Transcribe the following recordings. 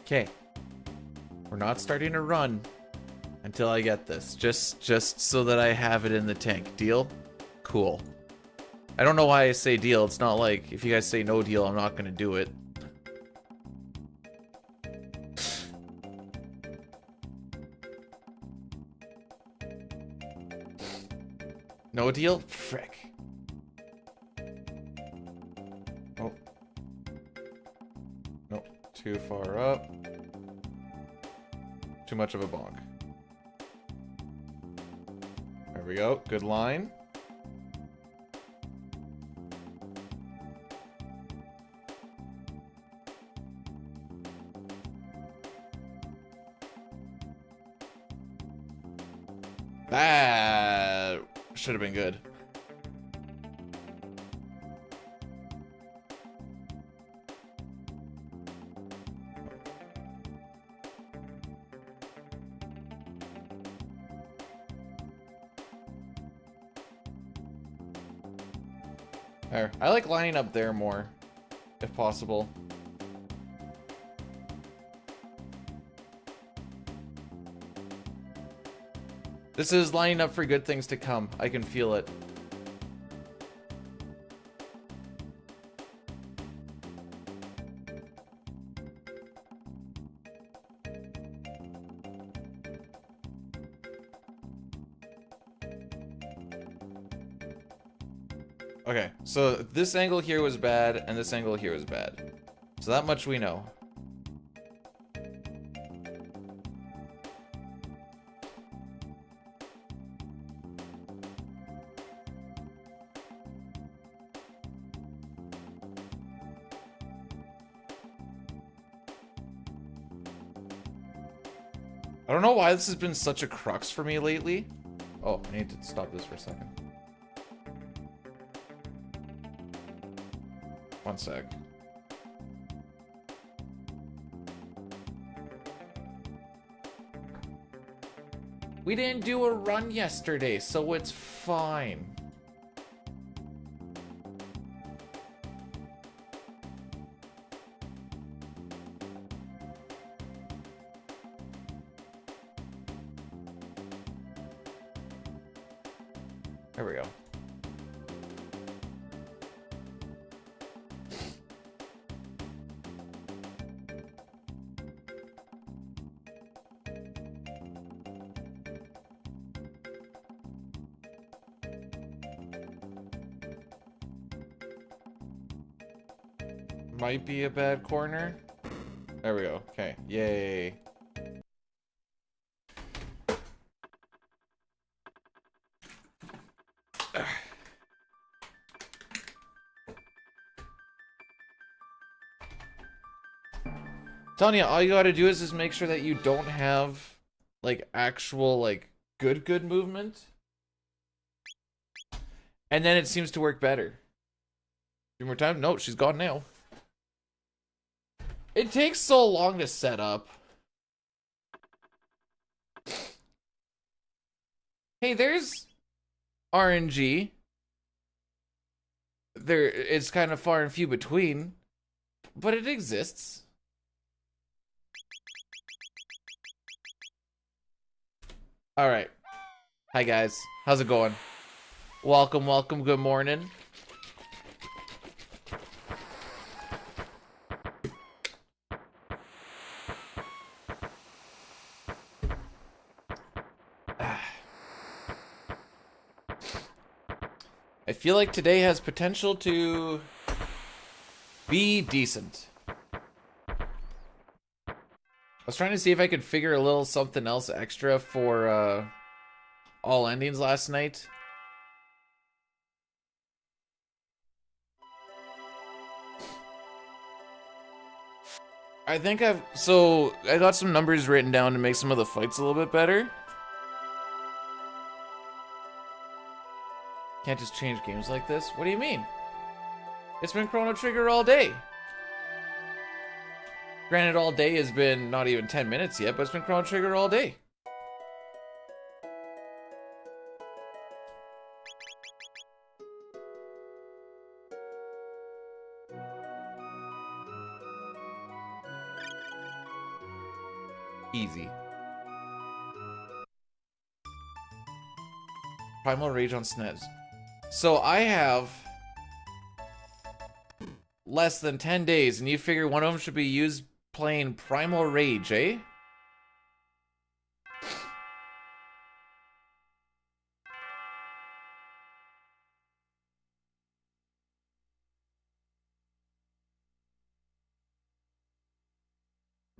Okay. We're not starting a run until I get this. Just so that I have it in the tank. Deal? Cool. I don't know why I say deal. It's not like if you guys say no deal, I'm not gonna do it. No deal? Frick. Oh. Nope. Too far up. Too much of a bonk. There we go. Good line. That should have been good. There. I like lining up there more, if possible. This is lining up for good things to come. I can feel it. Okay, so this angle here was bad, and this angle here was bad. So that much we know. I don't know why this has been such a crux for me lately. Oh, I need to stop this for a second. One sec. We didn't do a run yesterday, so it's fine. There we go. Might be a bad corner. There we go. Okay. Yay. Telling you, all you gotta do is just make sure that you don't have, like, actual, like, good movement. And then it seems to work better. Few more time? No, she's gone now. It takes so long to set up. Hey, there's RNG. It's kind of far and few between, but it exists. All right. Hi, guys. How's it going? Welcome, welcome. Good morning. I feel like today has potential to be decent. I was trying to see if I could figure a little something else extra for all endings last night. I think I got some numbers written down to make some of the fights a little bit better. Can't just change games like this. What do you mean? It's been Chrono Trigger all day. Granted, all day has been not even 10 minutes yet, but it's been Chrono Trigger all day. Easy. Primal Rage on SNES. So I have less than 10 days, and you figure one of them should be used playing Primal Rage, eh?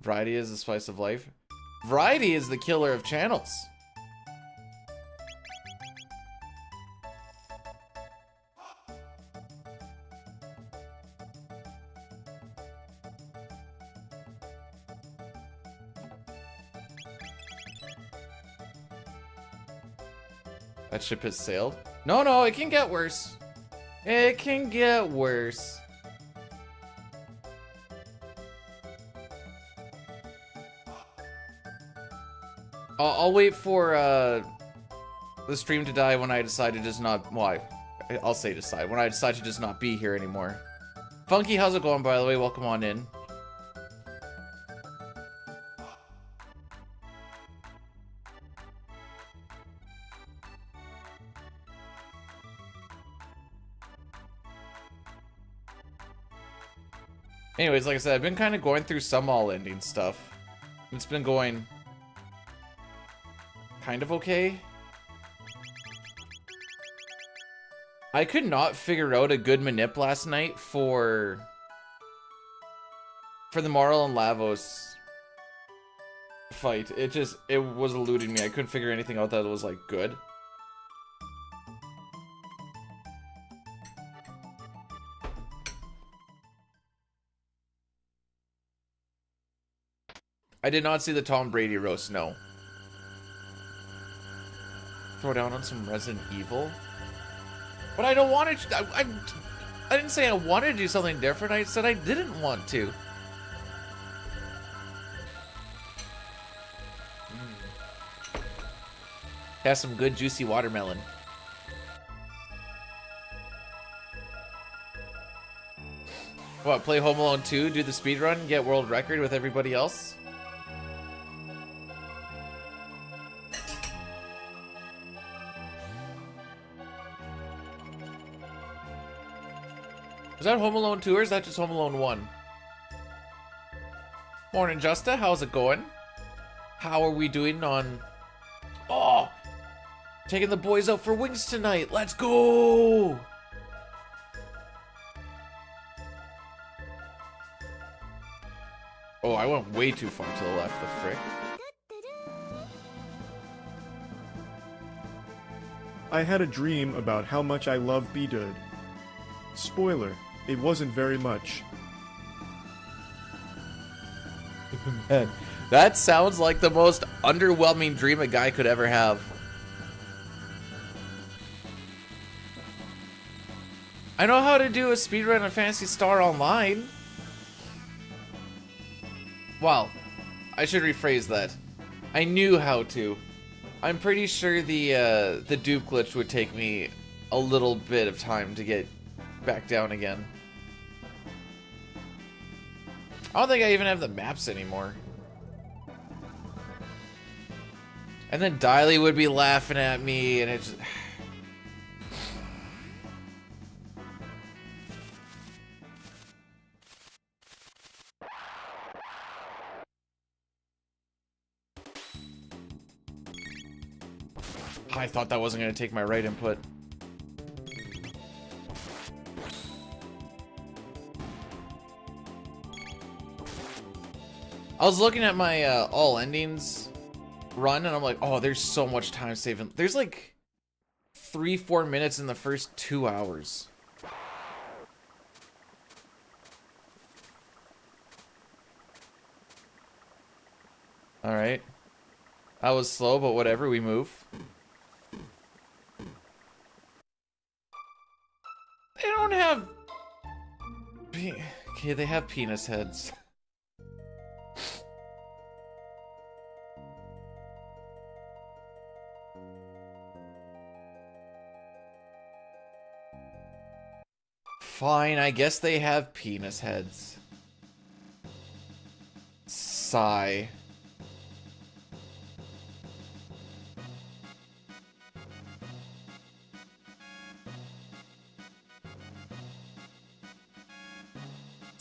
Variety is the spice of life. Variety is the killer of channels. That ship has sailed. No, no, it can get worse. It can get worse. I'll wait for the stream to die when I decide to just not. Well, I'll say decide when I decide to just not be here anymore. Funky, how's it going? By the way, welcome on in. Anyways, like I said, I've been kind of going through some all-ending stuff. It's been going kind of okay. I could not figure out a good manip last night for the Marl and Lavos fight. It was eluding me. I couldn't figure anything out that was like good. I did not see the Tom Brady roast, no. Throw down on some Resident Evil? But I don't want to... I didn't say I wanted to do something different. I said I didn't want to. Has some good juicy watermelon. What, play Home Alone 2, do the speedrun, get world record with everybody else? Is that Home Alone 2 or is that just Home Alone 1? Morning, Justa. How's it going? How are we doing on... Oh! Taking the boys out for wings tonight. Let's go! Oh, I went way too far to the left, the frick. I had a dream about how much I love B-Dud. Spoiler, it wasn't very much. Man, that sounds like the most underwhelming dream a guy could ever have. I know how to do a speedrun of Phantasy Star Online. Well, I should rephrase that. I knew how to. I'm pretty sure the dupe glitch would take me a little bit of time to get back down again. I don't think I even have the maps anymore. And then Diley would be laughing at me, and it's... I thought that wasn't going to take my right input. I was looking at my all endings run, and I'm like, oh, there's so much time saving. There's like 3-4 minutes in the first 2 hours. All right. That was slow, but whatever, we move. They don't have... Okay, they have penis heads. Fine, I guess they have penis heads. Sigh.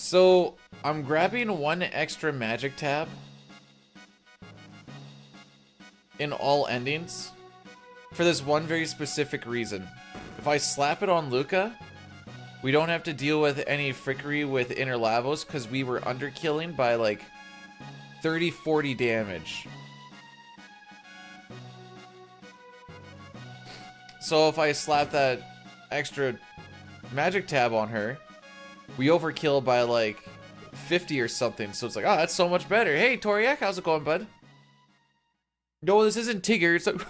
So I'm grabbing one extra magic tab in all endings for this one very specific reason. If I slap it on Luca, we don't have to deal with any frickery with Inner Lavos because we were underkilling by like 30-40 damage. So if I slap that extra magic tab on her, we overkill by like 50 or something. So it's like, oh, that's so much better. Hey, Toriak, how's it going, bud? No, this isn't Tigger. It's like,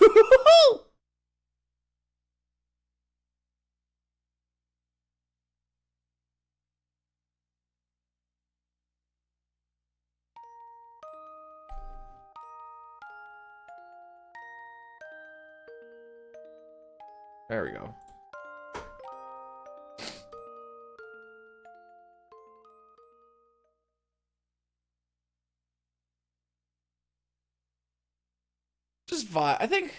there we go. Just vibe. I think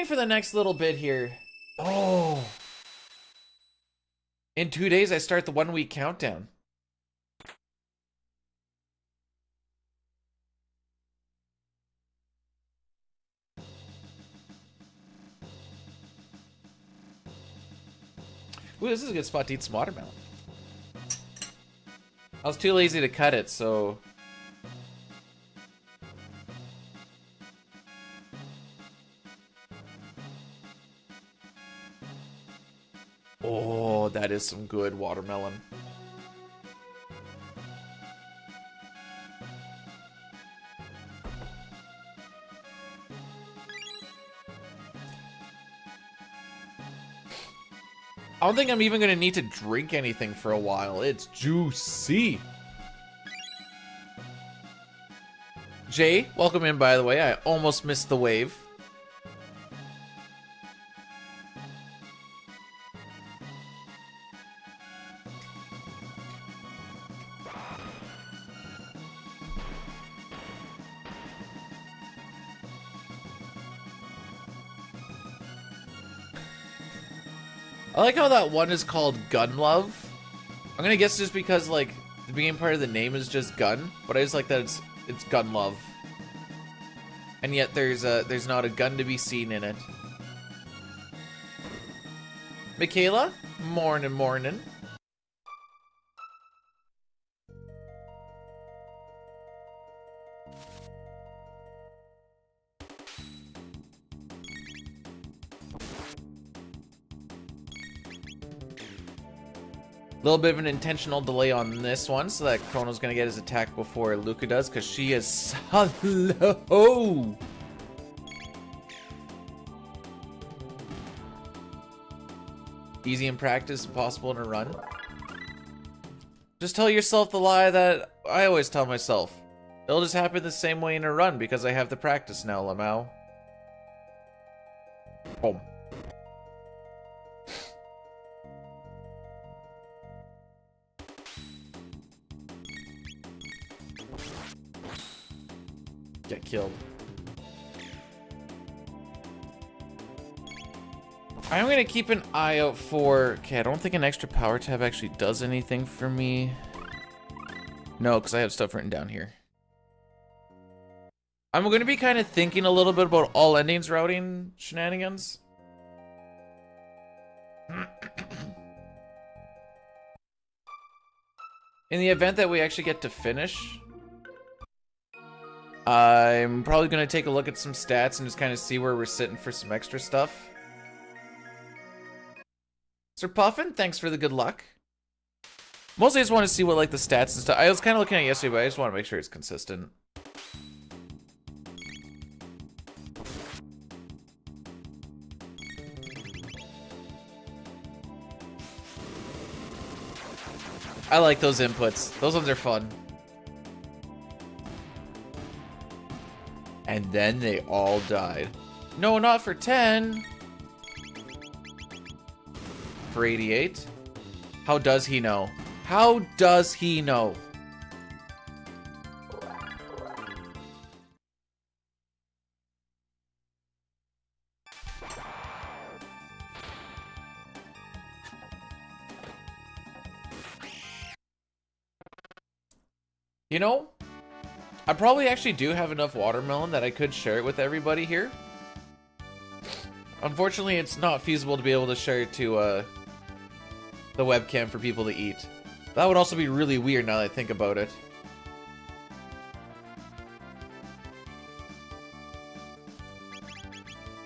for the next little bit here. Oh. In 2 days, I start the 1 week countdown. Ooh, this is a good spot to eat some watermelon. I was too lazy to cut it, so... Oh, that is some good watermelon. I don't think I'm even gonna need to drink anything for a while. It's juicy. Jay, welcome in, by the way. I almost missed the wave. I like how that one is called Gun Love. I'm gonna guess just because like the beginning part of the name is just gun, but I just like that it's Gun Love. And yet there's not a gun to be seen in it. Michaela, morning. Little bit of an intentional delay on this one so that Chrono's gonna get his attack before Luca does, because she is slow. Easy in practice, impossible in a run. Just tell yourself the lie that I always tell myself. It'll just happen the same way in a run because I have the practice now, Lamau. Boom. Get killed. I'm gonna keep an eye out for... Okay, I don't think an extra power tab actually does anything for me. No, because I have stuff written down here. I'm gonna be kind of thinking a little bit about all endings routing shenanigans. In the event that we actually get to finish, I'm probably gonna take a look at some stats and just kind of see where we're sitting for some extra stuff. Sir Puffin, thanks for the good luck. Mostly I just want to see what like the stats and stuff. I was kind of looking at it yesterday, but I just want to make sure it's consistent. I like those inputs. Those ones are fun. And then they all died. No, not for 10. For 88. How does he know? How does he know? You know, I probably actually do have enough watermelon that I could share it with everybody here. Unfortunately, it's not feasible to be able to share it to the webcam for people to eat. That would also be really weird now that I think about it.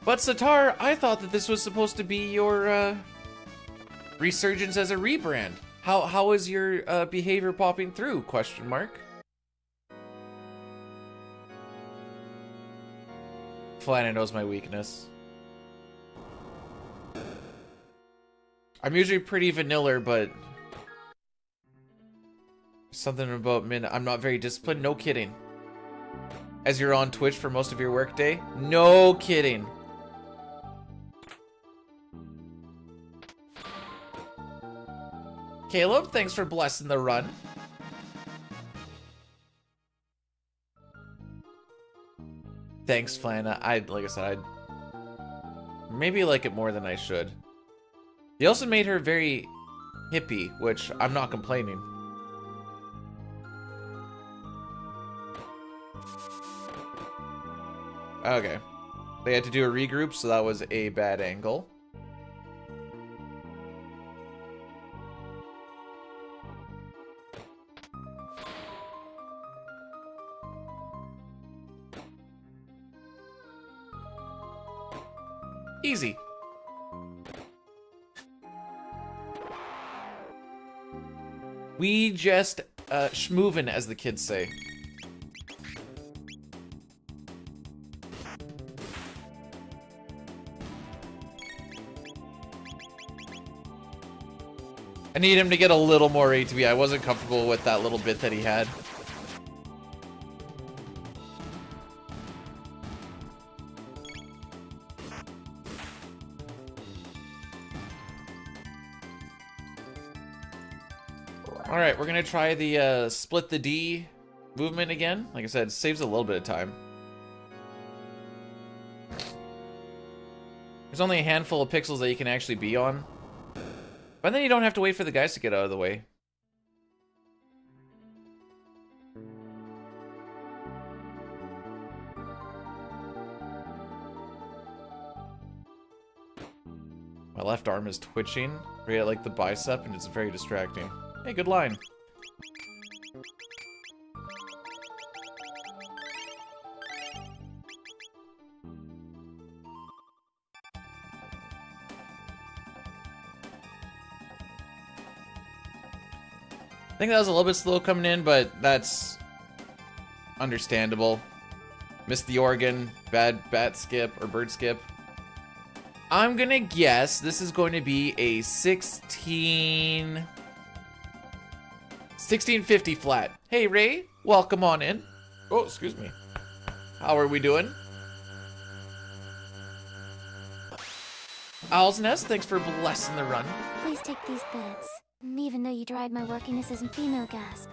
But Satar, I thought that this was supposed to be your resurgence as a rebrand. How is your behavior popping through? Question mark. Flana knows my weakness. I'm usually pretty vanilla, but something about I'm not very disciplined. No kidding. As you're on Twitch for most of your workday? No kidding. Caleb, thanks for blessing the run. Thanks, Flana. Like I said, I'd maybe like it more than I should. They also made her very hippie, which I'm not complaining. Okay. They had to do a regroup, so that was a bad angle. Easy. We just schmoovin', as the kids say. I need him to get a little more ATB. I wasn't comfortable with that little bit that he had. Alright, we're gonna try the split the D movement again. Like I said, it saves a little bit of time. There's only a handful of pixels that you can actually be on. But then you don't have to wait for the guys to get out of the way. My left arm is twitching right at like the bicep, and it's very distracting. Hey, good line. I think that was a little bit slow coming in, but that's understandable. Missed the organ, bad bat skip or bird skip. I'm gonna guess this is going to be a 1650 flat. Hey Ray, welcome on in. Oh, excuse me. How are we doing? Owl's Nest, thanks for blessing the run. Please take these beds, even though you dried my workiness as in female gasp.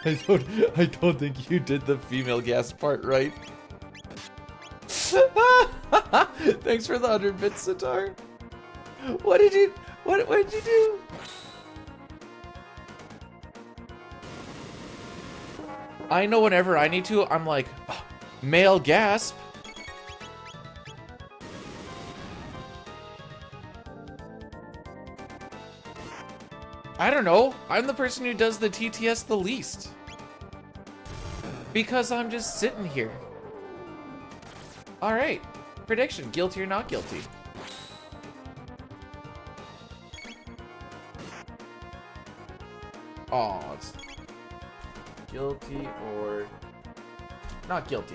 I don't think you did the female gas part right. Thanks for the 100 bits, Satar. What did you do? I know whenever I need to, I'm like, oh, male gasp. I don't know. I'm the person who does the TTS the least. Because I'm just sitting here. Alright. Prediction. Guilty or not guilty? Oh, it's guilty or not guilty.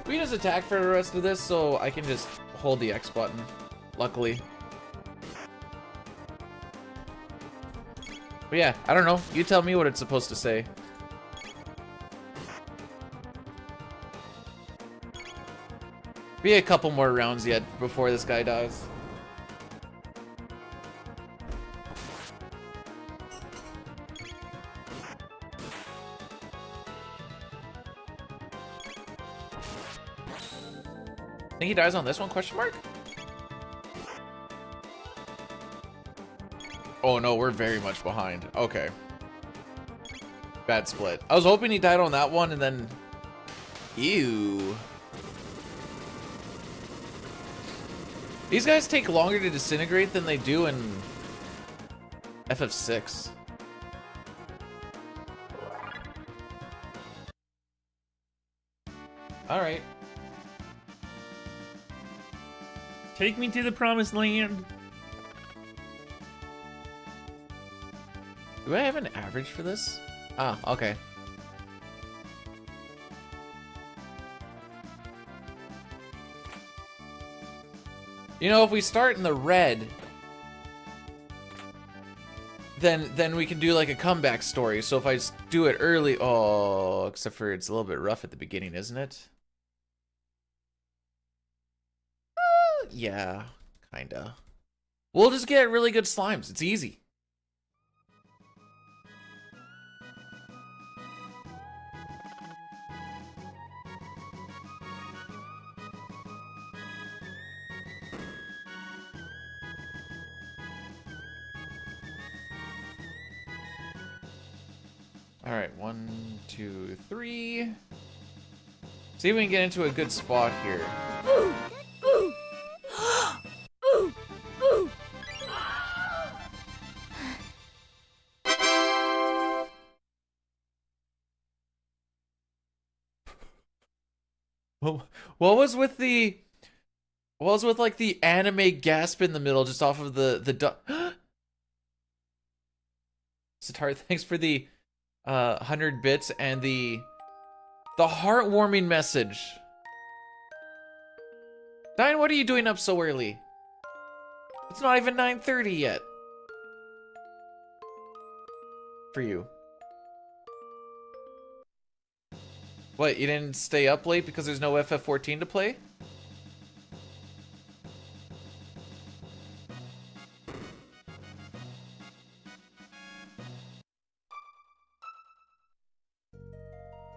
We just attack for the rest of this, so I can just hold the X button, luckily. But yeah, I don't know. You tell me what it's supposed to say. Be a couple more rounds yet before this guy dies. Think he dies on this one, question mark? Oh no, we're very much behind. Okay. Bad split. I was hoping he died on that one and then... Ew. These guys take longer to disintegrate than they do in FF6. Alright. Take me to the promised land. Do I have an average for this? Ah, okay. You know, if we start in the red, then we can do like a comeback story. So if I just do it early, oh, except for it's a little bit rough at the beginning, isn't it? Yeah, kinda. We'll just get really good slimes. It's easy. All right, 1, 2, 3. See if we can get into a good spot here. What was with the... What was with like the anime gasp in the middle just off of the Satar, thanks for the 100 bits and the heartwarming message. Diane, what are you doing up so early? It's not even 9:30 yet. For you. What, you didn't stay up late because there's no FF14 to play?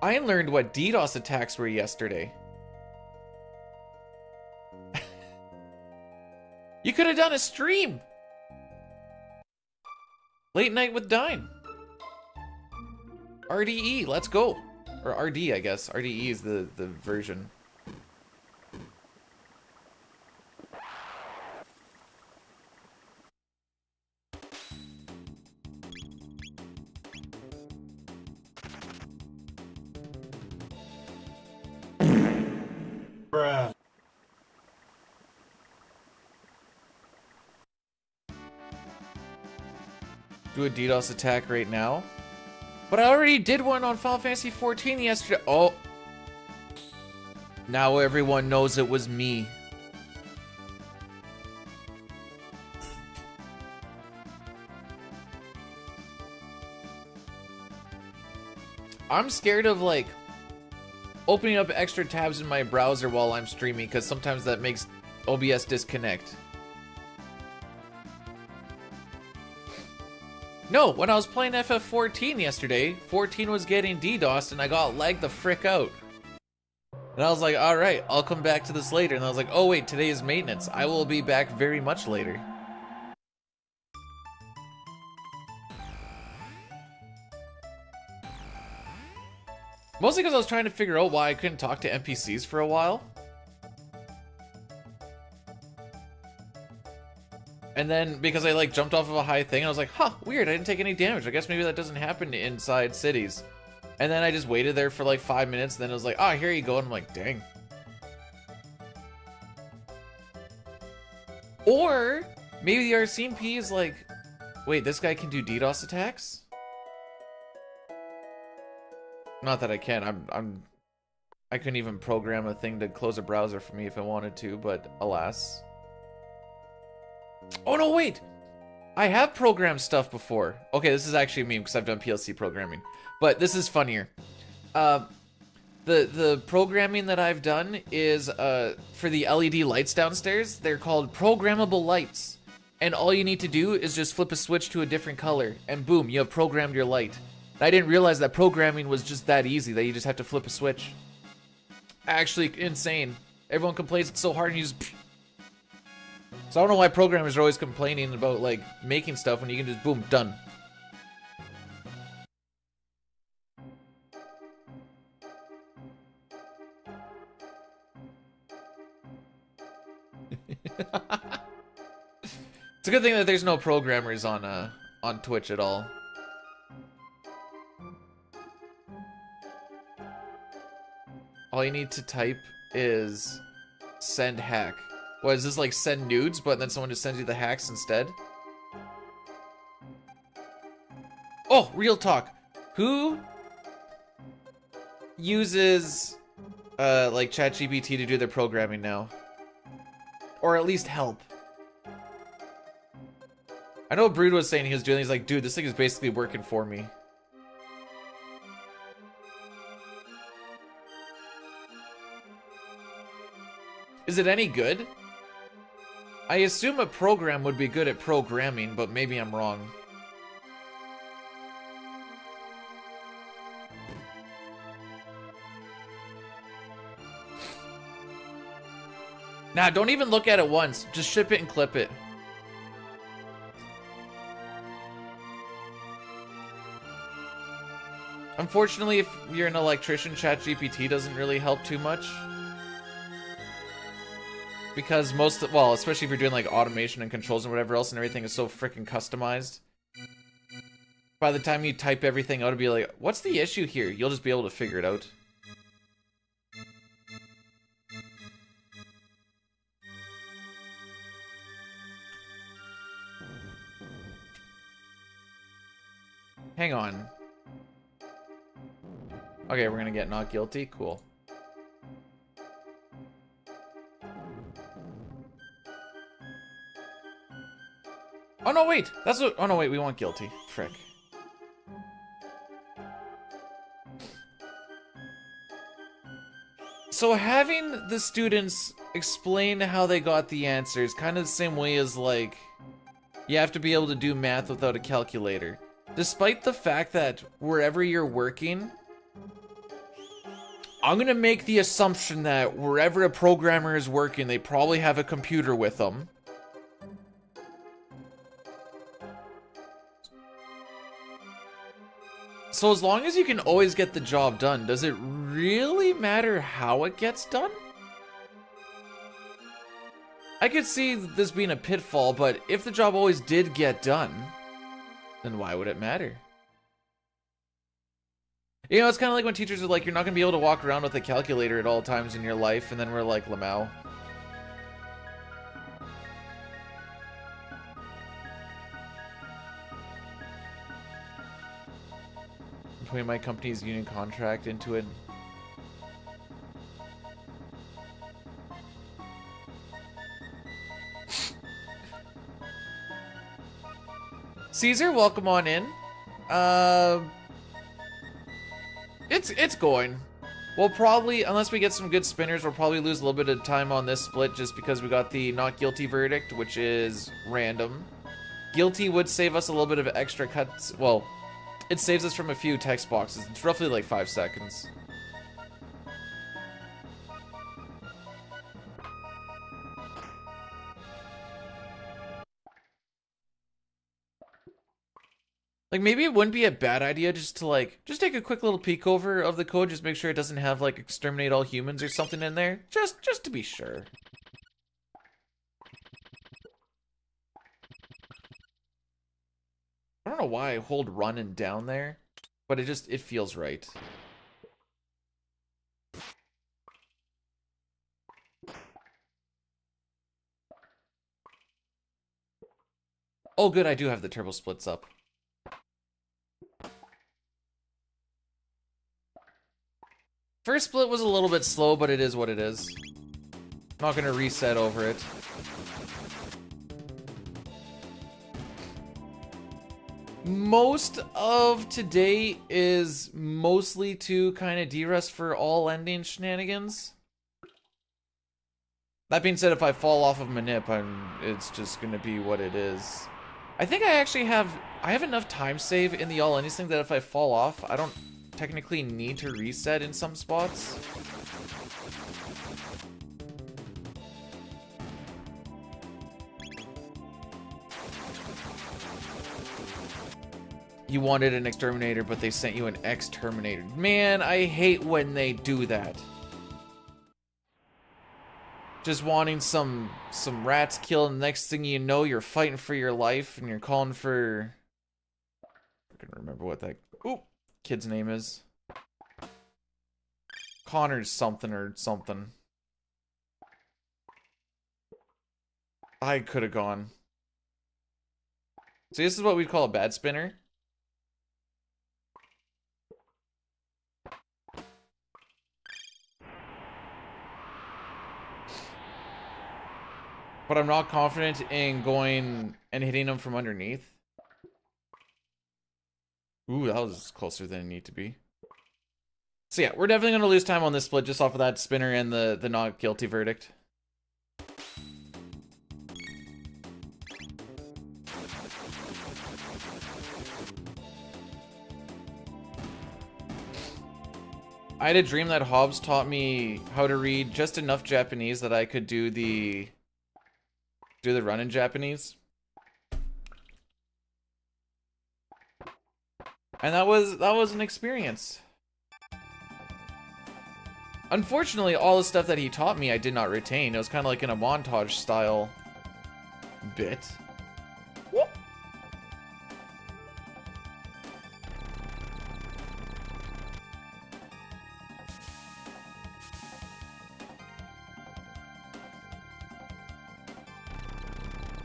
I learned what DDoS attacks were yesterday. You could have done a stream! Late night with Dine. RDE, let's go. Or RD, I guess. RDE is the version. Bruh. Do a DDoS attack right now. But I already did one on Final Fantasy XIV yesterday. Oh. Now everyone knows it was me. I'm scared of like opening up extra tabs in my browser while I'm streaming because sometimes that makes OBS disconnect. No, when I was playing FF14 yesterday, 14 was getting DDoSed and I got lagged the frick out. And I was like, alright, I'll come back to this later. And I was like, oh wait, today is maintenance. I will be back very much later. Mostly because I was trying to figure out why I couldn't talk to NPCs for a while. And then, because I like jumped off of a high thing, I was like, huh, weird, I didn't take any damage. I guess maybe that doesn't happen inside cities. And then I just waited there for like 5 minutes, and then it was like, oh, here you go. And I'm like, dang. Or, maybe the RCMP is like, wait, this guy can do DDoS attacks? Not that I can, I couldn't even program a thing to close a browser for me if I wanted to, but alas. Oh no, wait! I have programmed stuff before. Okay, this is actually a meme because I've done PLC programming. But this is funnier. The programming that I've done is for the LED lights downstairs. They're called programmable lights. And all you need to do is just flip a switch to a different color. And boom, you have programmed your light. And I didn't realize that programming was just that easy, that you just have to flip a switch. actually insane. Everyone complains it's so hard and you just... So I don't know why programmers are always complaining about, like, making stuff when you can just, boom, done. It's a good thing that there's no programmers on Twitch at all. All you need to type is send hack. What is this, like send nudes, but then someone just sends you the hacks instead? Oh, real talk. Who uses like ChatGPT to do their programming now? Or at least help? I know Brood was saying he was doing, he's like, dude, this thing is basically working for me. Is it any good? I assume a program would be good at programming, but maybe I'm wrong. Nah, don't even look at it once. Just ship it and clip it. Unfortunately, if you're an electrician, ChatGPT doesn't really help too much. Because well, especially if you're doing like automation and controls and whatever else and everything is so freaking customized. By the time you type everything out, it'll be like, what's the issue here? You'll just be able to figure it out. Hang on. Okay, we're gonna get not guilty. Cool. Oh no, wait! That's what. Oh no, wait, we want guilty. Frick. So having the students explain how they got the answers, kind of the same way as like, you have to be able to do math without a calculator. Despite the fact that wherever you're working, I'm gonna make the assumption that wherever a programmer is working, they probably have a computer with them. So as long as you can always get the job done, does it really matter how it gets done? I could see this being a pitfall, but if the job always did get done, then why would it matter? You know, it's kind of like when teachers are like, you're not going to be able to walk around with a calculator at all times in your life, and then we're like, Lamau. Putting my company's union contract into it. Caesar, welcome on in. It's going. We'll probably, unless we get some good spinners, we'll probably lose a little bit of time on this split just because we got the not guilty verdict, which is random. Guilty would save us a little bit of extra cuts. Well, it saves us from a few text boxes. It's roughly like 5 seconds. Like, maybe it wouldn't be a bad idea just to, like, just take a quick little peek over of the code, just make sure it doesn't have, like, exterminate all humans or something in there. Just to be sure. I don't know why I hold run and down there, but it feels right. Oh, good, I do have the turbo splits up. First split was a little bit slow, but it is what it is. I'm not gonna reset over it. Most of today is mostly to kind of de-rest for all ending shenanigans. That being said, if I fall off of Manip, it's just gonna be what it is. I think I actually have enough time save in the all endings thing that if I fall off, I don't technically need to reset in some spots. You wanted an exterminator, but they sent you an exterminator. Man, I hate when they do that. Just wanting some rats killed, and next thing you know, you're fighting for your life, and you're calling for... I can remember what that kid's name is. Connor's something or something. I could have gone. See, this is what we'd call a bad spinner. But I'm not confident in going and hitting them from underneath. Ooh, that was closer than it needed to be. So yeah, we're definitely going to lose time on this split just off of that spinner and the not guilty verdict. I had a dream that Hobbs taught me how to read just enough Japanese that I could do the run in Japanese. And that was an experience. Unfortunately, all the stuff that he taught me I did not retain. It was kind of like in a montage style bit. Whoop.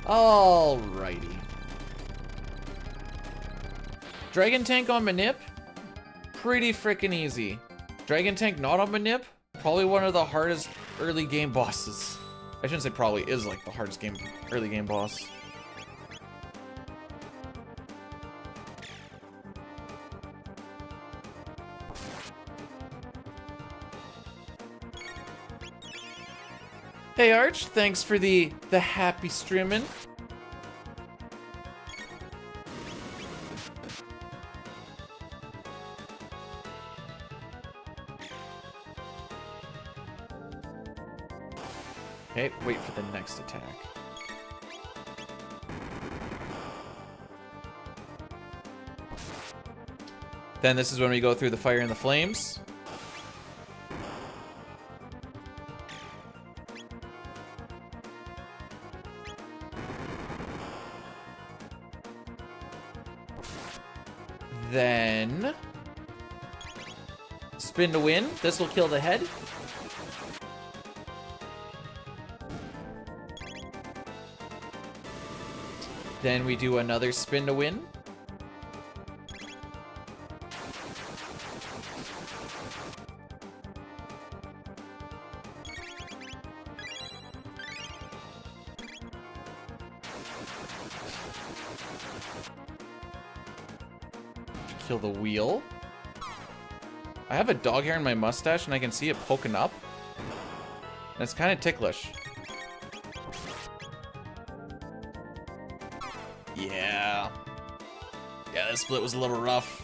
Alrighty. Dragon Tank on Manip? Pretty freaking easy. Dragon Tank not on Manip? Probably one of the hardest early game bosses. I shouldn't say probably, is like the hardest early game boss. Hey Arch, thanks for the happy streaming. Okay, wait for the next attack. Then this is when we go through the fire and the flames. Then spin to win. This will kill the head. Then we do another spin to win. Kill the wheel. I have a dog hair in my mustache and I can see it poking up. And it's kind of ticklish. Yeah. Yeah, this split was a little rough.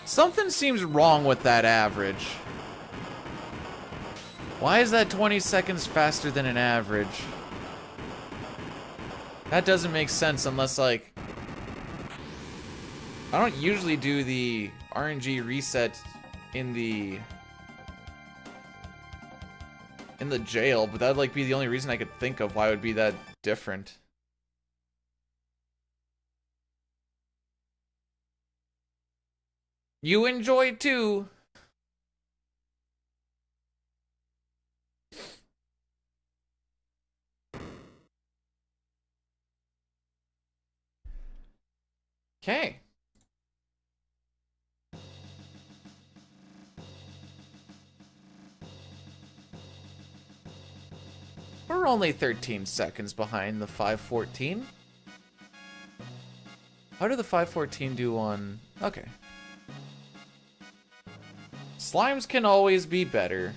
Something seems wrong with that average. Why is that 20 seconds faster than an average? That doesn't make sense unless, like... I don't usually do the RNG reset in the jail, but that'd, like, be the only reason I could think of why it would be that different. You enjoy too. Okay. We're only 13 seconds behind the 514. How did the 514 do on... Okay. Slimes can always be better.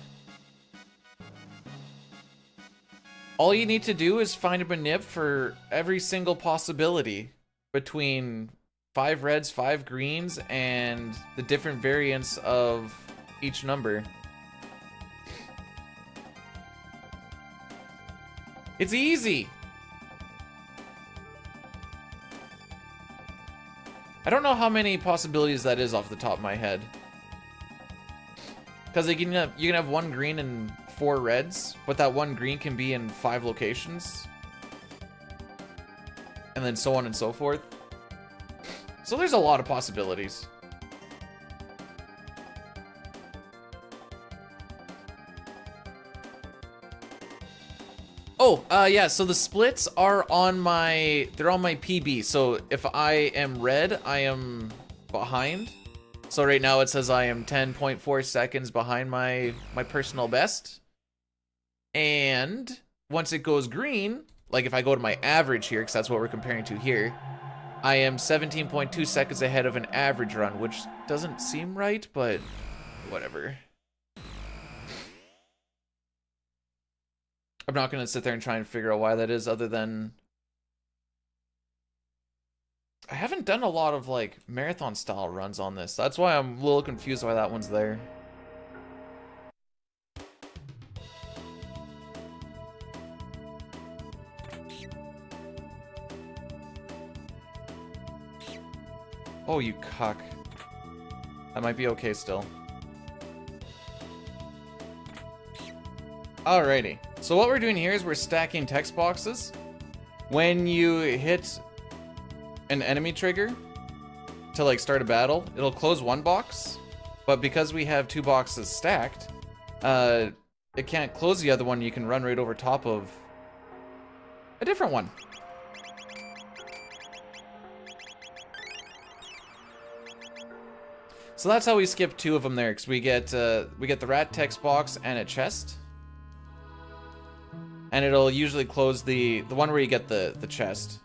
All you need to do is find a manip for every single possibility between 5 reds, 5 greens, and the different variants of each number. It's easy! I don't know how many possibilities that is off the top of my head. Because you can have 1 green and 4 reds, but that 1 green can be in 5 locations. And then so on and so forth. So there's a lot of possibilities. Oh, yeah, so the splits are on my, they're on my PB. So if I am red, I am behind. So right now it says I am 10.4 seconds behind my personal best. And once it goes green, like if I go to my average here, because that's what we're comparing to here, I am 17.2 seconds ahead of an average run, which doesn't seem right, but whatever. I'm not going to sit there and try and figure out why that is, other than I haven't done a lot of like marathon style runs on this. That's why I'm a little confused why that one's there. Oh, you cuck. That might be okay still. Alrighty. So what we're doing here is we're stacking text boxes. When you hit an enemy trigger to like start a battle, it'll close one box, but because we have 2 boxes stacked, it can't close the other one. You can run right over top of a different one. So that's how we skip 2 of them there, because we get the rat text box and a chest. And it'll usually close the one where you get the chest.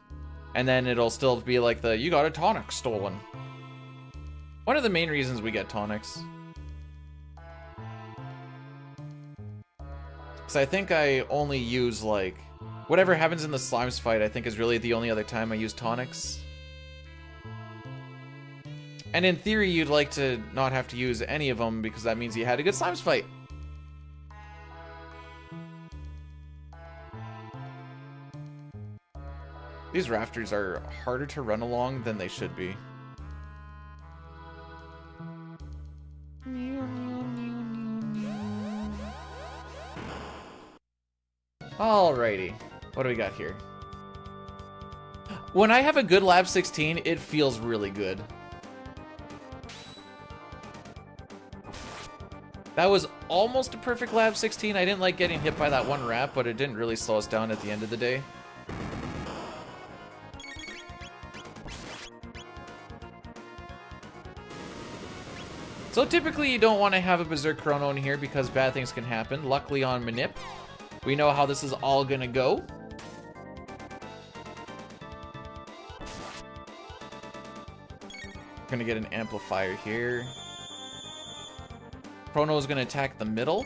And then it'll still be like the, you got a tonic stolen. One of the main reasons we get tonics. Because I think I only use like, whatever happens in the slimes fight, I think is really the only other time I use tonics. And in theory, you'd like to not have to use any of them because that means you had a good slimes fight. These rafters are harder to run along than they should be. Alrighty. What do we got here? When I have a good lab 16, it feels really good. That was almost a perfect lab 16. I didn't like getting hit by that one rat, but it didn't really slow us down at the end of the day. So typically you don't want to have a Berserk Chrono in here because bad things can happen. Luckily on Manip, we know how this is all gonna go. Gonna get an amplifier here. Chrono is gonna attack the middle.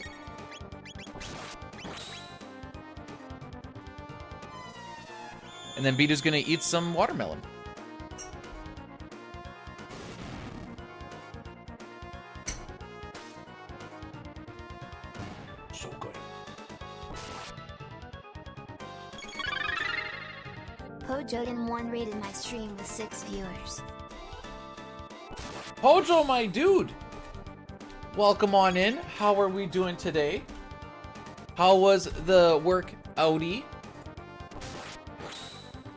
And then Beta's gonna eat some watermelon. So good. Pojoden1 rated my stream with 6 viewers. Pojo, my dude! Welcome on in. How are we doing today? How was the work outie?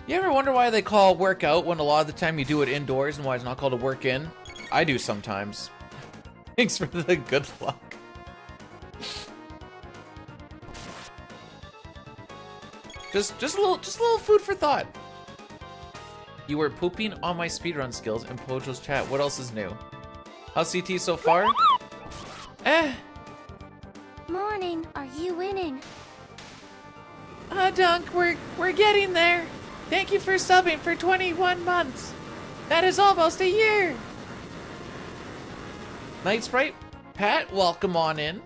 You ever wonder why they call workout when a lot of the time you do it indoors and why it's not called a work in? I do sometimes. Thanks for the good luck. Just a little food for thought. You were pooping on my speedrun skills in Pojo's chat. What else is new? How's CT so far? Morning, are you winning? Dunk, we're getting there. Thank you for subbing for 21 months. That is almost a year. Night Sprite, Pat, welcome on in.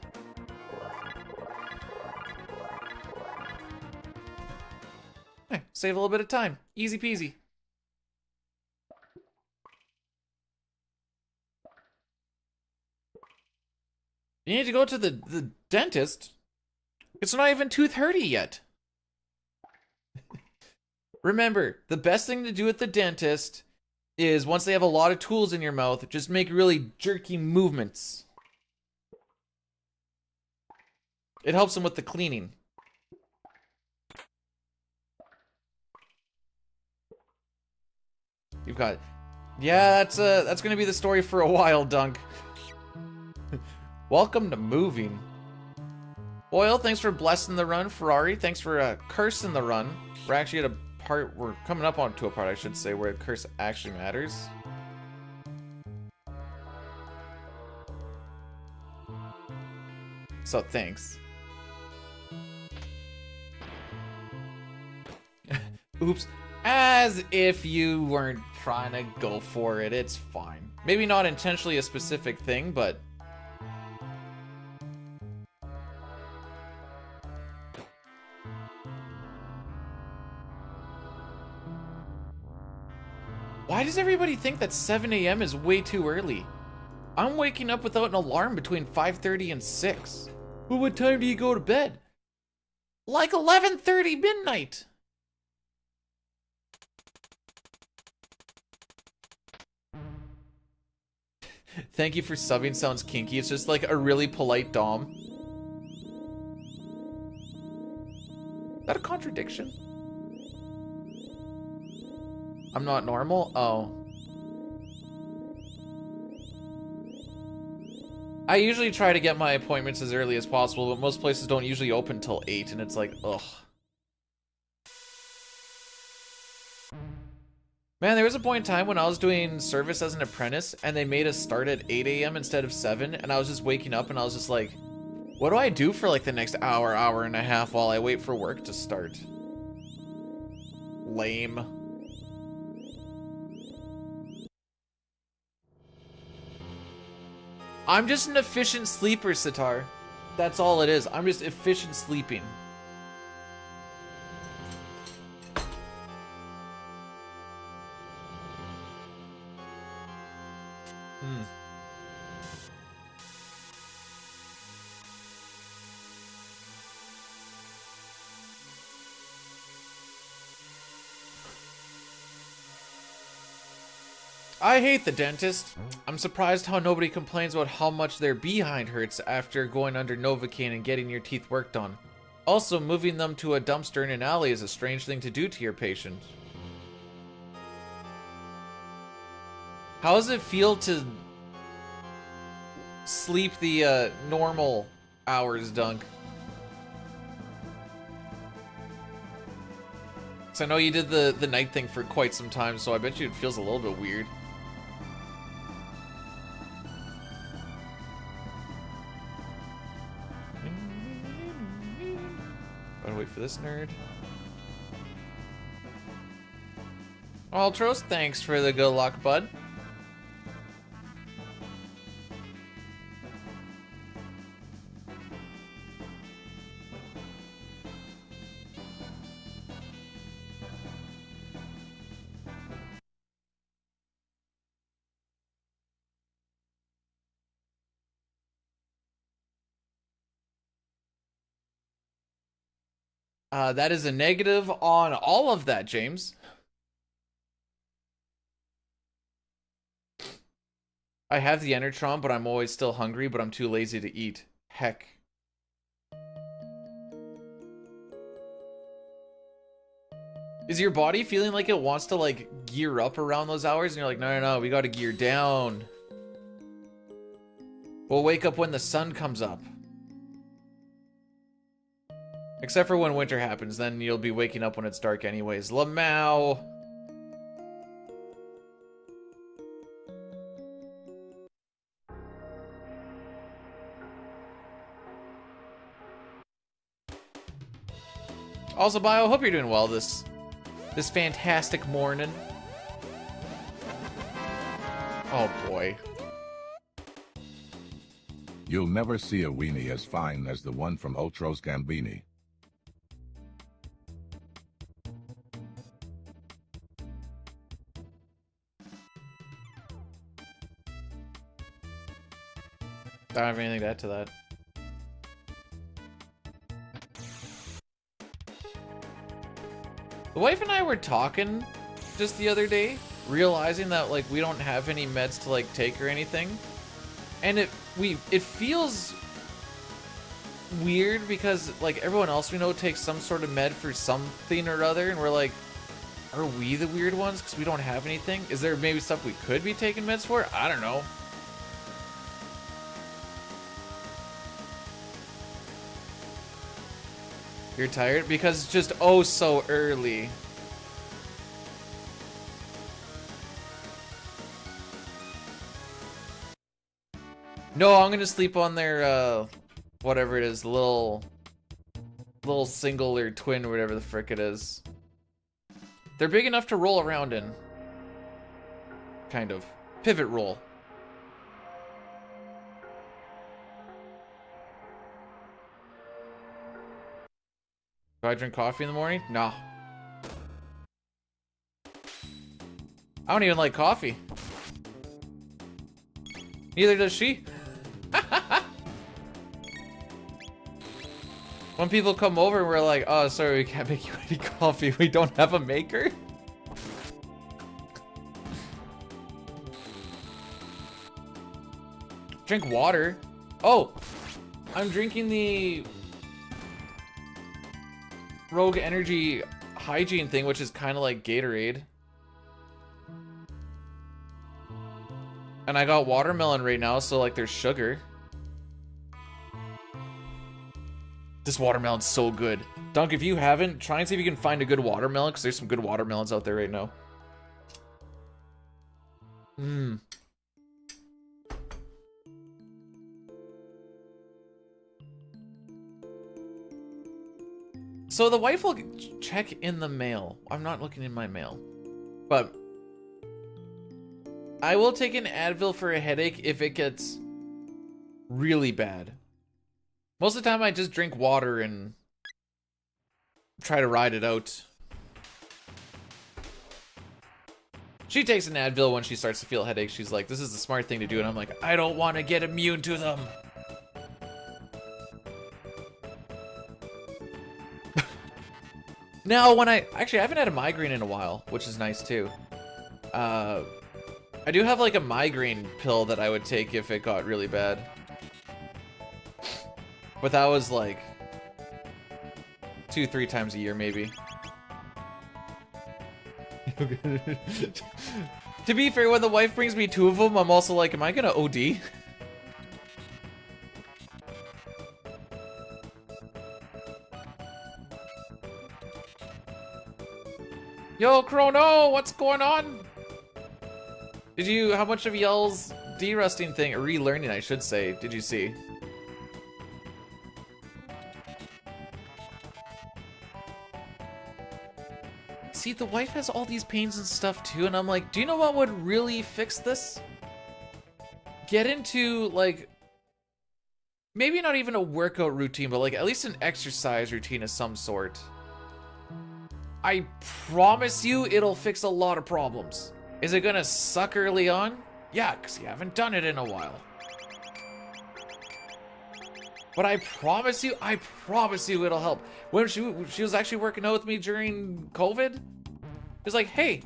Hey, save a little bit of time. Easy peasy. You need to go to the dentist? It's not even 2:30 yet. Remember, the best thing to do at the dentist is once they have a lot of tools in your mouth, just make really jerky movements. It helps them with the cleaning. You've got... Yeah, that's gonna be the story for a while, Dunk. Welcome to moving. Oil, thanks for blessing the run. Ferrari, thanks for cursing the run. We're actually at a part, we're coming up onto a part, I should say, where curse actually matters. So thanks. Oops. As if you weren't trying to go for it, it's fine. Maybe not intentionally a specific thing, but... Why does everybody think that 7 a.m. is way too early? I'm waking up without an alarm between 5:30 and 6. Well, what time do you go to bed? Like 11:30 midnight. Thank you for subbing sounds kinky. It's just like a really polite dom. Is that a contradiction? I'm not normal? Oh. I usually try to get my appointments as early as possible, but most places don't usually open till 8, and it's like, ugh. Man, there was a point in time when I was doing service as an apprentice, and they made us start at 8 a.m. instead of 7, and I was just waking up, and I was just like, what do I do for like the next hour, hour and a half while I wait for work to start? Lame. I'm just an efficient sleeper, Sitar. That's all it is. I'm just efficient sleeping. I hate the dentist. I'm surprised how nobody complains about how much their behind hurts after going under Novocaine and getting your teeth worked on. Also, moving them to a dumpster in an alley is a strange thing to do to your patient. How does it feel to sleep the normal hours, Dunk? Because I know you did the night thing for quite some time, so I bet you it feels a little bit weird. Gotta wait for this nerd. Altros, thanks for the good luck, bud. That is a negative on all of that, James. I have the Enertron, but I'm always still hungry, but I'm too lazy to eat. Heck. Is your body feeling like it wants to, like, gear up around those hours? And you're like, no, no, no, we gotta gear down. We'll wake up when the sun comes up. Except for when winter happens, then you'll be waking up when it's dark anyways. Lamau! Also, Bio, hope you're doing well this fantastic morning. Oh boy. You'll never see a weenie as fine as the one from Ultros Gambini. don't have anything to add to that. The wife and I were talking just the other day, realizing that like we don't have any meds to like take or anything. And it feels weird because like everyone else we know takes some sort of med for something or other, and we're like, are we the weird ones because we don't have anything? Is there maybe stuff we could be taking meds for? I don't know. You're tired? Because it's just oh so early. No, I'm gonna sleep on their whatever it is, little single or twin or whatever the frick it is. They're big enough to roll around in. Kind of. Pivot roll. Do I drink coffee in the morning? No. I don't even like coffee. Neither does she. When people come over, we're like, oh, sorry, we can't make you any coffee. We don't have a maker. Drink water. Oh, I'm drinking the Rogue Energy hygiene thing, which is kind of like Gatorade. And I got watermelon right now, so like there's sugar. This watermelon's so good. Dunk, if you haven't, try and see if you can find a good watermelon, because there's some good watermelons out there right now. Mmm. So the wife will check in the mail. I'm not looking in my mail. But I will take an Advil for a headache if it gets really bad. Most of the time I just drink water and try to ride it out. She takes an Advil when she starts to feel a headache. She's like, this is the smart thing to do. And I'm like, I don't want to get immune to them. Now, when actually, I haven't had a migraine in a while, which is nice too. I do have like a migraine pill that I would take if it got really bad. But that was like 2-3 times a year, maybe. To be fair, when the wife brings me 2 of them, I'm also like, am I gonna OD? Yo, Chrono, what's going on? Did you, how much of y'all's de-rusting thing, or relearning, I should say, did you see? See, the wife has all these pains and stuff too, and I'm like, do you know what would really fix this? Get into, like, maybe not even a workout routine, but like at least an exercise routine of some sort. I promise you it'll fix a lot of problems. Is it gonna suck early on? Yeah, because you haven't done it in a while. But I promise you it'll help. When she was actually working out with me during COVID, it's like, hey,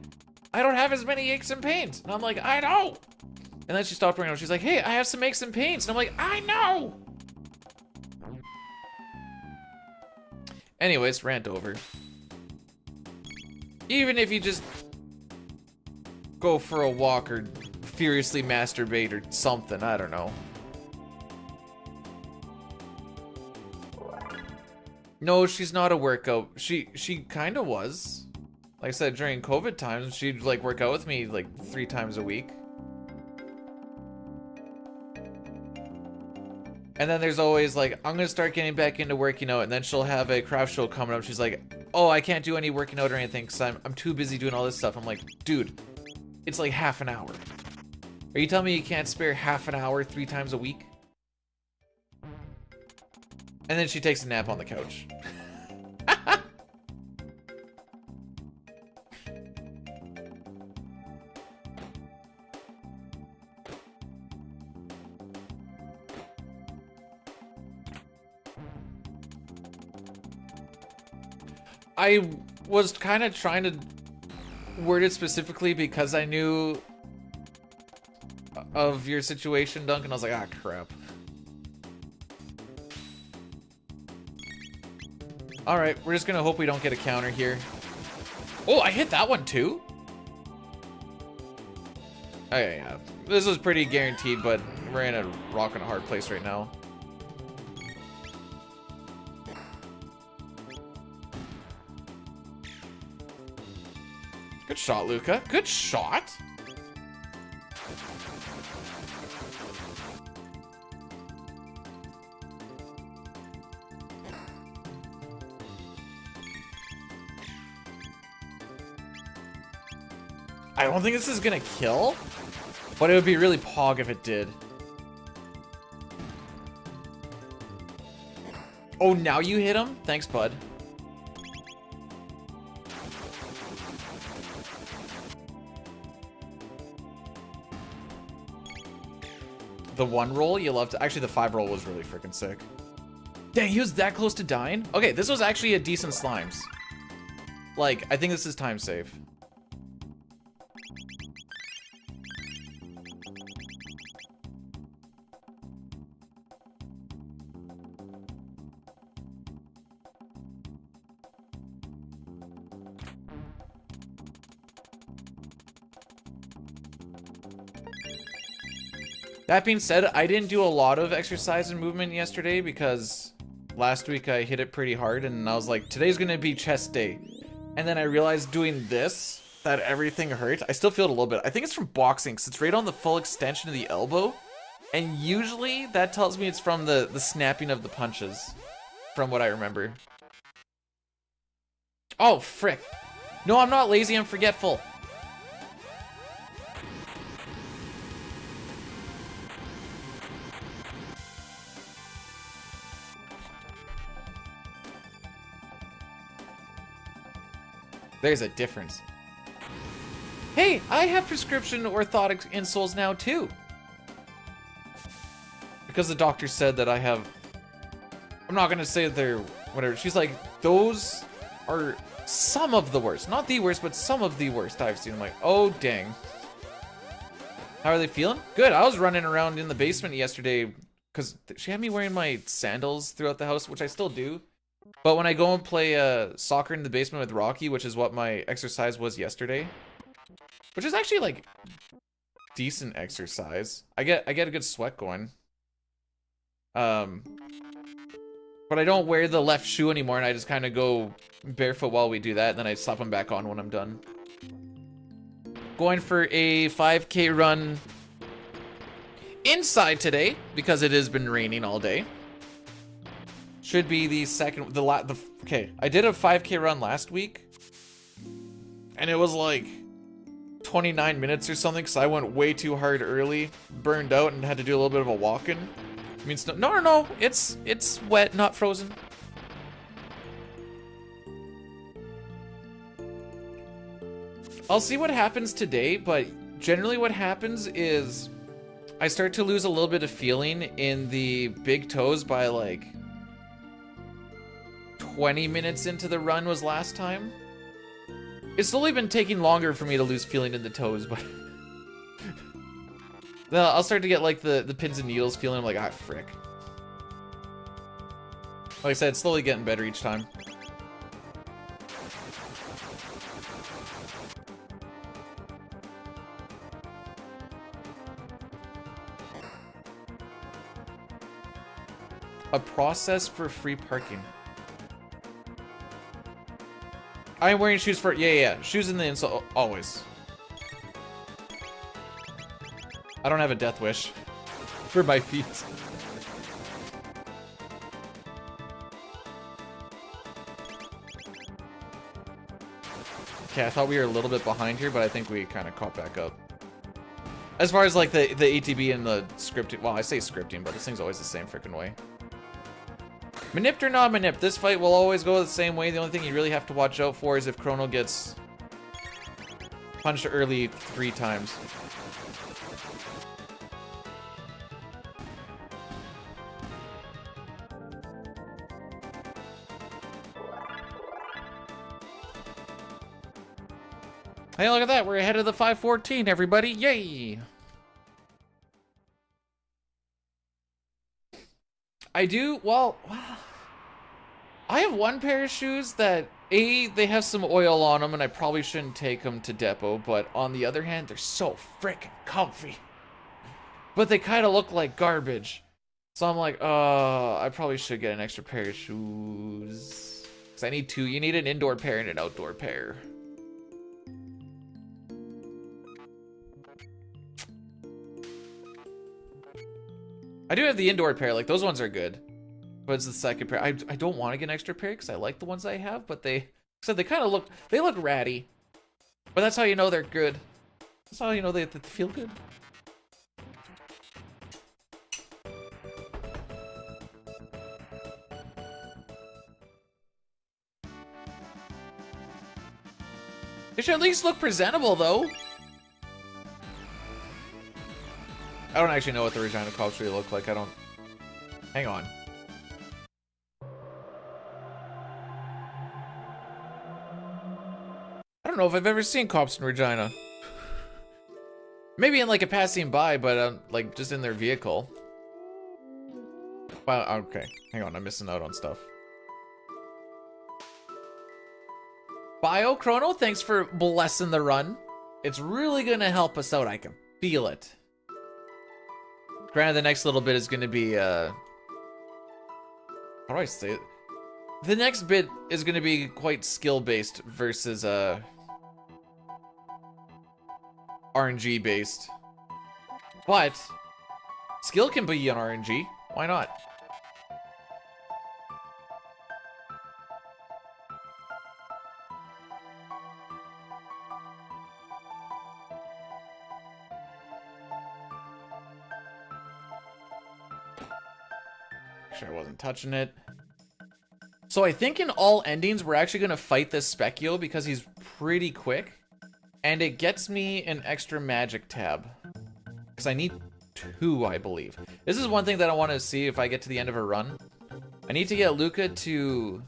I don't have as many aches and pains. And I'm like, I know. And then she stopped working out. She's like, hey, I have some aches and pains. And I'm like, I know. Anyways, rant over. Even if you just go for a walk or furiously masturbate or something, I don't know. No, she's not a workout. She kind of was. Like I said, during COVID times, she'd like work out with me like 3 times a week. And then there's always like, I'm gonna start getting back into working out, and then she'll have a craft show coming up. She's like, oh, I can't do any working out or anything because I'm too busy doing all this stuff. I'm like, dude, it's like half an hour. Are you telling me you can't spare half an hour 3 times a week? And then she takes a nap on the couch. I was kind of trying to word it specifically because I knew of your situation, Duncan. I was like, ah, crap. Alright, we're just gonna hope we don't get a counter here. Oh, I hit that one too? Okay, yeah. This was pretty guaranteed, but we're in a rock and a hard place right now. Good shot, Luca. Good shot. I don't think this is gonna kill, but it would be really pog if it did. Oh, now you hit him? Thanks, bud. The 1 roll, you loved. Actually, the 5 roll was really freaking sick. Dang, he was that close to dying? Okay, this was actually a decent slimes. Like, I think this is time save. That being said, I didn't do a lot of exercise and movement yesterday because last week I hit it pretty hard and I was like, today's gonna be chest day. And then I realized doing this, that everything hurt. I still feel it a little bit. I think it's from boxing because it's right on the full extension of the elbow. And usually that tells me it's from the snapping of the punches, from what I remember. Oh, frick. No, I'm not lazy, I'm forgetful. There's a difference. Hey, I have prescription orthotic insoles now too. Because the doctor said that I have... I'm not gonna say they're whatever. She's like, those are some of the worst. Not the worst, but some of the worst I've seen. I'm like, oh dang. How are they feeling? Good. I was running around in the basement yesterday because she had me wearing my sandals throughout the house, which I still do. But when I go and play soccer in the basement with Rocky, which is what my exercise was yesterday, which is actually like decent exercise. I get a good sweat going. But I don't wear the left shoe anymore, and I just kind of go barefoot while we do that, and then I slap them back on when I'm done. Going for a 5K run inside today because it has been raining all day. Should be the second, okay, I did a 5K run last week, and it was like 29 minutes or something, because I went way too hard early, burned out, and had to do a little bit of a walk-in. I mean, no, it's wet, not frozen. I'll see what happens today, but generally what happens is I start to lose a little bit of feeling in the big toes by like 20 minutes into the run was last time. It's slowly been taking longer for me to lose feeling in the toes, but then I'll start to get like the pins and needles feeling. I'm like, ah, frick. Like I said, it's slowly getting better each time. A process for free parking. I'm wearing shoes for... Yeah. Shoes in the insole. Always. I don't have a death wish for my feet. Okay, I thought we were a little bit behind here, but I think we kind of caught back up. As far as like the ATB and the scripting... Well, I say scripting, but this thing's always the same freaking way. Manipped or not manipped, this fight will always go the same way. The only thing you really have to watch out for is if Chrono gets punched early 3 times. Hey, look at that. We're ahead of the 514, everybody. Yay! I do, well, I have one pair of shoes that, they have some oil on them, and I probably shouldn't take them to depot, but on the other hand, they're so freaking comfy. But they kind of look like garbage. So I'm like, I probably should get an extra pair of shoes. Because I need two. You need an indoor pair and an outdoor pair. I do have the indoor pair. Like, those ones are good. But it's the second pair. I don't want to get an extra pair because I like the ones I have. But they kind of look, they look ratty. But that's how you know they're good. That's how you know they feel good. They should at least look presentable, though. I don't actually know what the Regina cops really look like. I don't... Hang on. I don't know if I've ever seen cops in Regina. Maybe in, like, a passing by, but, like, just in their vehicle. Well, okay. Hang on, I'm missing out on stuff. Bio Chrono, thanks for blessing the run. It's really gonna help us out. I can feel it. Granted, the next little bit is gonna be, how do I say it? The next bit is gonna be quite skill-based versus, RNG based. But skill can be an RNG. Why not? Sure, I wasn't touching it. So I think in all endings, we're actually gonna fight this Specchio because he's pretty quick. And it gets me an extra magic tab. Because I need 2, I believe. This is one thing that I want to see if I get to the end of a run. I need to get Luca to...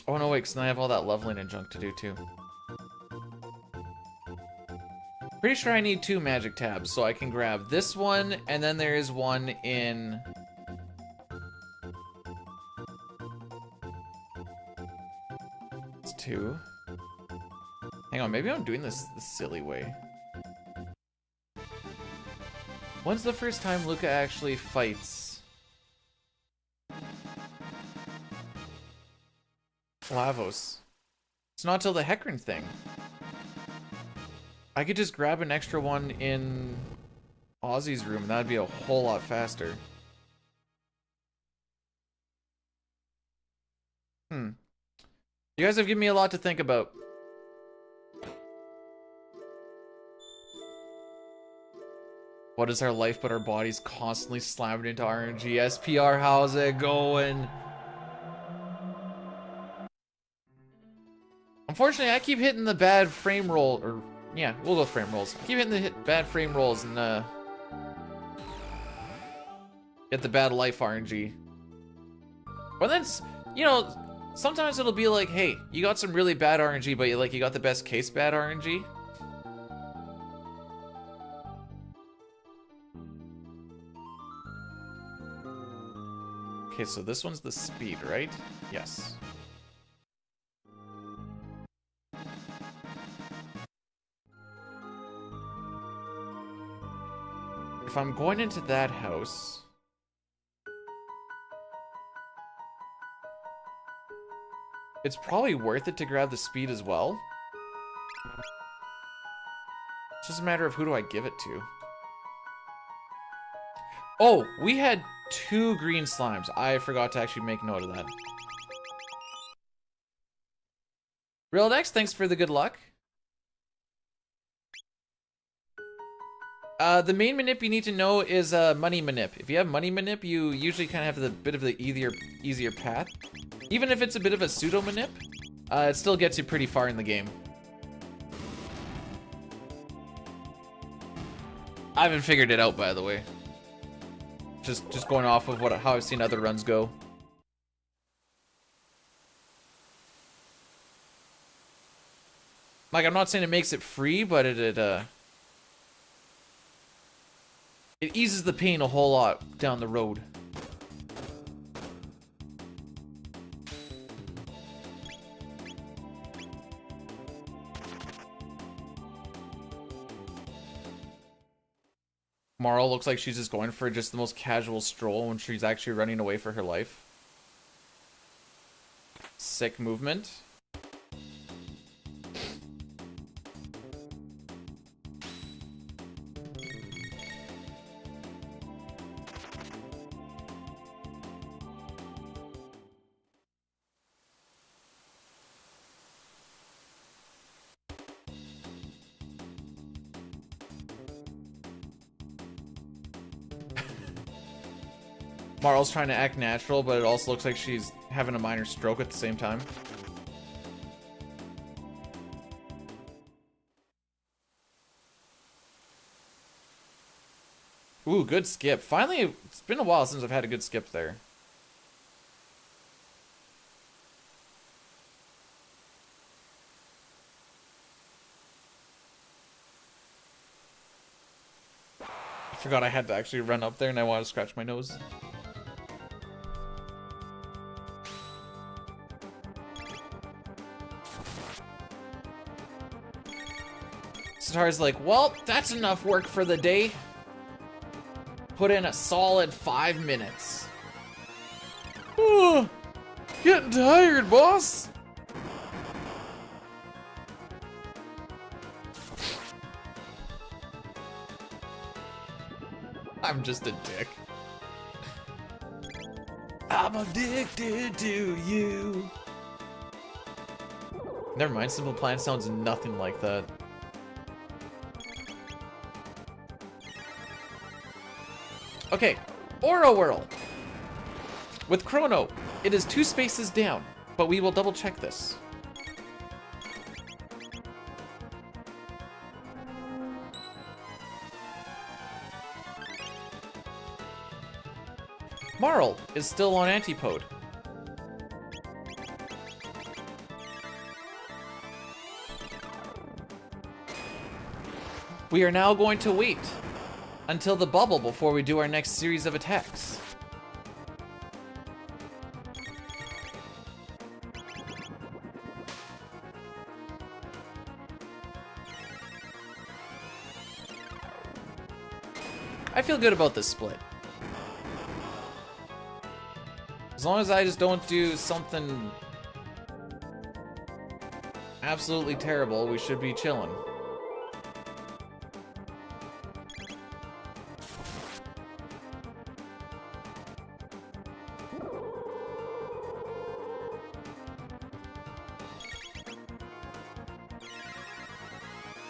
Oh no, wait, because then I have all that leveling and junk to do too. Pretty sure I need 2 magic tabs, so I can grab this one, and then there is one in... It's 2. Hang on, maybe I'm doing this the silly way. When's the first time Luca actually fights Lavos? It's not till the Hecarim thing. I could just grab an extra one in Ozzy's room, and that'd be a whole lot faster. You guys have given me a lot to think about. What is our life but our bodies constantly slamming into RNG? SPR, how's it going? Unfortunately, I keep hitting the bad frame roll, or yeah, we'll go frame rolls. I keep hitting the bad frame rolls and get the bad life RNG. But then, you know, sometimes it'll be like, hey, you got some really bad RNG, but you got the best case bad RNG. Okay, so this one's the speed, right? Yes. If I'm going into that house... It's probably worth it to grab the speed as well. It's just a matter of who do I give it to. Oh, we had 2 green slimes. I forgot to actually make note of that. Real Dex, thanks for the good luck. The main manip you need to know is money manip. If you have money manip, you usually kind of have the bit of the easier path. Even if it's a bit of a pseudo manip, it still gets you pretty far in the game. I haven't figured it out, by the way. Just going off of how I've seen other runs go. Like, I'm not saying it makes it free, but it eases the pain a whole lot down the road. Marl looks like she's just going for just the most casual stroll when she's actually running away for her life. Sick movement. Marl's trying to act natural, but it also looks like she's having a minor stroke at the same time. Ooh, good skip. Finally, it's been a while since I've had a good skip there. I forgot I had to actually run up there and I wanted to scratch my nose. Sitar's like, well, that's enough work for the day. Put in a solid 5 minutes. Oh, getting tired, boss. I'm just a dick. I'm addicted to you. Never mind, Simple Plan sounds nothing like that. Okay, Aura Whirl. With Chrono, it is 2 spaces down, but we will double check this. Marl is still on Antipode. We are now going to wait until the bubble before we do our next series of attacks. I feel good about this split. As long as I just don't do something absolutely terrible, we should be chilling.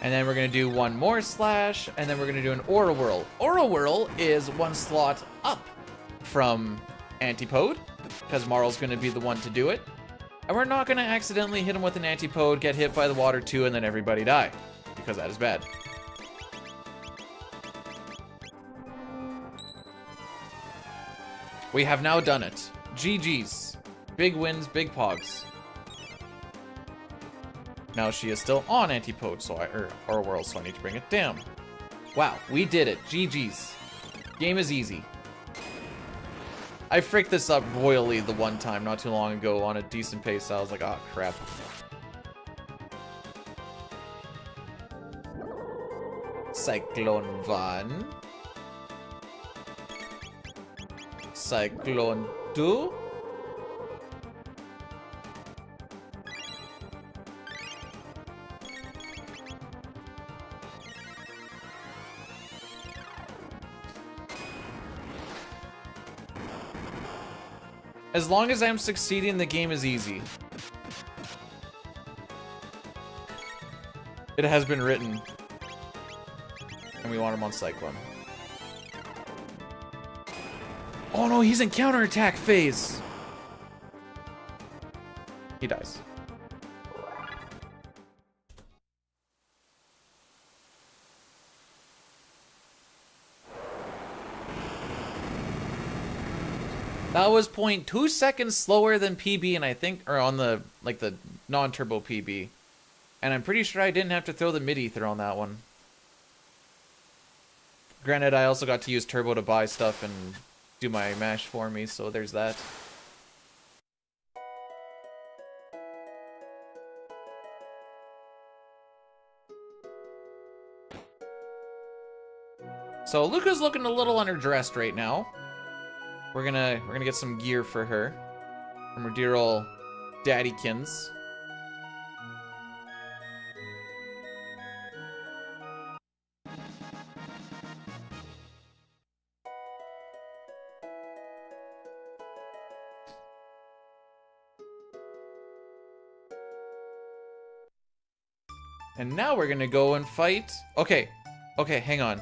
And then we're going to do one more slash, and then we're going to do an Aura Whirl. Aura Whirl is 1 slot up from Antipode, because Marl's going to be the one to do it. And we're not going to accidentally hit him with an Antipode, get hit by the water too, and then everybody die, because that is bad. We have now done it. GG's. Big wins, big pogs. Now she is still on Antipode, so or Whirl, so I need to bring it down. Wow, we did it. GG's. Game is easy. I fricked this up royally the one time not too long ago on a decent pace. I was like, oh crap. Cyclone 1. Cyclone 2. As long as I'm succeeding, the game is easy. It has been written. And we want him on Cyclone. Oh no, he's in counterattack phase! He dies. That was 0.2 seconds slower than PB, and I think, or on the, like the non-turbo PB. And I'm pretty sure I didn't have to throw the mid-ether on that one. Granted, I also got to use turbo to buy stuff and do my mash for me, so there's that. So Luca's looking a little underdressed right now. We're gonna get some gear for her from her dear old daddykins. And now we're gonna go and fight. Okay, hang on.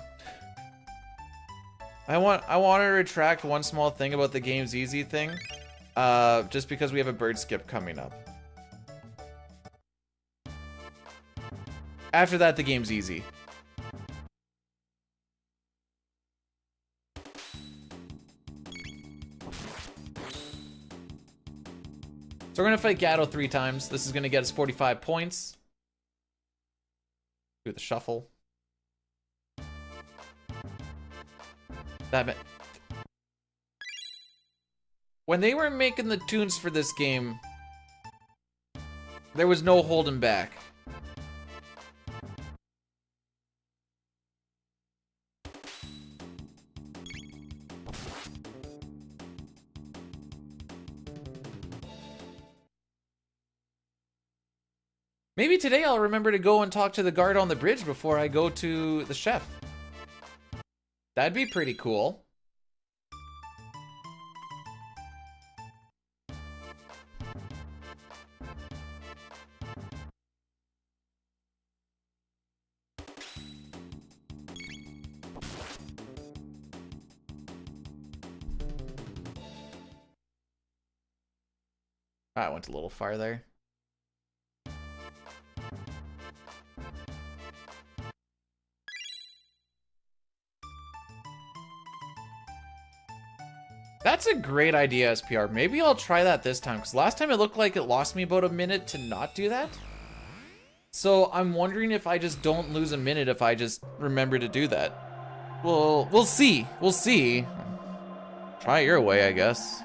I want to retract one small thing about the game's easy thing, just because we have a bird skip coming up. After that, the game's easy. So we're gonna fight Gatto 3 times. This is gonna get us 45 points. Do the shuffle. That meant when they were making the tunes for this game, there was no holding back. Maybe today I'll remember to go and talk to the guard on the bridge before I go to the chef. That'd be pretty cool. I went a little far there. That's a great idea, SPR. Maybe I'll try that this time, because last time it looked like it lost me about a minute to not do that. So I'm wondering if I just don't lose a minute if I just remember to do that. Well, we'll see. We'll see. Try it your way, I guess.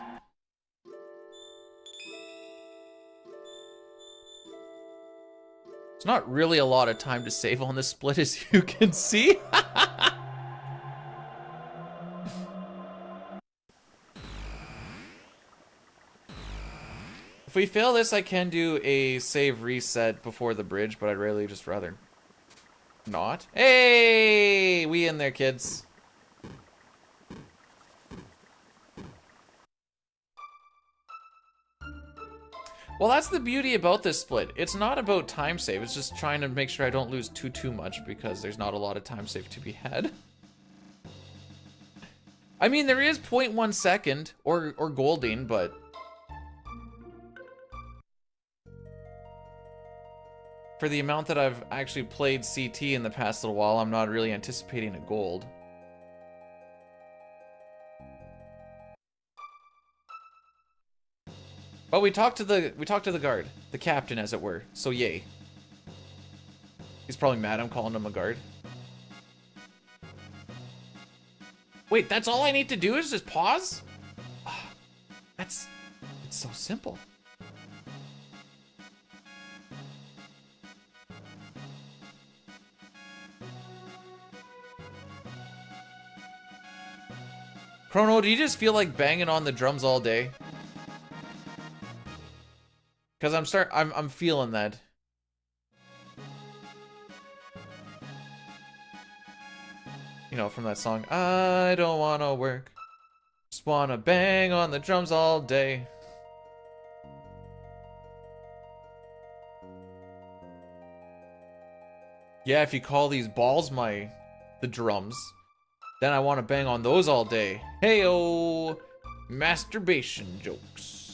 It's not really a lot of time to save on this split, as you can see. If we fail this, I can do a save reset before the bridge, but I'd really just rather not. Hey! We in there, kids. Well, that's the beauty about this split. It's not about time save. It's just trying to make sure I don't lose too much, because there's not a lot of time save to be had. I mean, there is 0.1 second or golding, but for the amount that I've actually played CT in the past little while, I'm not really anticipating a gold. But we talked to the guard, the captain, as it were. So yay. He's probably mad I'm calling him a guard. Wait, that's all I need to do is just pause? It's so simple. Chrono, do you just feel like banging on the drums all day? Cause I'm feeling that. You know, from that song, I don't wanna work, just wanna bang on the drums all day. Yeah, if you call these balls the drums, then I wanna bang on those all day. Hey-o! Masturbation jokes.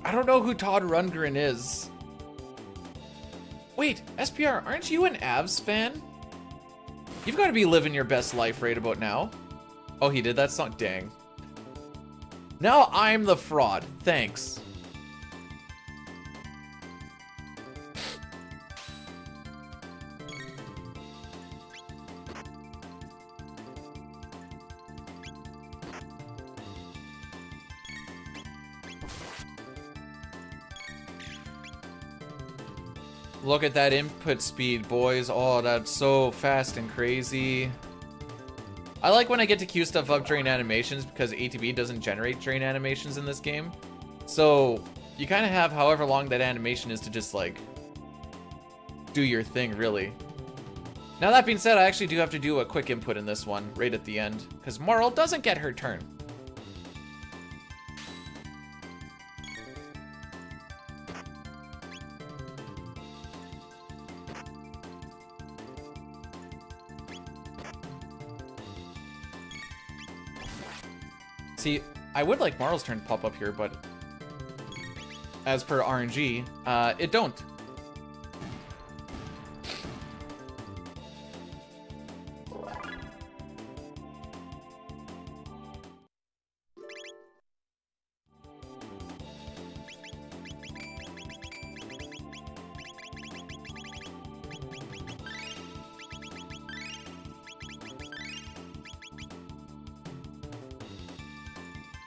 I don't know who Todd Rundgren is. Wait, SPR, aren't you an Avs fan? You've got to be living your best life right about now. Oh, he did that song? Dang. Now I'm the fraud. Thanks. Look at that input speed, boys. Oh, that's so fast and crazy. I like when I get to queue stuff up during animations because ATB doesn't generate during animations in this game. So you kind of have however long that animation is to just like do your thing, really. Now that being said, I actually do have to do a quick input in this one right at the end because Marl doesn't get her turn. See, I would like Marl's turn to pop up here, but as per RNG, it don't.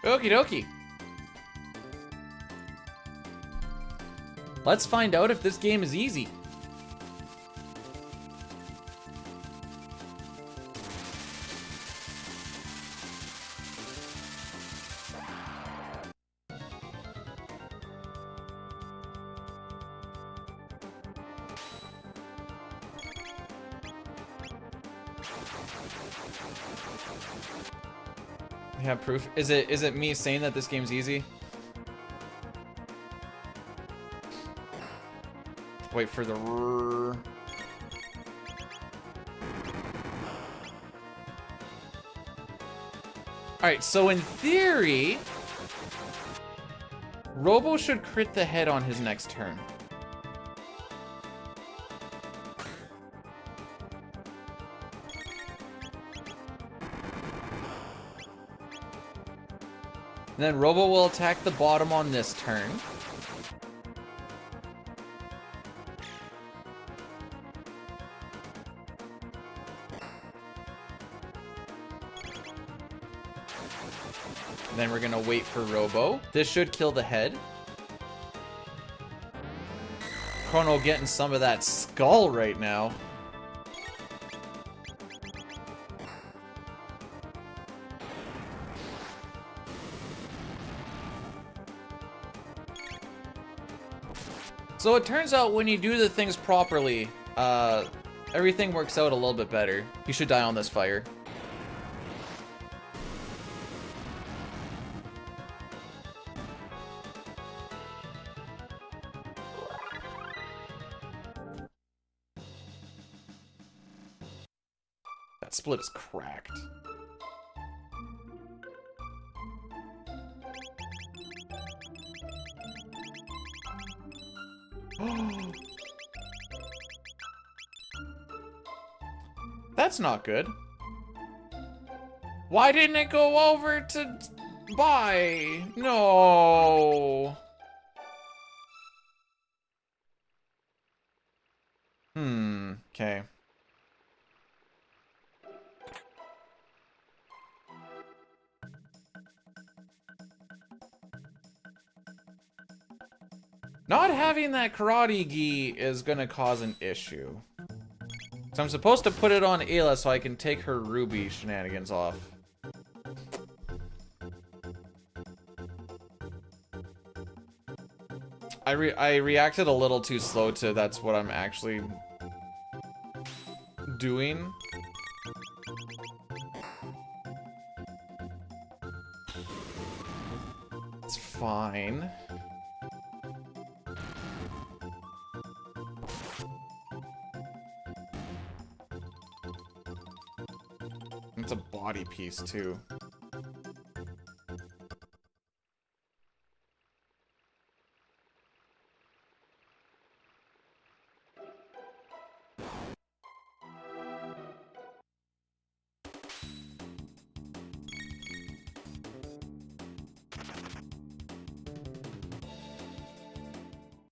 Okie dokie. Let's find out if this game is easy. We have proof. Is it me saying that this game's easy? Wait for the Alright, so in theory, Robo should crit the head on his next turn. And then Robo will attack the bottom on this turn. And then we're gonna wait for Robo. This should kill the head. Chrono getting some of that skull right now. So it turns out when you do the things properly, everything works out a little bit better. You should die on this fire. That split is cracked. That's not good. Why didn't it go over to buy? No. Okay. Not having that karate gi is gonna cause an issue. So I'm supposed to put it on Ayla so I can take her Ruby shenanigans off. I reacted a little too slow to that's what I'm actually doing. It's fine. It's a body piece too.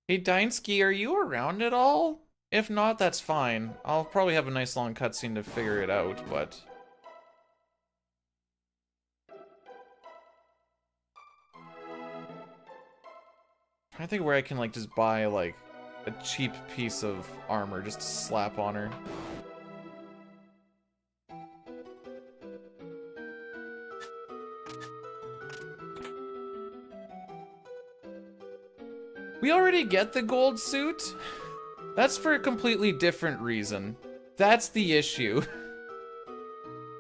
Hey, Dainsky, are you around at all? If not, that's fine. I'll probably have a nice long cutscene to figure it out, but... I think where I can, like, just buy, like, a cheap piece of armor just to slap on her. We already get the gold suit? That's for a completely different reason. That's the issue.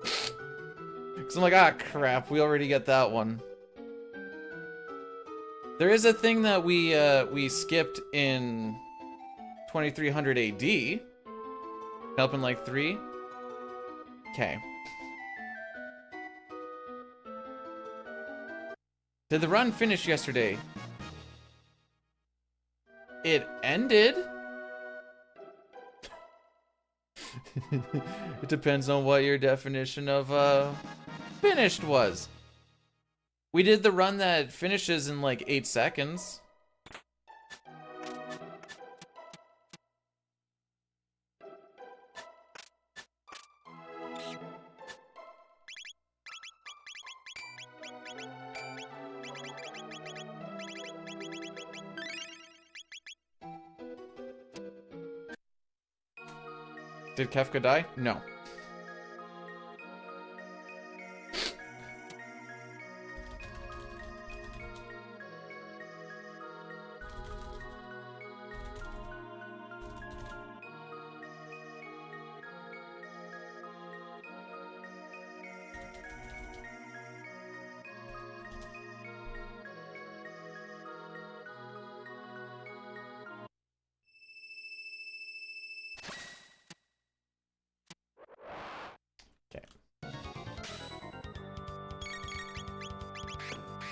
Because I'm like, ah, crap, we already get that one. There is a thing that we skipped in 2300 AD. Help in like 3. Okay. Did the run finish yesterday? It ended. It depends on what your definition of finished was. We did the run that finishes in like 8 seconds. Did Kefka die? No.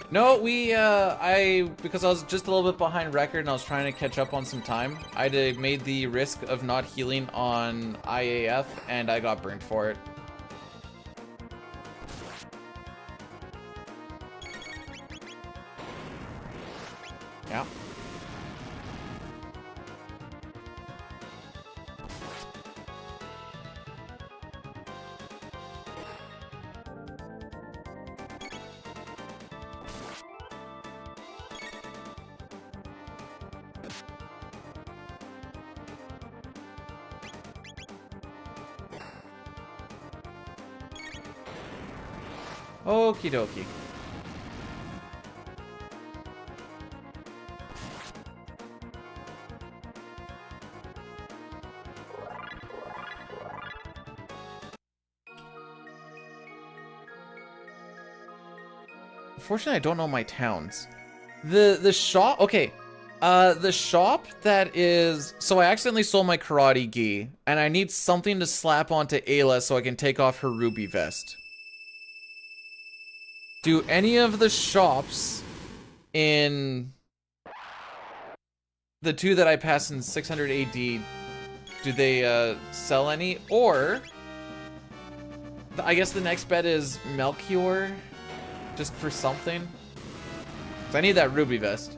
No, because I was just a little bit behind record and I was trying to catch up on some time, I made the risk of not healing on IAF and I got burnt for it. Yeah. Okie dokie. Unfortunately, I don't know my towns. The shop, okay. The shop that is, so I accidentally sold my karate gi, and I need something to slap onto Ayla so I can take off her ruby vest. Do any of the shops in the 2 that I passed in 600 AD, do they sell any? Or, I guess the next bet is Melchior, just for something. 'Cause I need that ruby vest.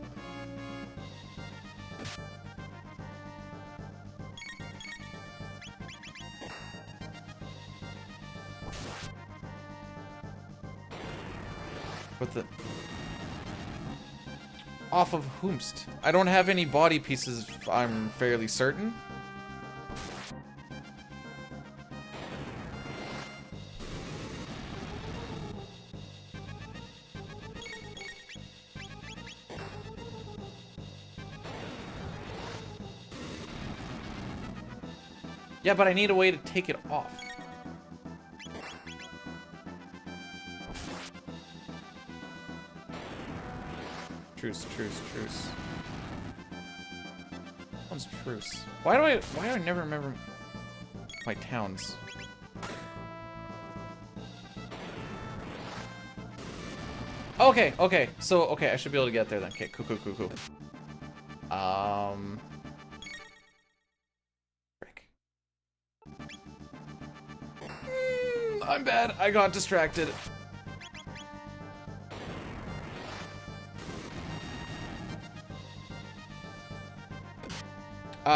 What the? Off of whomst? I don't have any body pieces, I'm fairly certain. Yeah, but I need a way to take it off. Truce, truce, truce. One's truce. Why do I never remember my towns? Okay, okay. So, okay, I should be able to get there then. Okay, cool, cool, cool, cool. Frick. I'm bad. I got distracted.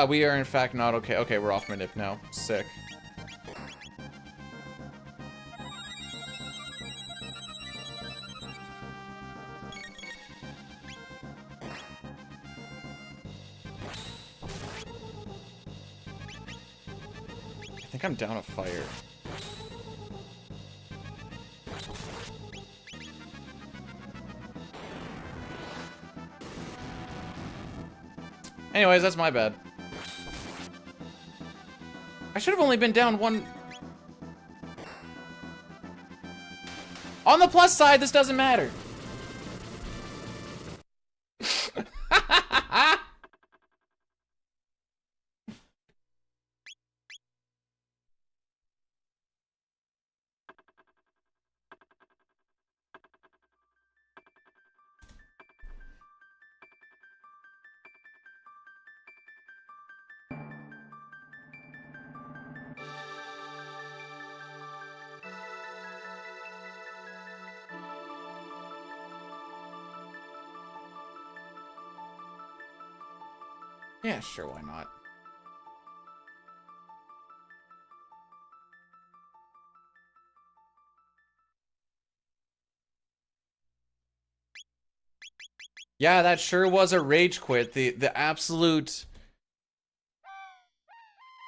We are in fact not okay. Okay, we're off manip now. Sick. I think I'm down a fire. Anyways, that's my bad. I should have only been down one. On the plus side, this doesn't matter. Yeah, sure, why not? Yeah, that sure was a rage quit. The absolute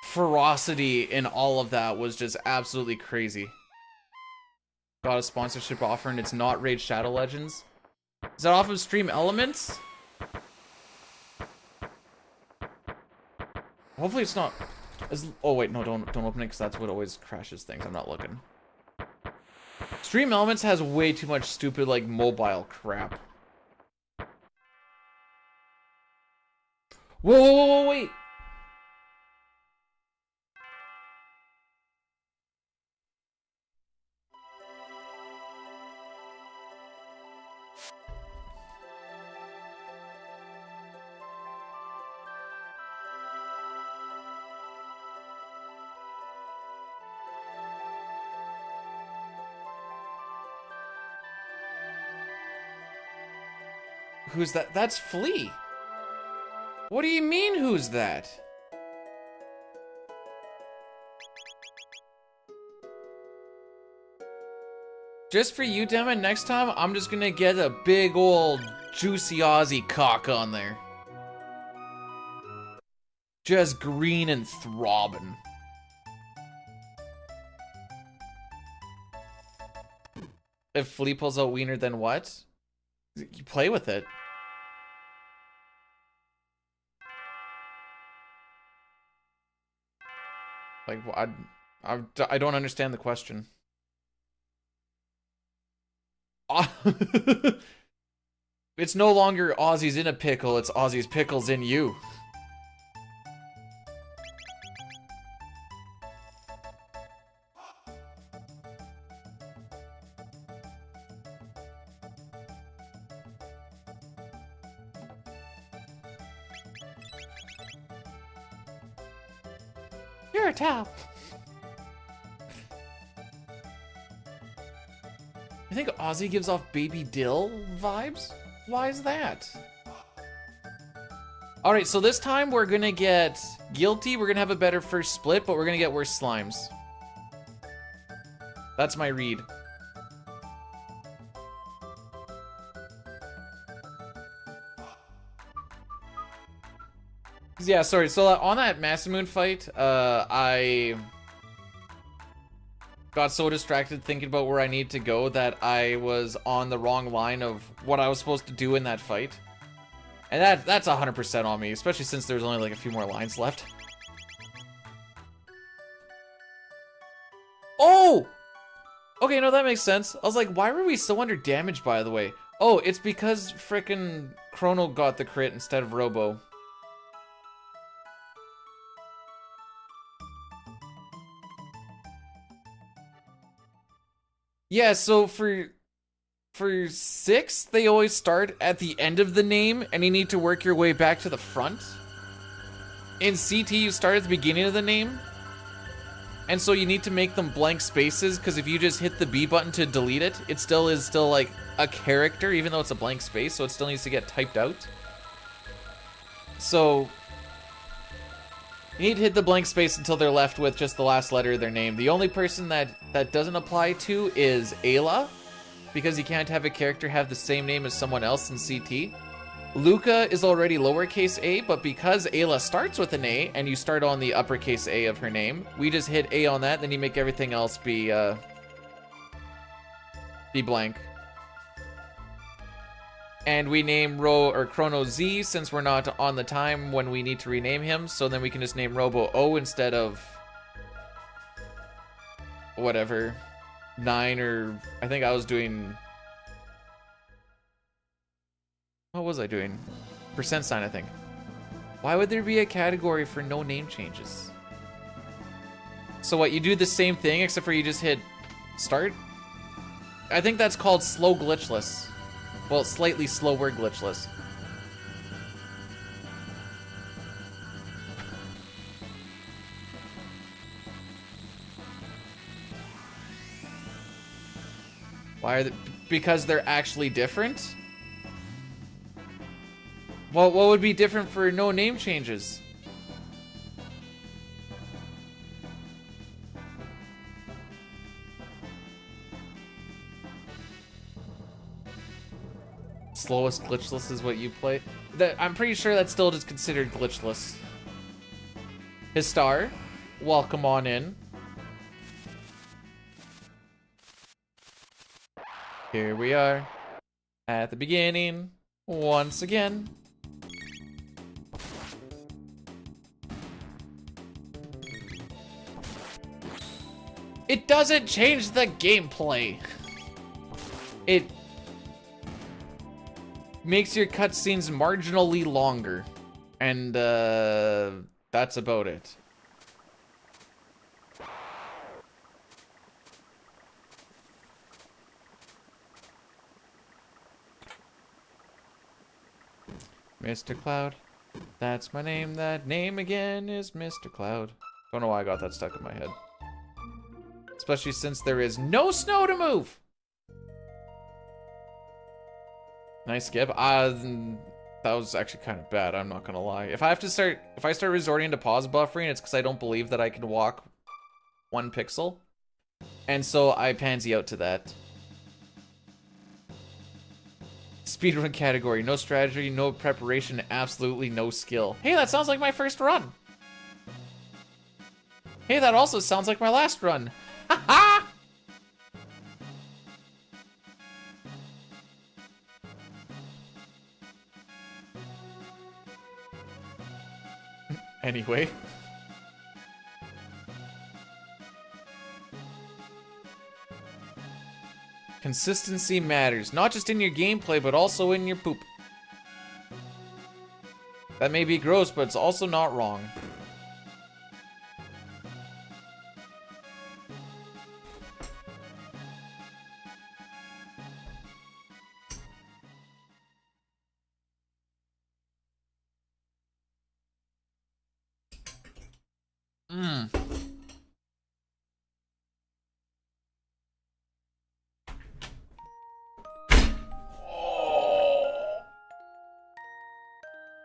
ferocity in all of that was just absolutely crazy. Got a sponsorship offer and it's not Raid Shadow Legends. Is that off of Stream Elements? Hopefully it's not. Oh wait, no, don't open it because that's what always crashes things. I'm not looking. Stream Elements has way too much stupid like mobile crap. Whoa, whoa, whoa, whoa, wait. Who's that? That's Flea. What do you mean, who's that? Just for you, Demon, next time, I'm just gonna get a big old juicy Aussie cock on there. Just green and throbbing. If Flea pulls out wiener, then what? You play with it. Like, I don't understand the question. It's no longer Aussie's in a pickle, it's Aussie's pickles in you. You're a towel. I think Aussie gives off Baby Dill vibes? Why is that? Alright, so this time we're gonna get Guilty, we're gonna have a better first split, but we're gonna get worse slimes. That's my read. Yeah, sorry, so on that Masamune fight, I got so distracted thinking about where I need to go that I was on the wrong line of what I was supposed to do in that fight. And that's 100% on me, especially since there's only like a few more lines left. Oh! Okay, no, that makes sense. I was like, why were we so under damage, by the way? Oh, it's because frickin' Chrono got the crit instead of Robo. Yeah, so for 6, they always start at the end of the name, and you need to work your way back to the front. In CT, you start at the beginning of the name, and so you need to make them blank spaces, because if you just hit the B button to delete it, it still is like a character, even though it's a blank space, so it still needs to get typed out. So You need to hit the blank space until they're left with just the last letter of their name. The only person that doesn't apply to is Ayla, because you can't have a character have the same name as someone else in CT. Luca is already lowercase a, but because Ayla starts with an A and you start on the uppercase A of her name, we just hit A on that, then you make everything else be blank. And we name Chrono Z since we're not on the time when we need to rename him, so then we can just name Robo O instead of whatever, 9 or I think I was doing, what was I doing? Percent sign, I think. Why would there be a category for no name changes? So what, you do the same thing except for you just hit start? I think that's called slow glitchless. Well, slightly slower glitchless. Why are they? Because they're actually different? Well, what would be different for no name changes? Slowest glitchless is what you play. I'm pretty sure that's still just considered glitchless. His star, welcome on in. Here we are at the beginning once again. It doesn't change the gameplay. It makes your cutscenes marginally longer, and that's about it. Mr. Cloud, that's my name. That name again is Mr. Cloud. Don't know why I got that stuck in my head. Especially since there is no snow to move. Nice skip. That was actually kind of bad, I'm not gonna lie. If I start resorting to pause buffering, it's because I don't believe that I can walk 1 pixel. And so I pansy out to that. Speedrun category, no strategy, no preparation, absolutely no skill. Hey, that sounds like my first run. Hey, that also sounds like my last run. Haha! Anyway. Consistency matters, not just in your gameplay, but also in your poop. That may be gross, but it's also not wrong.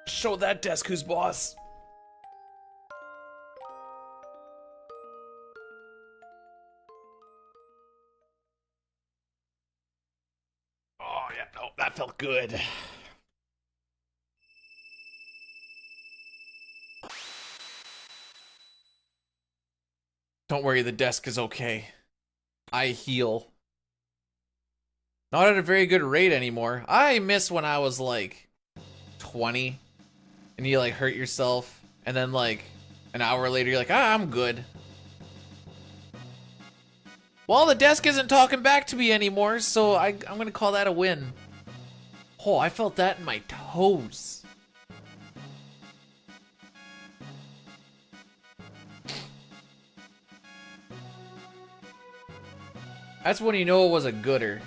Show that desk who's boss. Oh, yeah, no, that felt good. Don't worry, the desk is okay. I heal. Not at a very good rate anymore. I miss when I was like 20 and you like hurt yourself and then like an hour later you're like, I'm good. Well, the desk isn't talking back to me anymore, so I'm gonna call that a win. Oh, I felt that in my toes. That's when you know it was a gooder.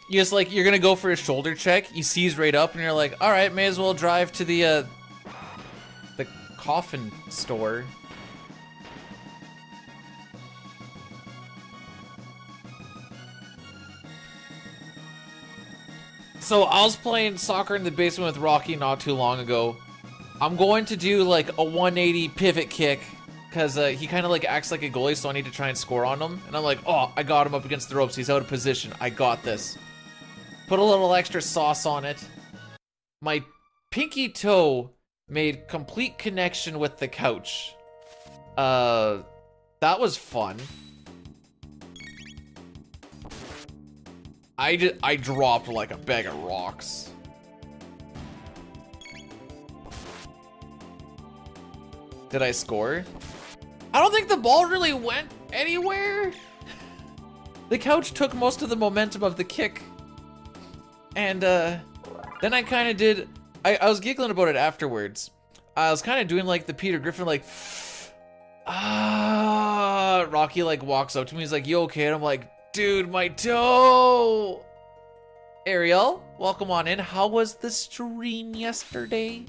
You just like, you're gonna go for a shoulder check, you seize right up, and you're like, all right, may as well drive to the coffin store. So I was playing soccer in the basement with Rocky not too long ago. I'm going to do like a 180 pivot kick because he kind of like acts like a goalie, so I need to try and score on him. And I'm like, oh, I got him up against the ropes. He's out of position. I got this. Put a little extra sauce on it. My pinky toe made complete connection with the couch. That was fun. I dropped like a bag of rocks. Did I score? I don't think the ball really went anywhere. The couch took most of the momentum of the kick. And then I kind of did, I was giggling about it afterwards. I was kind of doing like the Peter Griffin, like, Rocky like walks up to me, he's like, you okay? And I'm like, dude, my toe. Ariel, welcome on in. How was the stream yesterday?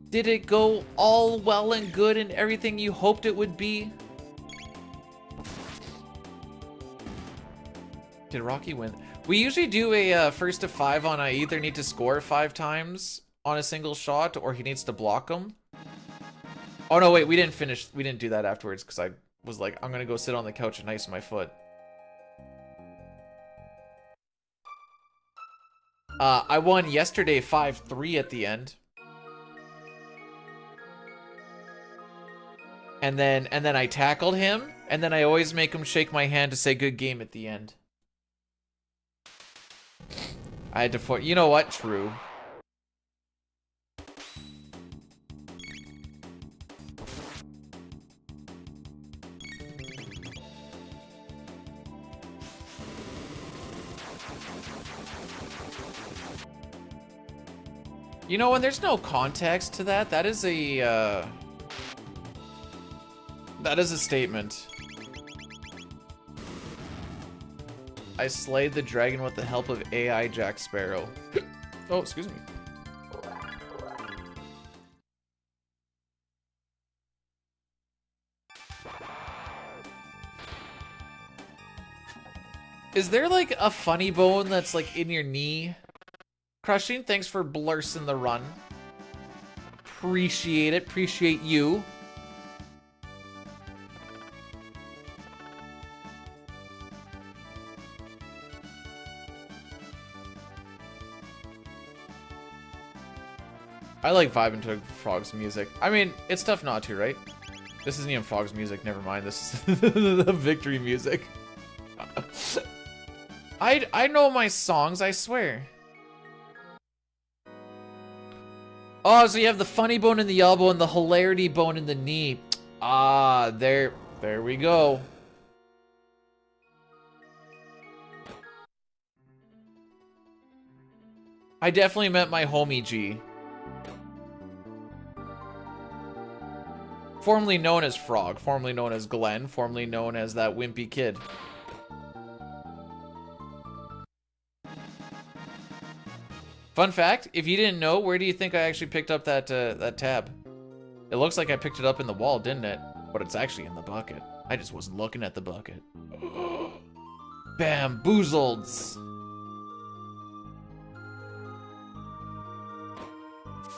Did it go all well and good and everything you hoped it would be? Did Rocky win? We usually do a first to 5 on I either need to score 5 times on a single shot or he needs to block them. Oh no, wait, we didn't finish. We didn't do that afterwards because I was like, I'm gonna go sit on the couch and ice my foot. I won yesterday 5-3 at the end. And then I tackled him, and then I always make him shake my hand to say good game at the end. I had to you know what? True. You know, when there's no context to that, that is a statement. I slayed the dragon with the help of AI Jack Sparrow. Oh, excuse me. Is there like a funny bone that's like in your knee? Crushing, thanks for blursing the run. Appreciate it. Appreciate you. I like vibing to Frog's music. I mean, it's tough not to, right? This isn't even Frog's music. Never mind. This is the victory music. I know my songs, I swear. Oh, so you have the funny bone in the elbow and the hilarity bone in the knee. Ah, there we go. I definitely meant my homie G. Formerly known as Frog, formerly known as Glenn, formerly known as that wimpy kid. Fun fact, if you didn't know, where do you think I actually picked up that that tab? It looks like I picked it up in the wall, didn't it? But it's actually in the bucket. I just wasn't looking at the bucket. Bamboozled.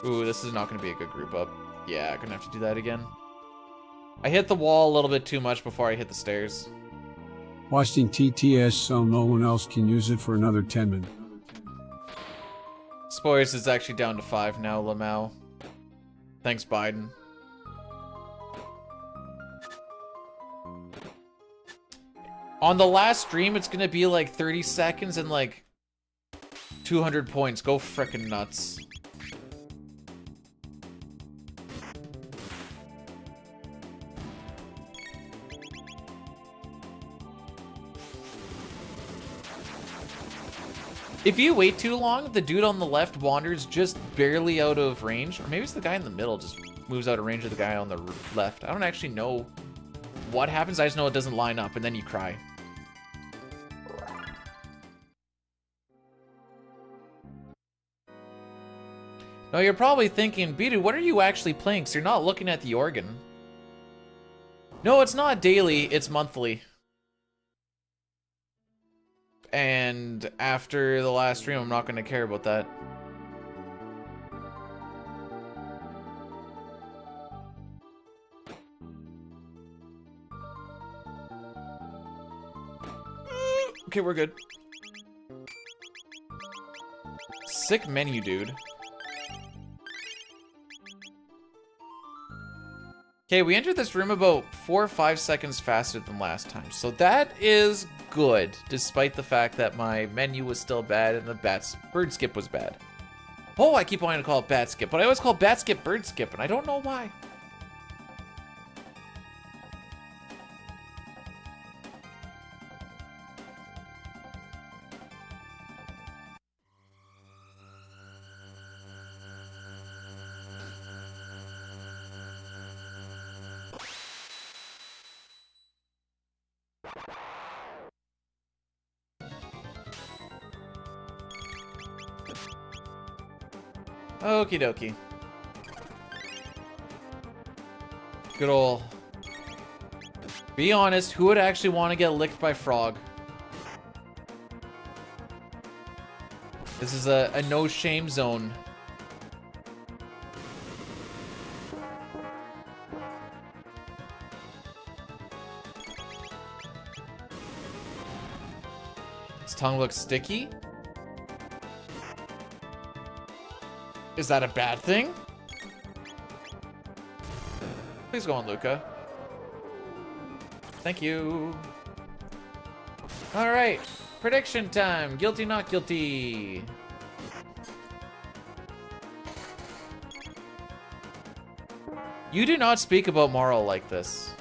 Ooh, this is not going to be a good group up. Yeah, I'm going to have to do that again. I hit the wall a little bit too much before I hit the stairs. Watching TTS so no one else can use it for another 10 minutes. Spoilers is actually down to 5 now, Lamau. Thanks, Biden. On the last stream, it's gonna be like 30 seconds and like 200 points. Go frickin' nuts. If you wait too long, the dude on the left wanders just barely out of range. Or maybe it's the guy in the middle just moves out of range of the guy on the left. I don't actually know what happens. I just know it doesn't line up, and then you cry. Now you're probably thinking, Bidu, what are you actually playing? Because you're not looking at the organ. No, it's not daily, it's monthly. And after the last stream, I'm not going to care about that. Okay, we're good. Sick menu, dude. Okay, we entered this room about 4 or 5 seconds faster than last time. So that is good, despite the fact that my menu was still bad and the bird skip was bad. Oh, I keep wanting to call it bat skip, but I always call bat skip bird skip, and I don't know why. Okie dokie. Good ol'. Be honest, who would actually want to get licked by Frog? This is a no-shame zone. His tongue looks sticky? Is that a bad thing? Please go on, Luca. Thank you. All right, prediction time. Guilty, not guilty. You do not speak about Marl like this.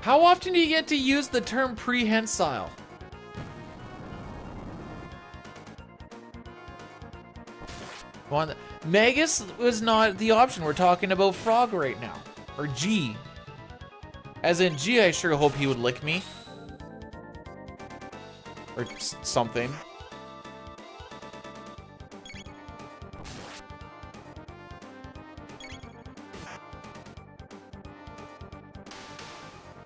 How often do you get to use the term prehensile? One, Magus was not the option. We're talking about Frog right now. Or G. As in, G, I sure hope he would lick me. Or something.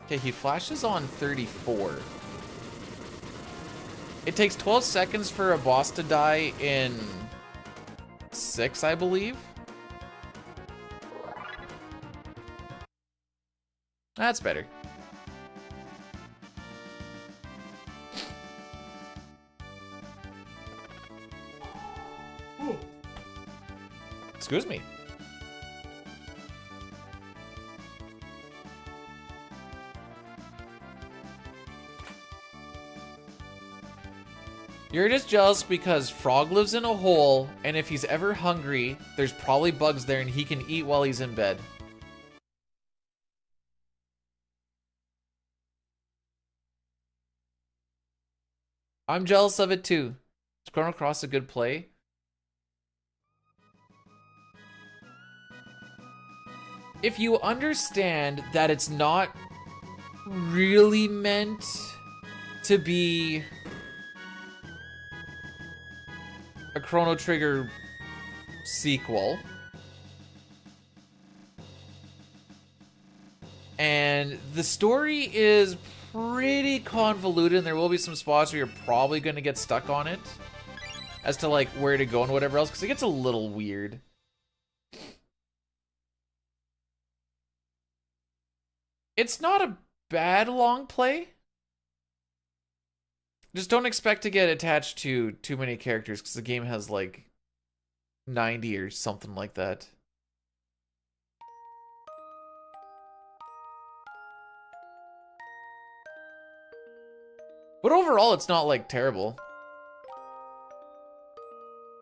Okay, he flashes on 34. It takes 12 seconds for a boss to die in 6, I believe. That's better. Ooh. Excuse me. You're just jealous because Frog lives in a hole, and if he's ever hungry, there's probably bugs there and he can eat while he's in bed. I'm jealous of it too. Is Chrono Cross a good play? If you understand that it's not really meant to be a Chrono Trigger sequel, and the story is pretty convoluted, and there will be some spots where you're probably going to get stuck on it as to like where to go and whatever else, because it gets a little weird. It's not a bad long play. Just don't expect to get attached to too many characters, because the game has like 90 or something like that. But overall, it's not like terrible.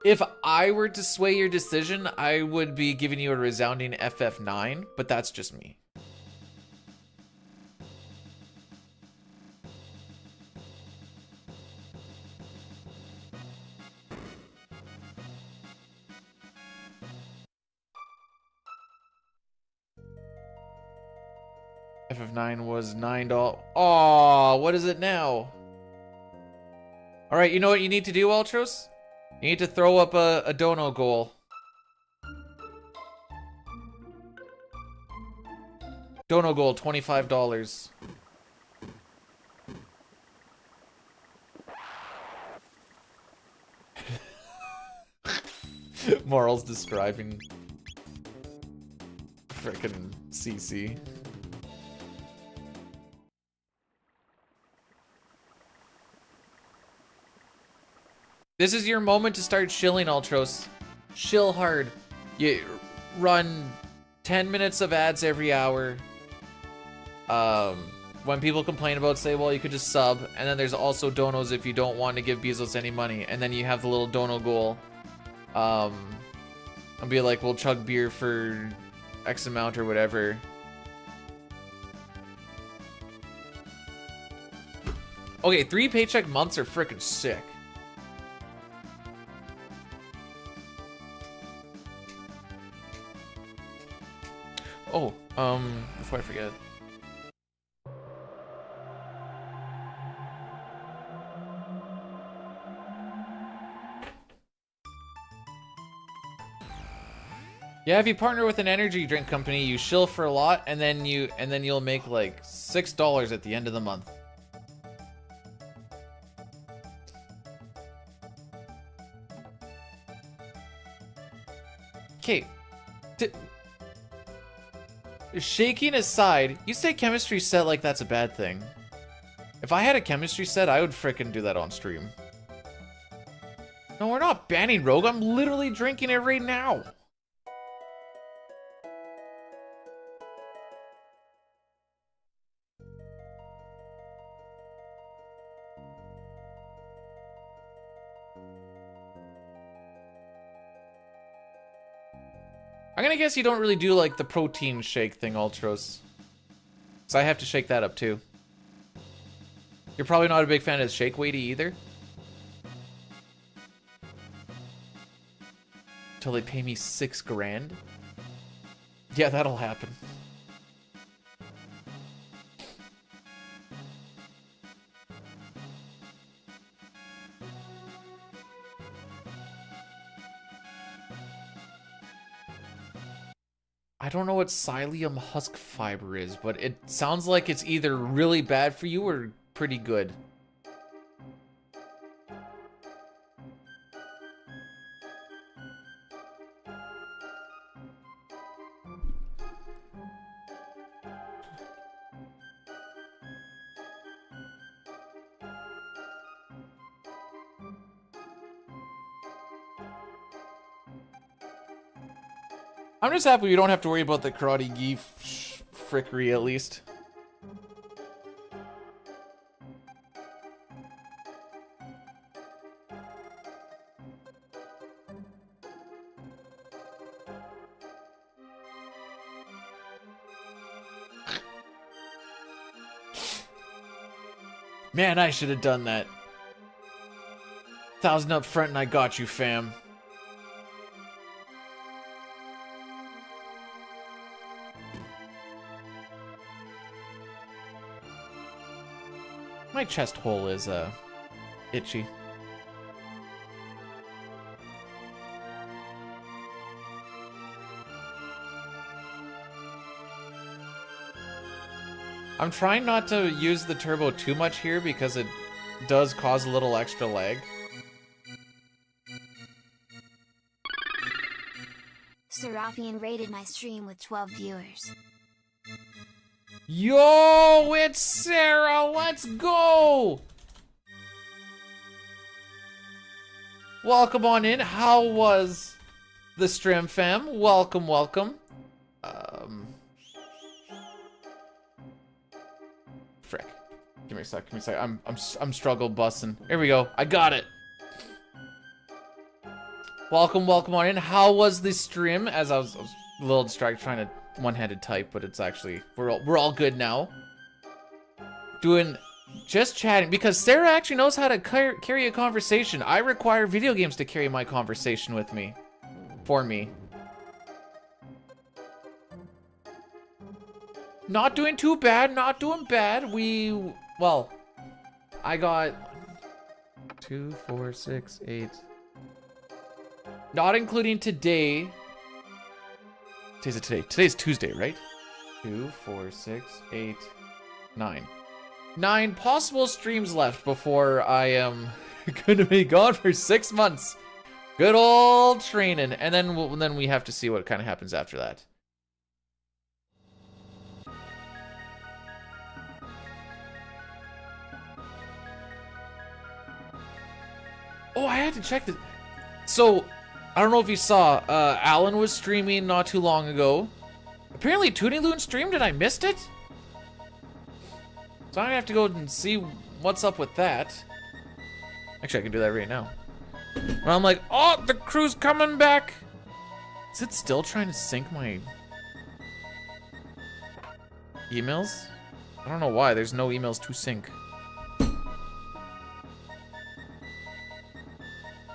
If I were to sway your decision, I would be giving you a resounding FF9, but that's just me. FF9 was $9. Oh, what is it now? All right, you know what you need to do, Ultros? You need to throw up a dono goal. Dono goal, $25. Marl's describing frickin' CC. This is your moment to start shilling, Ultros. Shill hard. You run 10 minutes of ads every hour. When people complain about, say, well, you could just sub. And then there's also donos if you don't want to give Bezos any money. And then you have the little dono goal. I'll be like, we'll chug beer for X amount or whatever. Okay, 3 paycheck months are freaking sick. Oh, before I forget. Yeah, if you partner with an energy drink company, you shill for a lot, and then you'll make like $6 at the end of the month. Okay. Shaking aside, you say chemistry set like that's a bad thing. If I had a chemistry set, I would frickin' do that on stream. No, we're not banning Rogue. I'm literally drinking it right now. I'm gonna guess you don't really do like the protein shake thing, Ultros. So I have to shake that up too. You're probably not a big fan of shake weighty either. Till they pay me $6 grand. Yeah, that'll happen. I don't know what psyllium husk fiber is, but it sounds like it's either really bad for you or pretty good. I'm just happy we don't have to worry about the karate gi frickery at least. Man, I should have done that. 1,000 up front and I got you, fam. My chest hole is, itchy. I'm trying not to use the turbo too much here because it does cause a little extra lag. Serapian rated my stream with 12 viewers. Yo, it's Sarah, let's go! Welcome on in, how was the stream, fam? Welcome, welcome. Frick. Give me a sec, I'm struggle bussing. Here we go, I got it. Welcome, welcome on in. How was the stream? As I was a little distracted trying to one-handed type, but it's actually we're all good now. Doing just chatting because Sarah actually knows how to carry a conversation. I require video games to carry my conversation with me, for me. Not doing too bad, not doing bad. Well, I got 2, 4, 6, 8. Not including today. Today's today. Today's Tuesday, right? 2, 4, 6, 8, 9. 9 possible streams left before I am gonna be gone for 6 months. Good old training, and then we have to see what kind of happens after that. Oh, I had to check this. So, I don't know if you saw, Alan was streaming not too long ago. Apparently, Toonie Loon streamed and I missed it? So I'm gonna have to go and see what's up with that. Actually, I can do that right now. And I'm like, oh, the crew's coming back. Is it still trying to sync my emails? I don't know why, there's no emails to sync.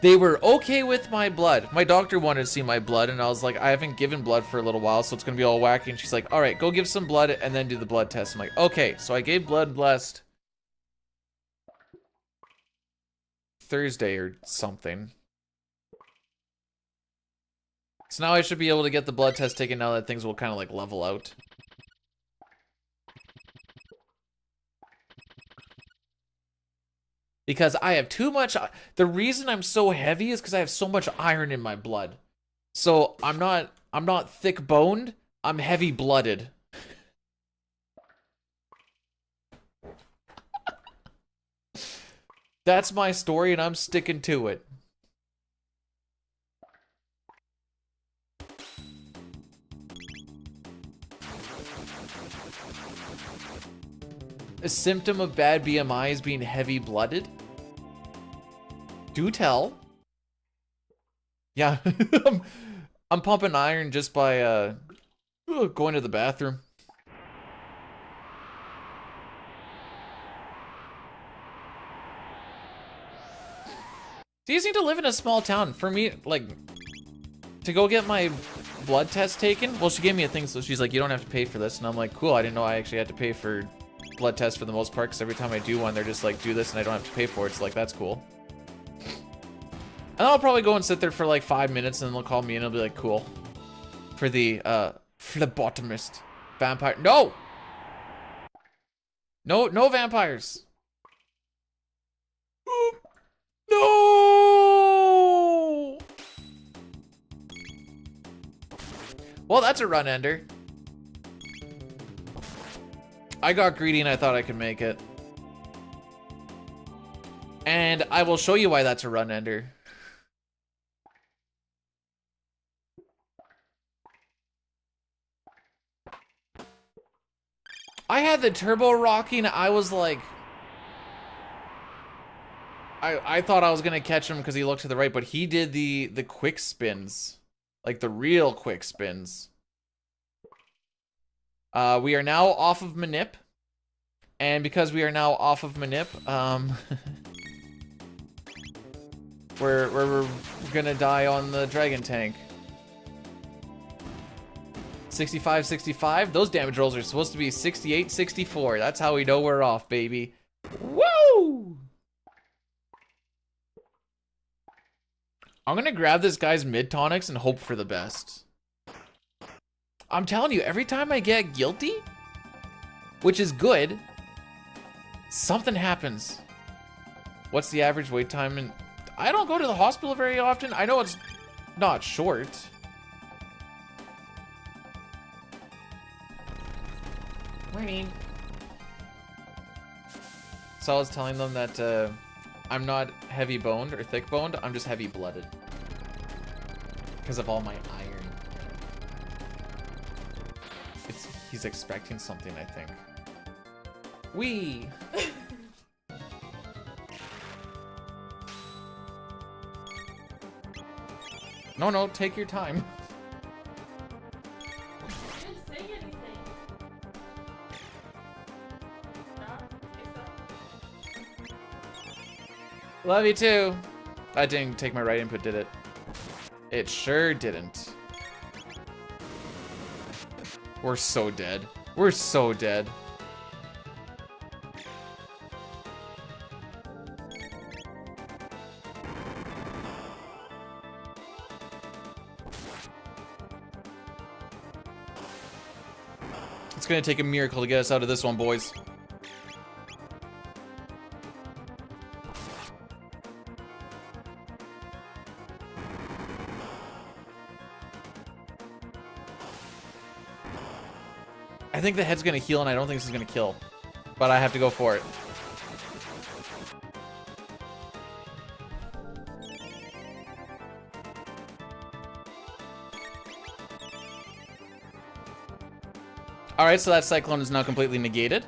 They were okay with my blood. My doctor wanted to see my blood, and I was like, I haven't given blood for a little while, so it's gonna be all wacky. And she's like, all right, go give some blood and then do the blood test. I'm like, okay. So I gave blood last Thursday or something. So now I should be able to get the blood test taken now that things will kind of like level out. Because I have too much. The reason I'm so heavy is because I have so much iron in my blood. So I'm not thick boned. I'm heavy blooded. That's my story, and I'm sticking to it. A symptom of bad BMI is being heavy blooded. Do tell. Yeah, I'm pumping iron just by going to the bathroom. So you seem to live in a small town. For me, like, to go get my blood test taken, well, she gave me a thing, so she's like, you don't have to pay for this. And I'm like, cool, I didn't know I actually had to pay for blood tests for the most part, because every time I do one, they're just like, do this, and I don't have to pay for it. So, like, that's cool. And I'll probably go and sit there for like 5 minutes, and then they'll call me, and it'll be like, cool. For the, phlebotomist. Vampire. No! No vampires. No! Well, that's a run ender. I got greedy and I thought I could make it. And I will show you why that's a run ender. I had the turbo rocking. I was like, I thought I was gonna catch him because he looked to the right, but he did the quick spins, like the real quick spins. We are now off of Manip, and because we are now off of Manip, we're gonna die on the dragon tank. 65, 65. Those damage rolls are supposed to be 68, 64. That's how we know we're off, baby. Woo! I'm gonna grab this guy's mid tonics and hope for the best. I'm telling you, every time I get guilty, which is good, something happens. What's the average wait time? And I don't go to the hospital very often. I know it's not short. Morning. So I was telling them that I'm not heavy boned or thick boned. I'm just heavy blooded because of all my iron. He's expecting something, I think. Wee! No, take your time. I didn't say anything. Love you too. I didn't take my right input, did it? It sure didn't. We're so dead. We're so dead. It's gonna take a miracle to get us out of this one, boys. I think the head's gonna heal, and I don't think this is gonna kill. But I have to go for it. Alright, so that cyclone is now completely negated.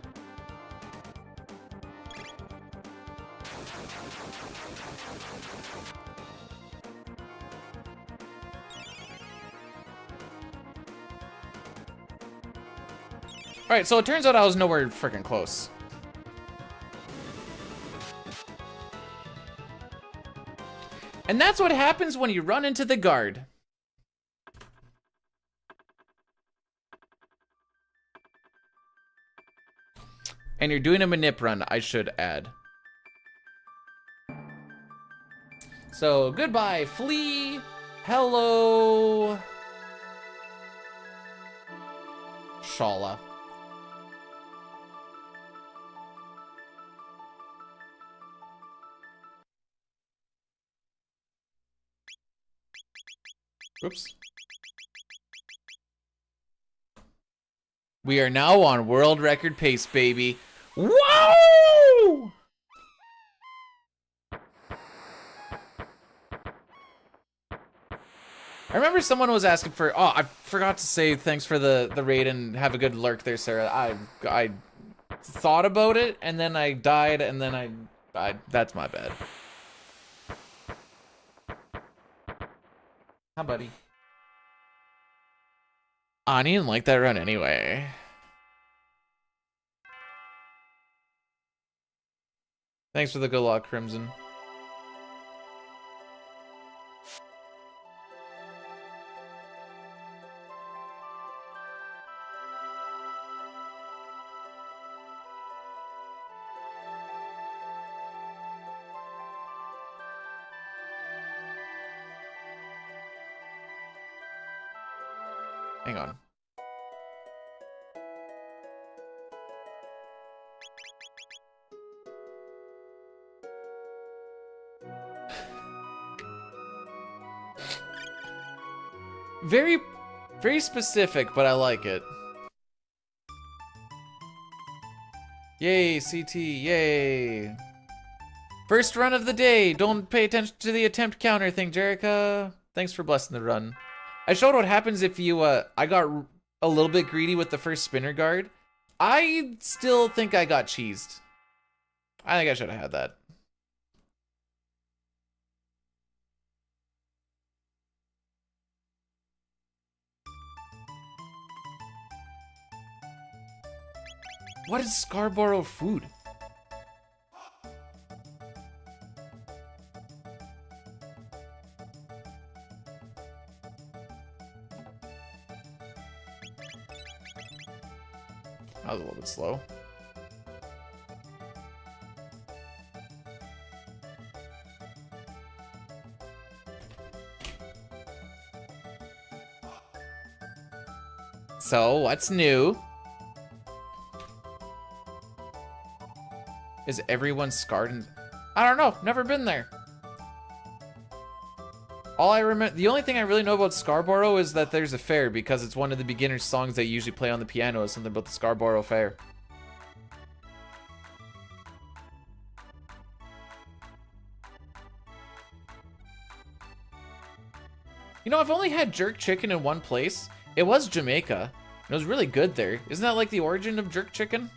Alright, so it turns out I was nowhere freaking close. And that's what happens when you run into the guard. And you're doing a manip run, I should add. So, goodbye, Flea. Hello, Shala. Oops. We are now on world record pace, baby. Whoa! I remember someone was asking for, oh, I forgot to say thanks for the raid and have a good lurk there, Sarah. I thought about it, and then I died, and then I that's my bad. Hi, buddy. I didn't like that run anyway. Thanks for the good luck, Crimson. Hang on. Very specific, but I like it. Yay, CT, yay. First run of the day. Don't pay attention to the attempt counter thing, Jerica. Thanks for blessing the run. I showed what happens if you, I got a little bit greedy with the first spinner guard. I still think I got cheesed. I think I should have had that. What is Scarborough food? That was a little bit slow. So, what's new? Is everyone scarred? I don't know. Never been there. All I remember, the only thing I really know about Scarborough is that there's a fair because it's one of the beginner's songs they usually play on the piano. Is something about the Scarborough Fair. You know, I've only had jerk chicken in one place. It was Jamaica. It was really good there. Isn't that like the origin of jerk chicken?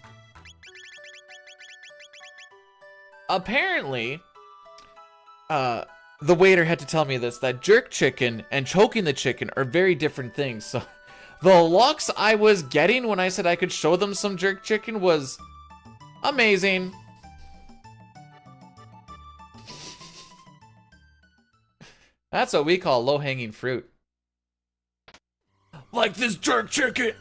Apparently, the waiter had to tell me this, that jerk chicken and choking the chicken are very different things. So the looks I was getting when I said I could show them some jerk chicken was amazing. That's what we call low-hanging fruit. Like this jerk chicken.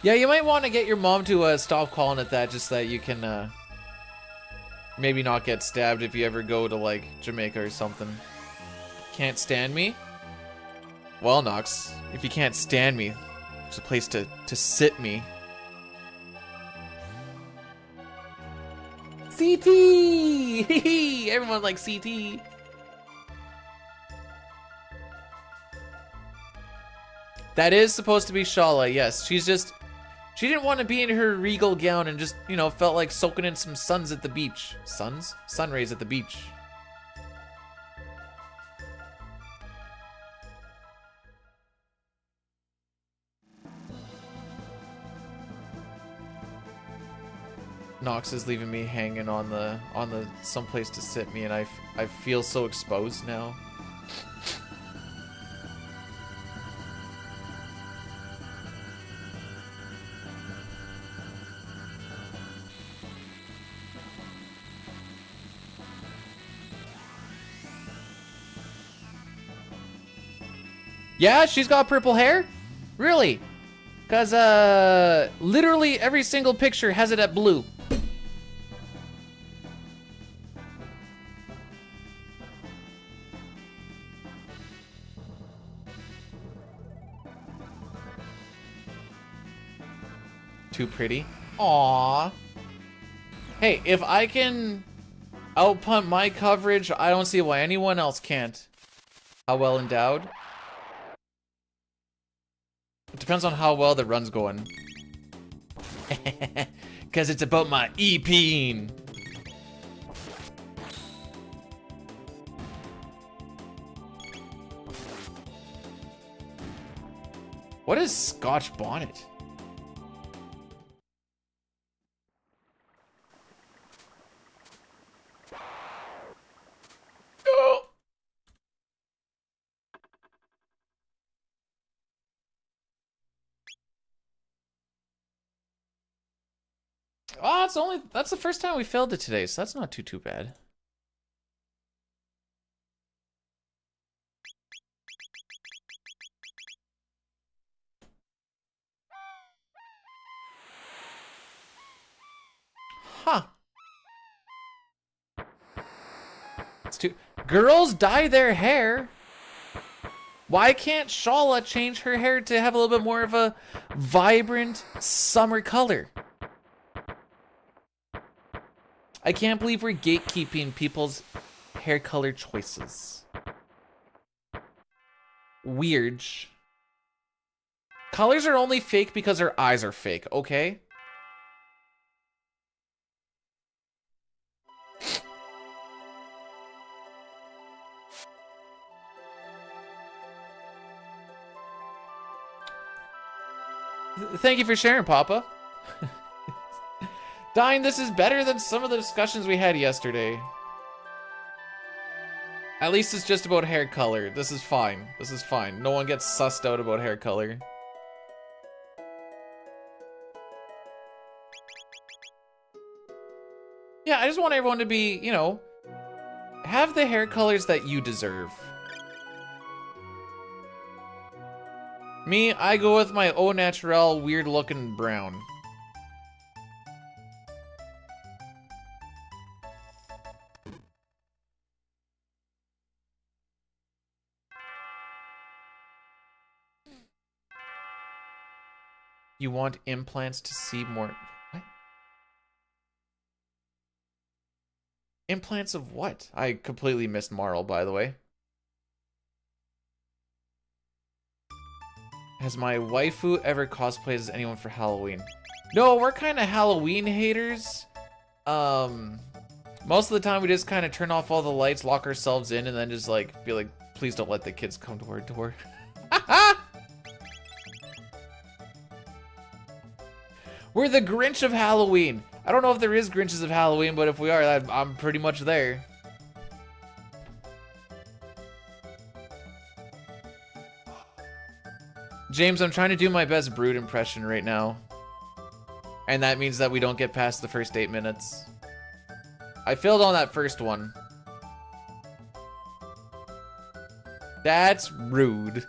Yeah, you might want to get your mom to stop calling it that, just so that you can maybe not get stabbed if you ever go to like Jamaica or something. Can't stand me? Well, Nox, if you can't stand me, there's a place to sit me. CT! Everyone likes CT. That is supposed to be Shala, yes. She didn't want to be in her regal gown and just, you know, felt like soaking in some suns at the beach. Suns? Sun rays at the beach. Nox is leaving me hanging on the someplace to sit me, and I feel so exposed now. Yeah, she's got purple hair? Really? Cause literally every single picture has it at blue. Too pretty. Aww. Hey, if I can outpunt my coverage, I don't see why anyone else can't. How well endowed? It depends on how well the run's going. Cause it's about my EPing. What is Scotch Bonnet? Oh, that's the first time we failed it today, so that's not too bad. Huh. It's too. Girls dye their hair. Why can't Shala change her hair to have a little bit more of a vibrant summer color? I can't believe we're gatekeeping people's hair color choices. Weird. Colors are only fake because our eyes are fake, okay? Thank you for sharing, Papa. Dying, this is better than some of the discussions we had yesterday. At least it's just about hair color. This is fine. This is fine. No one gets sussed out about hair color. Yeah, I just want everyone to be, you know, have the hair colors that you deserve. Me, I go with my au naturel weird looking brown. You want implants to see more... What? Implants of what? I completely missed Marl, by the way. Has my waifu ever cosplayed as anyone for Halloween? No, we're kind of Halloween haters. Most of the time we just kind of turn off all the lights, lock ourselves in, and then just like be like, please don't let the kids come to our door. We're the Grinch of Halloween. I don't know if there is Grinches of Halloween, but if we are, I'm pretty much there. James, I'm trying to do my best Brood impression right now. And that means that we don't get past the first 8 minutes. I failed on that first one. That's rude.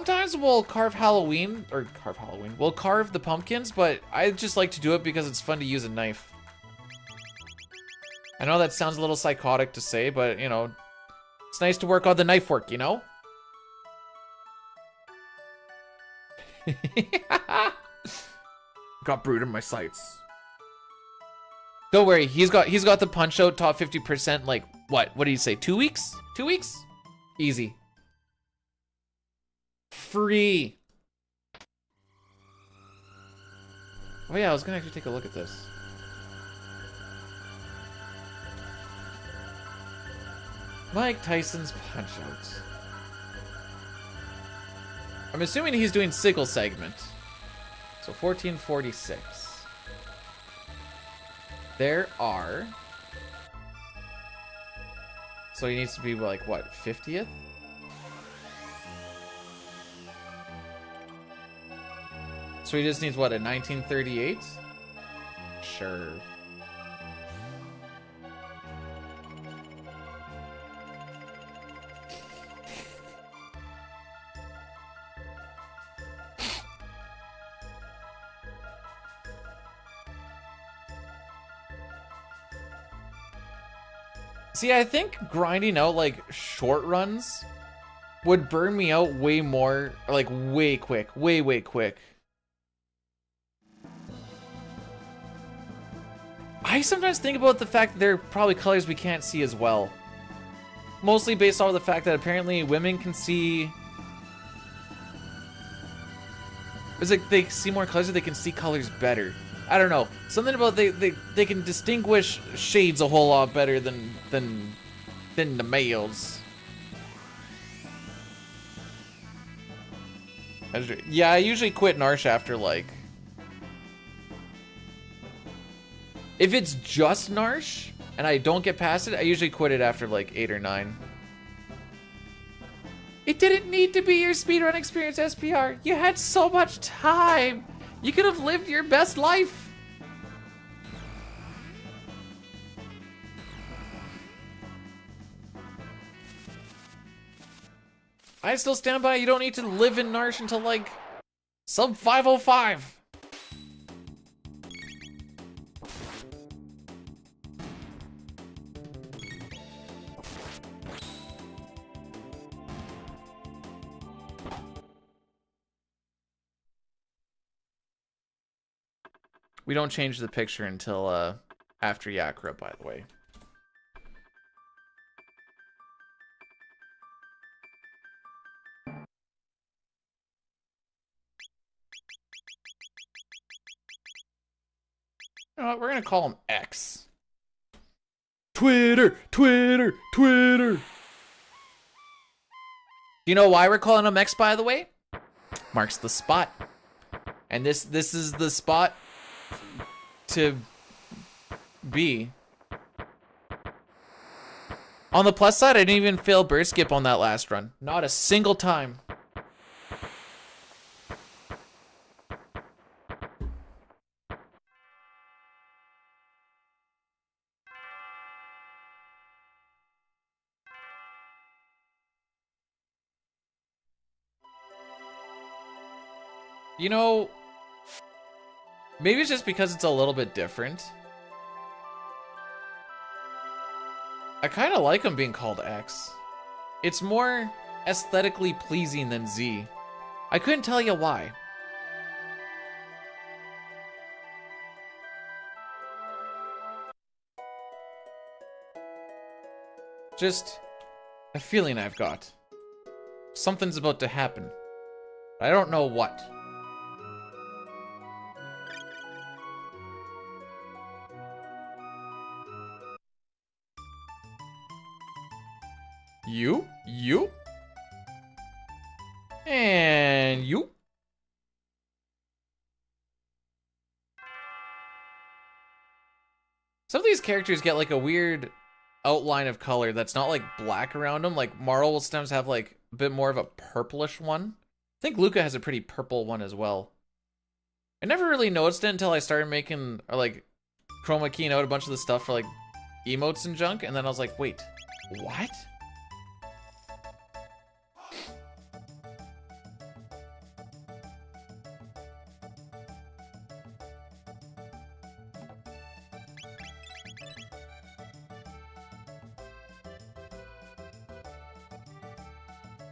Sometimes we'll carve Halloween, we'll carve the pumpkins, but I just like to do it because it's fun to use a knife. I know that sounds a little psychotic to say, but, you know, it's nice to work on the knife work, you know? Got brewed in my sights. Don't worry, he's got the punch out top 50%, like, what do you say, 2 weeks? 2 weeks? Easy. Free. Oh yeah, I was gonna actually take a look at this. Mike Tyson's Punch-Out. I'm assuming he's doing single segment. So 1446. There are... So he needs to be like, what, 50th? So he just needs, what, a 1938? Sure. See, I think grinding out, like, short runs would burn me out way more, like, way quick. Way quick. I sometimes think about the fact that there are probably colors we can't see as well. Mostly based off the fact that apparently women can see... It's like they see more colors or they can see colors better. I don't know. Something about they can distinguish shades a whole lot better than the males. Yeah, I usually quit Narsh after like... If it's just Narsh and I don't get past it, I usually quit it after like 8 or 9. It didn't need to be your speedrun experience, SPR. You had so much time. You could have lived your best life. I still stand by, you don't need to live in Narsh until like sub 505. We don't change the picture until after Yakra, by the way. You know what? We're gonna call him X. Twitter. You know why we're calling him X, by the way? Marks the spot. And this is the spot to be. On the plus side, I didn't even fail burst skip on that last run. Not a single time. You know, maybe it's just because it's a little bit different. I kind of like him being called X. It's more aesthetically pleasing than Z. I couldn't tell you why. Just a feeling I've got. Something's about to happen. I don't know what. You, and you. Some of these characters get like a weird outline of color that's not like black around them. Like Marl will sometimes have like a bit more of a purplish one. I think Luca has a pretty purple one as well. I never really noticed it until I started making, or like chroma keying out a bunch of the stuff for like emotes and junk, and then I was like, wait, what?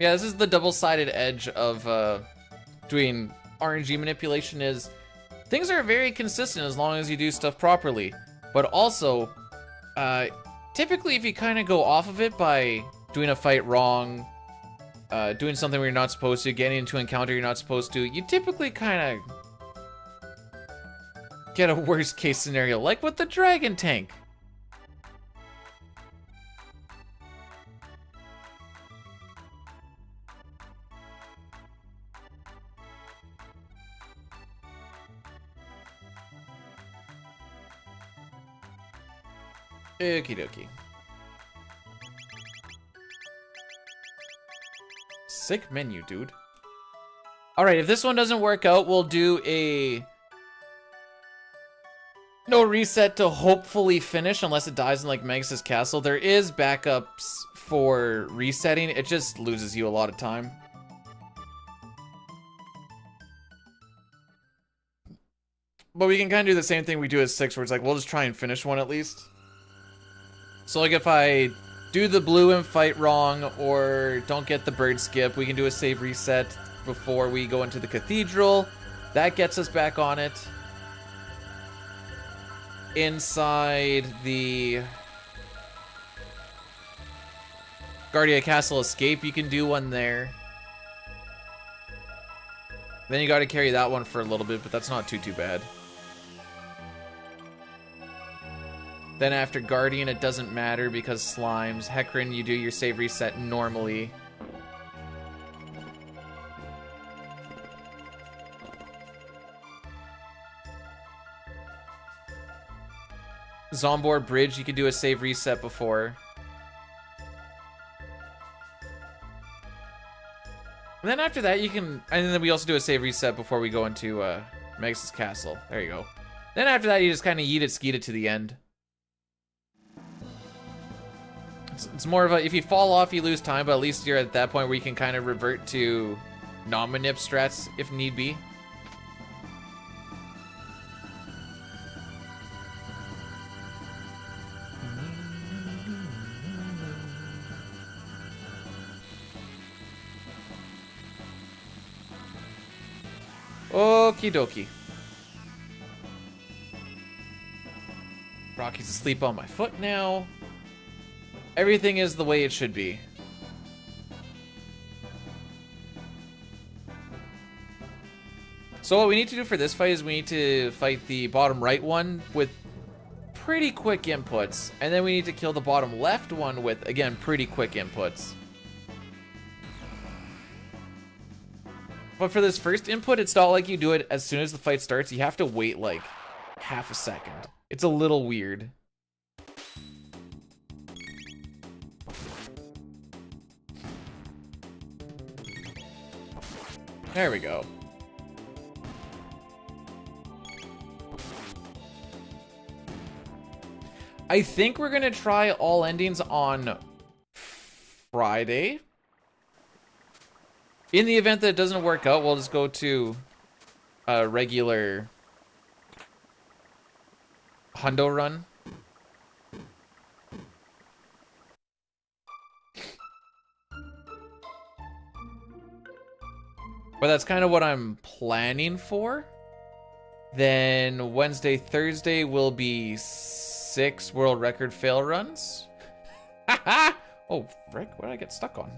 Yeah, this is the double-sided edge of doing RNG manipulation is things are very consistent as long as you do stuff properly. But also, typically if you kind of go off of it by doing a fight wrong, doing something where you're not supposed to, getting into an encounter you're not supposed to, you typically kind of get a worst case scenario, like with the dragon tank. Okie dokie. Sick menu, dude. Alright, if this one doesn't work out, we'll do a no reset to hopefully finish, unless it dies in like Magus' castle. There is backups for resetting, it just loses you a lot of time. But we can kind of do the same thing we do at 6, where it's like, we'll just try and finish one at least. So like if I do the blue and fight wrong, or don't get the bird skip, we can do a save reset before we go into the cathedral. That gets us back on it. Inside the Guardia Castle escape, you can do one there. Then you gotta carry that one for a little bit, but that's not too bad. Then after Guardian, it doesn't matter because slimes. Hecarim, you do your save reset normally. Zombor Bridge, you could do a save reset before. And then after that, you can... And then we also do a save reset before we go into Magus' castle. There you go. Then after that, you just kind of yeet it, skeet it to the end. It's more of a, if you fall off, you lose time, but at least you're at that point where you can kind of revert to non-manip strats if need be. Okie dokie. Rocky's asleep on my foot now. Everything is the way it should be. So what we need to do for this fight is we need to fight the bottom right one with pretty quick inputs. And then we need to kill the bottom left one with, again, pretty quick inputs. But for this first input, it's not like you do it as soon as the fight starts. You have to wait like half a second. It's a little weird. There we go. I think we're gonna try all endings on Friday. In the event that it doesn't work out, we'll just go to a regular hundo run. But that's kind of what I'm planning for. Then Wednesday, Thursday will be 6 world record fail runs. Oh, frick, what did I get stuck on?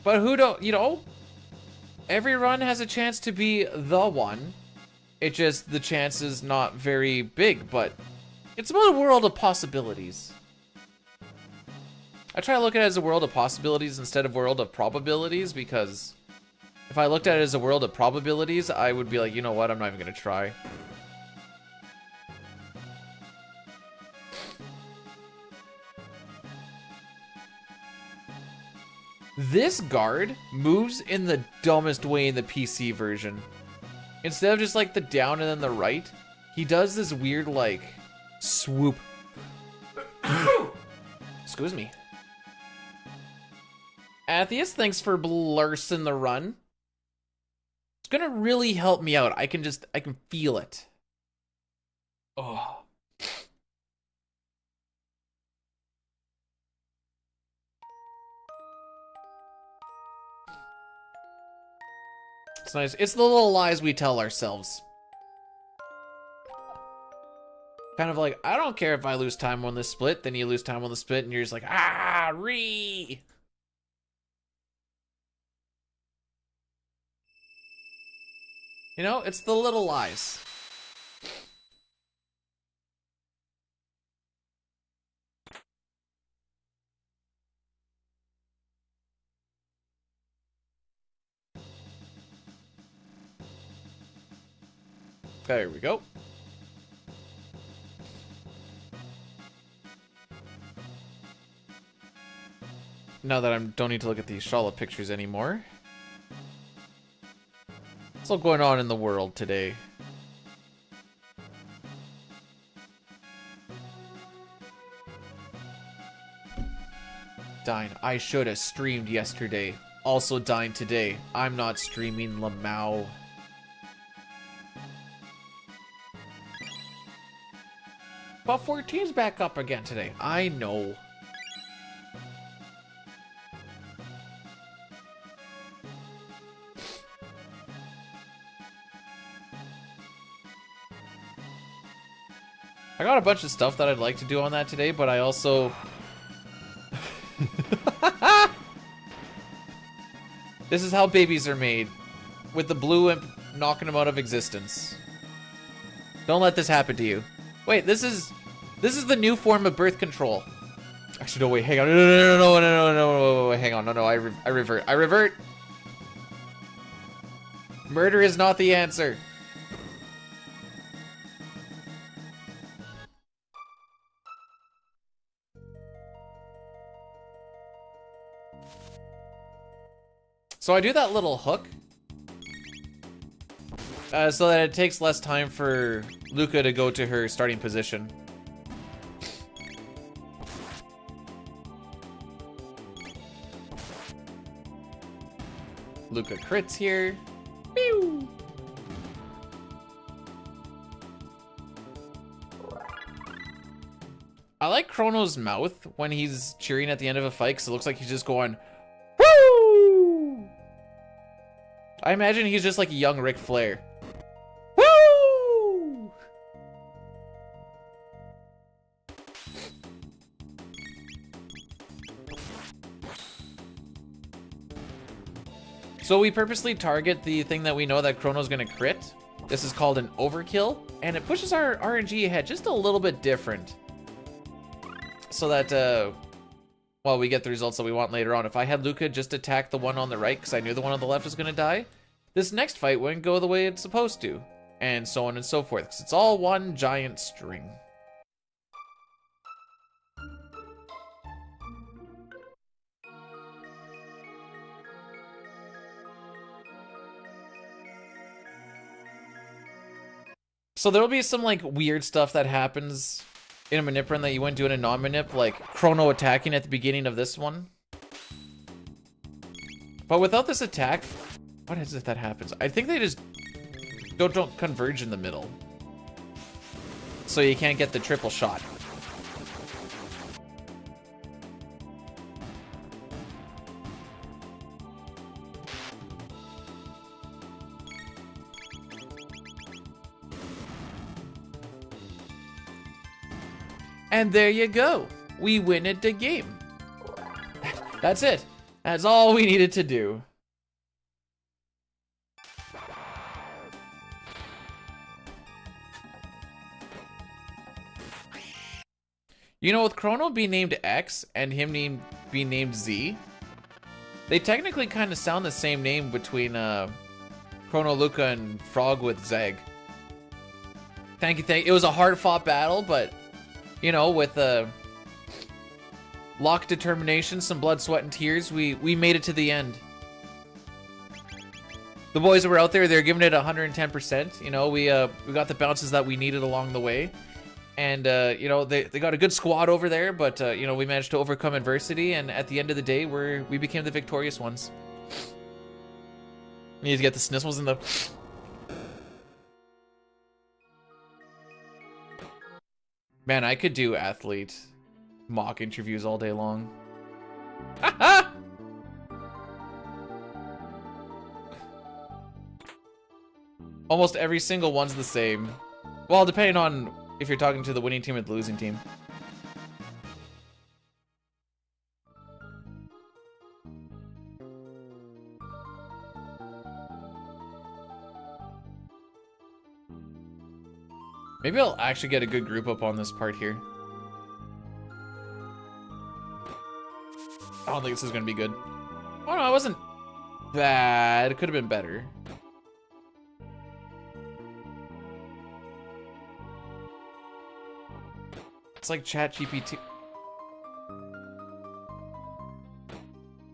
But who don't, you know, every run has a chance to be the one. It just, the chance is not very big, but it's about a world of possibilities. I try to look at it as a world of possibilities instead of world of probabilities, because if I looked at it as a world of probabilities, I would be like, you know what, I'm not even gonna try. This guard moves in the dumbest way in the PC version. Instead of just like the down and then the right, he does this weird like swoop. Excuse me. Atheist, thanks for blursing the run. It's gonna really help me out. I can feel it. Oh. It's nice. It's the little lies we tell ourselves. Kind of like, I don't care if I lose time on this split, then you lose time on the split, and you're just like, ah, re. You know, it's the little lies. There we go. Now that I don't need to look at these Charlotte pictures anymore. What's all going on in the world today? Dine. I should have streamed yesterday. Also dine today. I'm not streaming Lamau. But 14's back up again today. I know. I got a bunch of stuff that I'd like to do on that today, but I also... This is how babies are made. With the blue imp knocking them out of existence. Don't let this happen to you. Wait, this is the new form of birth control. Actually, no, wait, hang on. No, hang on. No, I revert. Murder is not the answer. So I do that little hook. So that it takes less time for Luca to go to her starting position. Luca crits here. Pew! I like Chrono's mouth when he's cheering at the end of a fight, because it looks like he's just going, woo! I imagine he's just like a young Ric Flair. Woo! So we purposely target the thing that we know that Chrono's gonna crit. This is called an overkill, and it pushes our RNG ahead just a little bit different. So that, well, we get the results that we want later on. If I had Luca just attack the one on the right, because I knew the one on the left was gonna die, this next fight wouldn't go the way it's supposed to. And so on and so forth, because it's all one giant string. So there'll be some like weird stuff that happens in a manip run that you wouldn't do in a non-manip, like Chrono attacking at the beginning of this one. But without this attack, what is it that happens? I think they just don't converge in the middle. So you can't get the triple shot. And there you go. We win at the game. That's it. That's all we needed to do. You know, with Chrono being named X and him being named Z, they technically kind of sound the same name between Chrono, Luca, and Frog with Zeg. Thank you. It was a hard-fought battle, but, you know, with lock determination, some blood, sweat, and tears, we made it to the end. The boys that were out there, they're giving it 110%. You know, we got the bounces that we needed along the way. And, you know, they got a good squad over there, but, you know, we managed to overcome adversity, and at the end of the day, we became the victorious ones. You need to get the snizzles in the... Man, I could do athlete mock interviews all day long. Almost every single one's the same. Well, depending on if you're talking to the winning team or the losing team. Maybe I'll actually get a good group up on this part here. I don't think this is gonna be good. Oh no, it wasn't bad. It could have been better. It's like ChatGPT.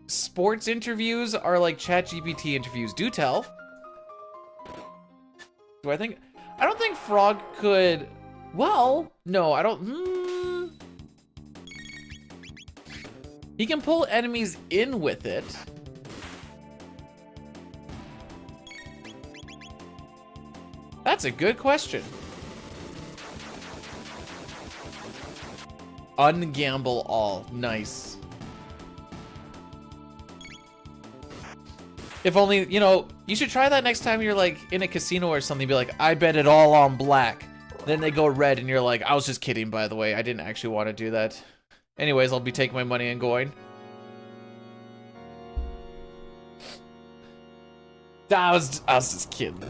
Sports interviews are like ChatGPT interviews. Do tell. I don't think Frog could. Well, no, I don't. He can pull enemies in with it. That's a good question. Ungamble all. Nice. If only, you know, you should try that next time you're like in a casino or something. Be like, I bet it all on black. Then they go red and you're like, I was just kidding, by the way. I didn't actually want to do that. Anyways, I'll be taking my money and going. I was just kidding.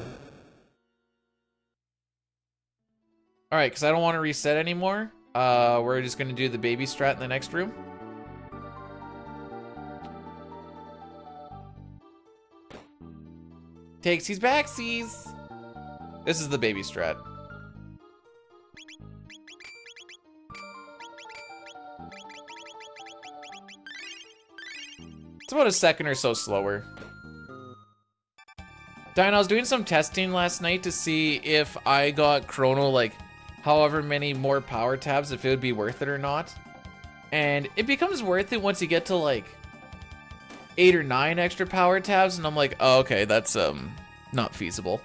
Alright, because I don't want to reset anymore. We're just going to do the baby strat in the next room. Takesies backsies. This is the baby strat. It's about a second or so slower. Diane, I was doing some testing last night to see if I got Chrono like however many more power tabs, if it would be worth it or not. And it becomes worth it once you get to like 8 or 9 extra power tabs, and I'm like, oh, okay, that's not feasible.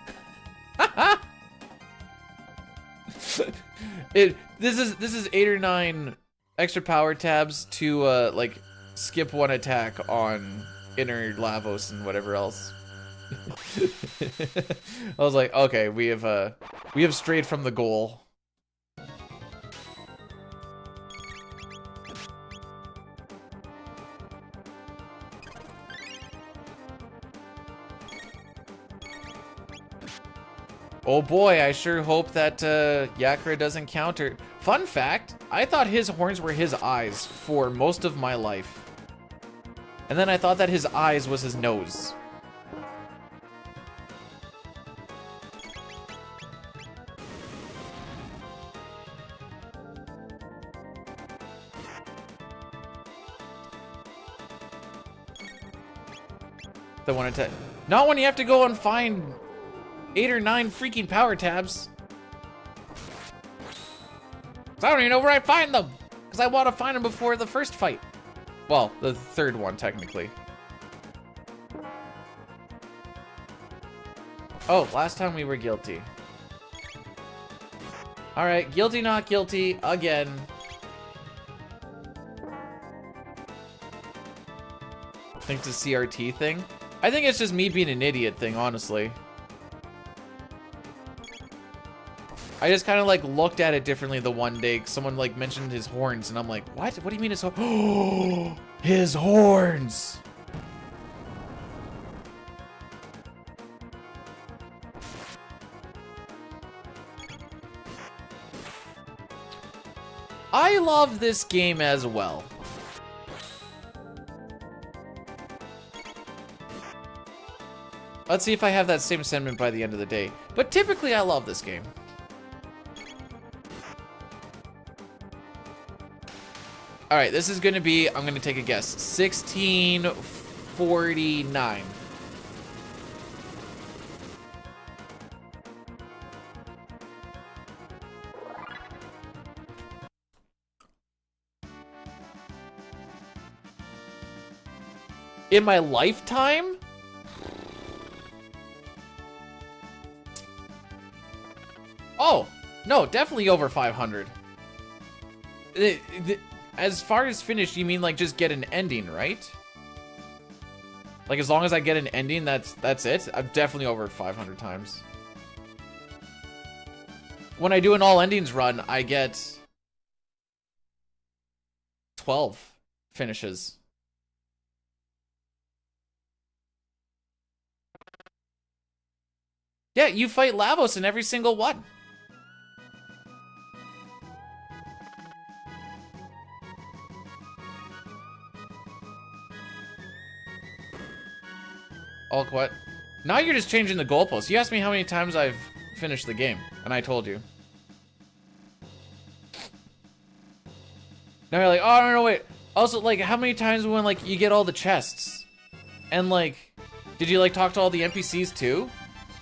This is 8 or 9 extra power tabs to like skip one attack on inner Lavos and whatever else. I was like, okay, we have strayed from the goal. Oh boy, I sure hope that Yakra doesn't counter. Fun fact, I thought his horns were his eyes for most of my life. And then I thought that his eyes was his nose. The one attack. Not when you have to go and find 8 or 9 freaking power tabs. So I don't even know where I find them, because I want to find them before the first fight. Well, the third one, technically. Oh, last time we were guilty. Alright, guilty not guilty, again. I think it's a CRT thing. I think it's just me being an idiot thing, honestly. I just kind of like looked at it differently the one day. Someone like mentioned his horns, and I'm like, what? What do you mean his horns? Oh, his horns! I love this game as well. Let's see if I have that same sentiment by the end of the day. But typically, I love this game. All right, this is gonna be, I'm gonna take a guess, 1649. In my lifetime? Oh, no, definitely over 500. As far as finished, you mean like just get an ending, right? Like as long as I get an ending, that's it? I'm definitely over 500 times. when I do an all endings run, I get 12 finishes. Yeah, you fight Lavos in every single one. All what? Now you're just changing the goalposts. You asked me how many times I've finished the game, and I told you. Now you're like, oh, no, wait. Also, like, how many times when, like, you get all the chests? And, like, did you, like, talk to all the NPCs, too?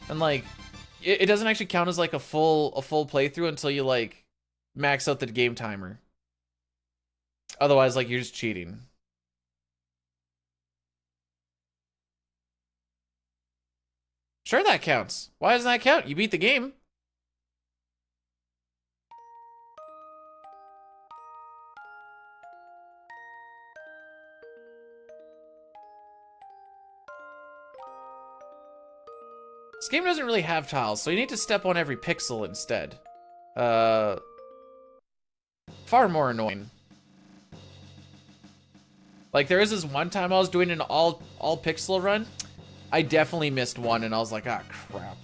And, like, it doesn't actually count as, like, a full playthrough until you, like, max out the game timer. Otherwise, like, you're just cheating. Sure, that counts. Why doesn't that count? You beat the game. This game doesn't really have tiles, so you need to step on every pixel instead. Far more annoying. Like, there was this one time I was doing an all pixel run. I definitely missed one, and I was like, ah, crap.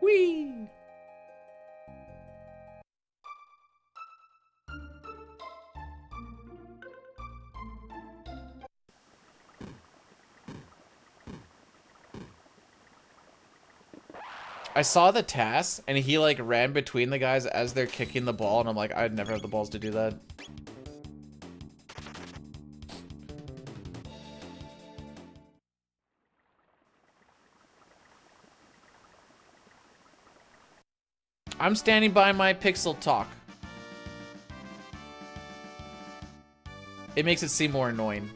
Whee! I saw the task, and he, like, ran between the guys as they're kicking the ball, and I'm like, I'd never have the balls to do that. I'm standing by my pixel talk. It makes it seem more annoying.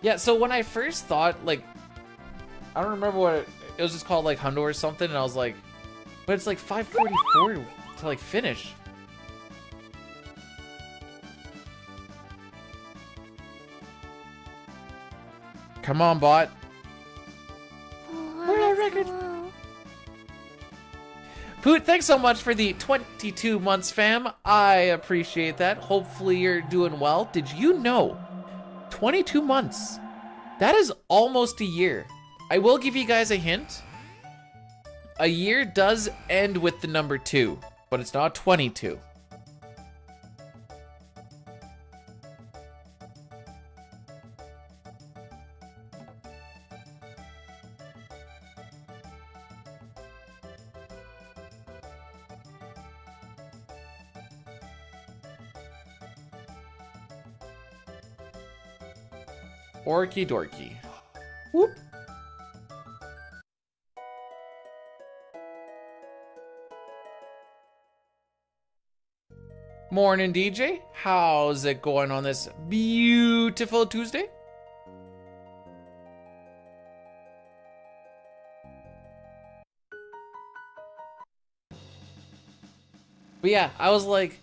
Yeah, so when I first thought, like, I don't remember what it was, just called, like, Hundo or something, and I was like, but it's like 5:44 to, like, finish. Come on, bot. We're on record. Poot, thanks so much for the 22 months, fam. I appreciate that. Hopefully you're doing well. Did you know 22 months? That is almost a year. I will give you guys a hint. A year does end with the number 2, but it's not 22. Orky dorky. Whoop. Morning, DJ. How's it going on this beautiful Tuesday? But yeah, I was like,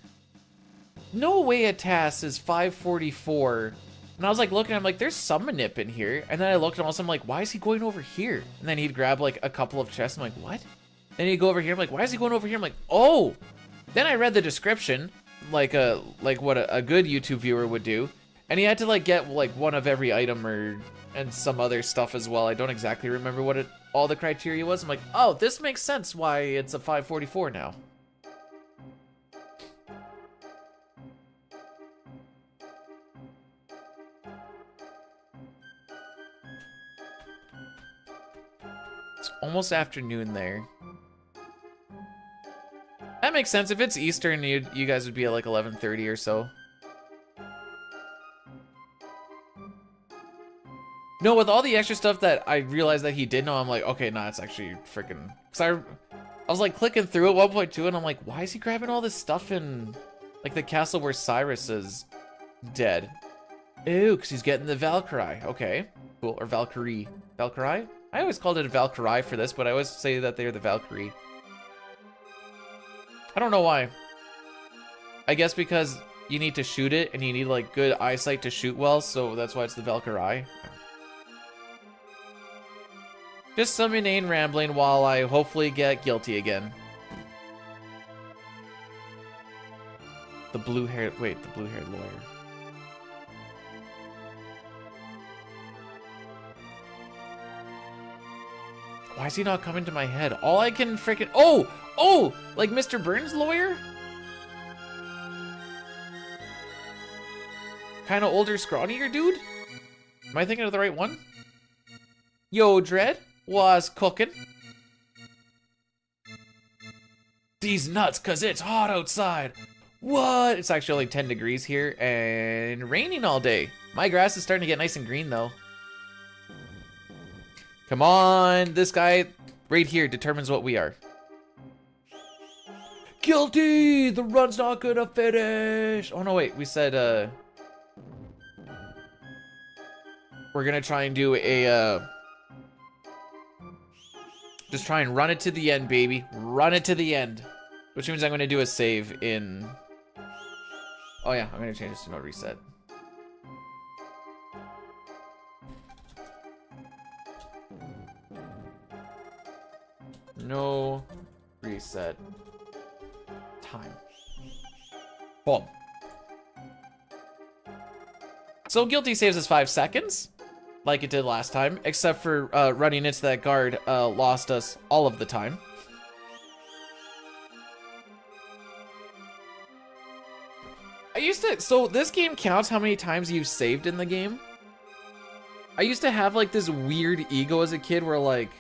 no way a task is 5:44. And I was like looking, I'm like, there's some manip in here. And then I looked and also I'm like, why is he going over here? And then he'd grab like a couple of chests. I'm like, what? Then he'd go over here. I'm like, why is he going over here? I'm like, oh. Then I read the description, like what a good YouTube viewer would do. And he had to like get like one of every item and some other stuff as well. I don't exactly remember what all the criteria was. I'm like, oh, this makes sense why it's a 5:44 now. It's almost afternoon there. That makes sense. If it's Eastern, you guys would be at like 11:30 or so. No, with all the extra stuff that I realized that he did know, I'm like, okay, nah, it's actually freaking. Cause I was like clicking through at 1.2, and I'm like, why is he grabbing all this stuff in like the castle where Cyrus is dead? Ew, cause he's getting the Valkyrie. Okay, cool. Or Valkyrie. Valkyrie? I always called it a Valkyrie for this, but I always say that they're the Valkyrie. I don't know why. I guess because you need to shoot it and you need like good eyesight to shoot well, so that's why it's the Valkyrie. Just some inane rambling while I hopefully get guilty again. The blue-haired, wait, the blue-haired lawyer. Why is he not coming to my head? All I can freaking, oh, like Mr. Burns' lawyer? Kind of older, scrawnier dude? Am I thinking of the right one? Yo, Dread, was cooking. These nuts, cause it's hot outside. What? It's actually only 10 degrees here and raining all day. My grass is starting to get nice and green though. Come on, this guy right here determines what we are. Guilty! The run's not gonna finish! Oh no, wait, we said, we're gonna try and do a, just try and run it to the end, baby. Run it to the end. Which means I'm gonna do a save in... Oh yeah, I'm gonna change this to no reset. No reset time. Boom. So guilty saves us 5 seconds, like it did last time, except for running into that guard lost us all of the time. So this game counts how many times you've saved in the game. I used to have like this weird ego as a kid where like,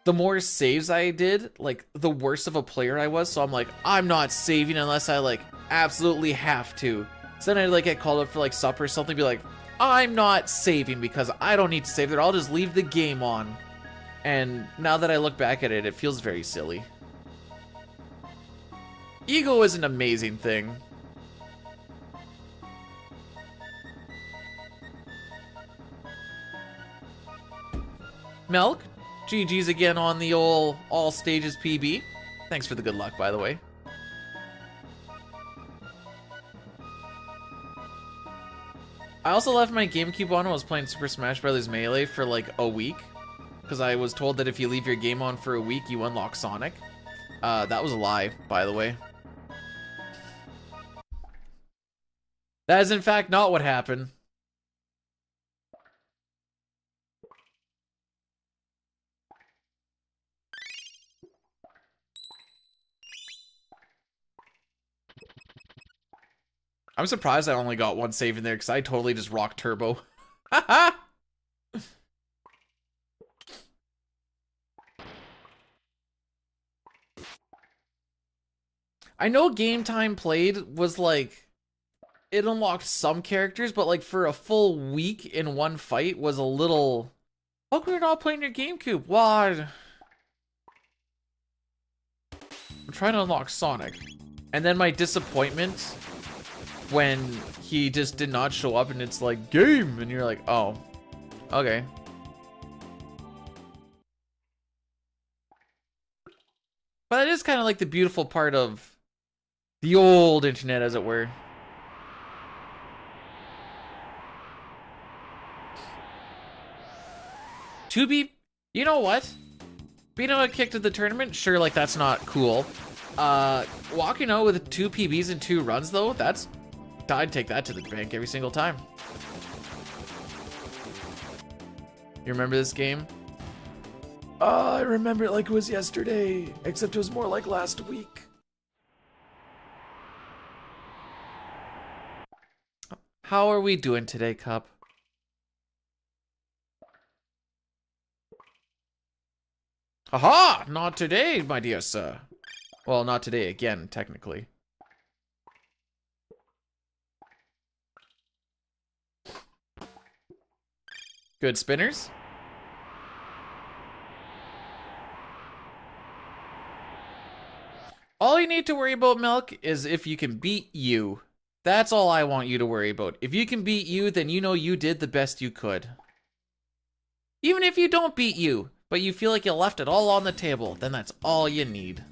the more saves I did, like the worse of a player I was. So I'm like, I'm not saving unless I like absolutely have to. So then I'd like get called up for like supper or something, be like, I'm not saving because I don't need to save there. I'll just leave the game on. And now that I look back at it, it feels very silly. Ego is an amazing thing. Milk, GG's again on the old all stages PB. Thanks for the good luck, by the way. I also left my GameCube on when I was playing Super Smash Bros. Melee for like a week. Because I was told that if you leave your game on for a week, you unlock Sonic. That was a lie, by the way. That is in fact not what happened. I'm surprised I only got one save in there because I totally just rocked turbo. I know Game Time Played was like, it unlocked some characters, but like for a full week in one fight was a little... How come you're not playing your GameCube? Why? I'm trying to unlock Sonic. And then my disappointment when he just did not show up and it's like, game! And you're like, oh, okay. But it is kind of like the beautiful part of the old internet, as it were. To be, you know what? Being able to kick to the tournament, sure, like that's not cool. Walking out with 2 PBs and 2 runs though, I'd take that to the bank every single time. You remember this game? I remember it like it was yesterday, except it was more like last week. How are we doing today, Cup? Haha! Not today, my dear sir. Well, not today again, technically. Good spinners. All you need to worry about, Milk, is if you can beat you. That's all I want you to worry about. If you can beat you, then you know you did the best you could. Even if you don't beat you, but you feel like you left it all on the table, then that's all you need.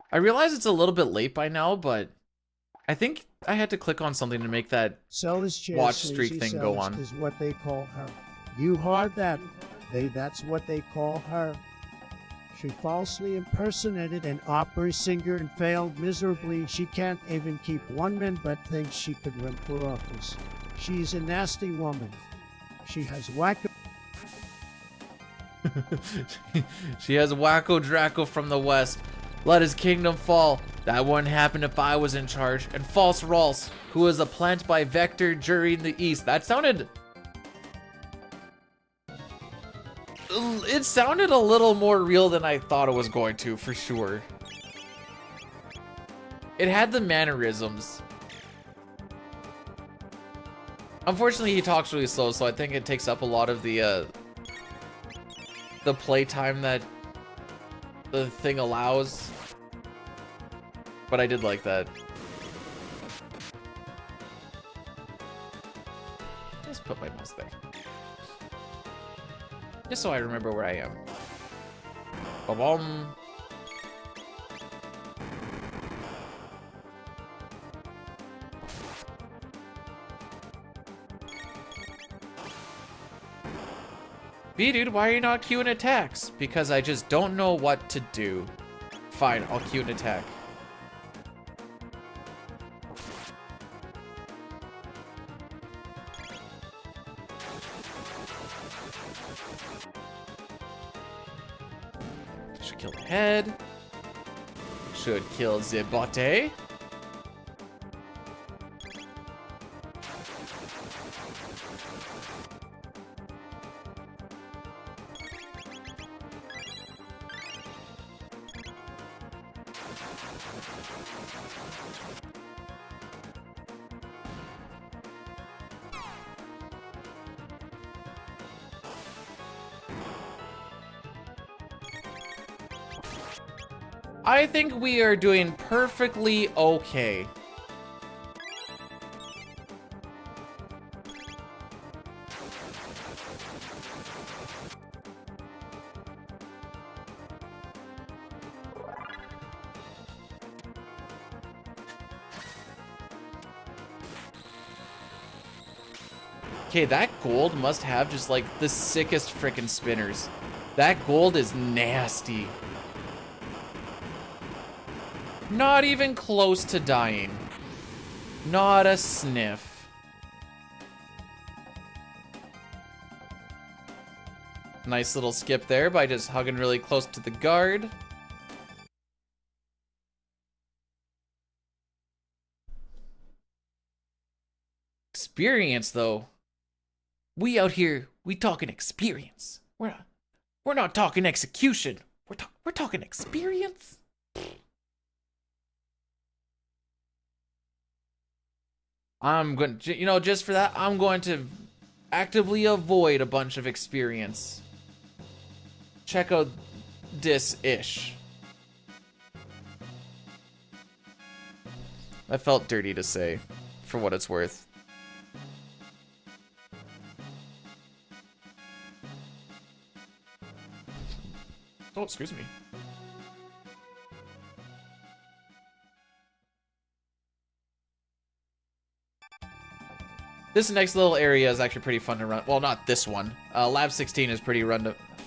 I realize it's a little bit late by now, but I think I had to click on something to make that watch streak thing go on. Is what they call her. You heard that? That's what they call her. She falsely impersonated an opera singer and failed miserably. She can't even keep one man but thinks she could run for office. She's a nasty woman. She has wacko. She has Wacko Draco from the west. Let his kingdom fall. That wouldn't happen if I was in charge. And False Ralls, who is a plant by Vector Jury in the east. That sounded... It sounded a little more real than I thought it was going to, for sure. It had the mannerisms. Unfortunately, he talks really slow, so I think it takes up a lot of the play time that the thing allows. But I did like that. Let's put my mouse there. Just so I remember where I am. Ba-bum. B-dude, why are you not queuing attacks? Because I just don't know what to do. Fine, I'll queue an attack. Should kill the head. Should kill the body. I think we are doing perfectly okay. Okay, that gold must have just like the sickest frickin' spinners. That gold is nasty. Not even close to dying. Not a sniff. Nice little skip there by just hugging really close to the guard. Experience, though. We out here, we talking experience. We're not talking execution. We're talking experience. I'm going to, you know, just for that, I'm going to actively avoid a bunch of experience. Check out this-ish. That felt dirty to say, for what it's worth. Oh, excuse me. This next little area is actually pretty fun to run. Well, not this one. Lab 16 is pretty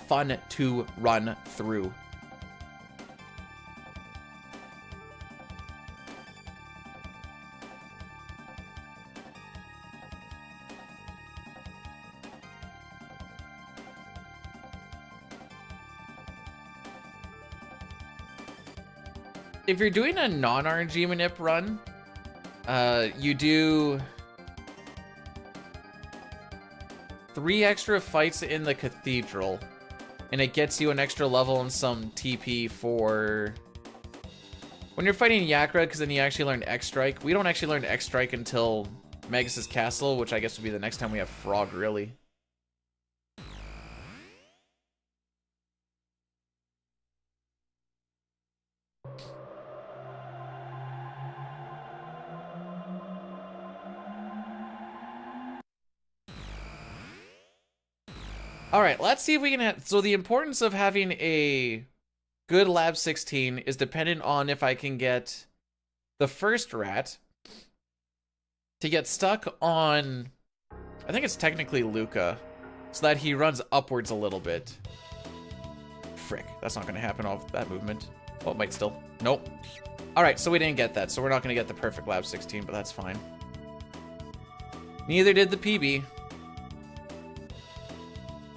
fun to run through. If you're doing a non-RNG manip run, you do 3 extra fights in the cathedral, and it gets you an extra level and some TP for when you're fighting Yakra, because then you actually learn X-Strike. We don't actually learn X-Strike until Magus' Castle, which I guess would be the next time we have Frog, really. All right, let's see if we can so the importance of having a good lab 16 is dependent on if I can get the first rat to get stuck on, I think it's technically Luca, so that he runs upwards a little bit. Frick, that's not gonna happen off that movement. Oh, it might still. Nope. All right, so we didn't get that, so we're not gonna get the perfect lab 16, but that's fine. Neither did the PB.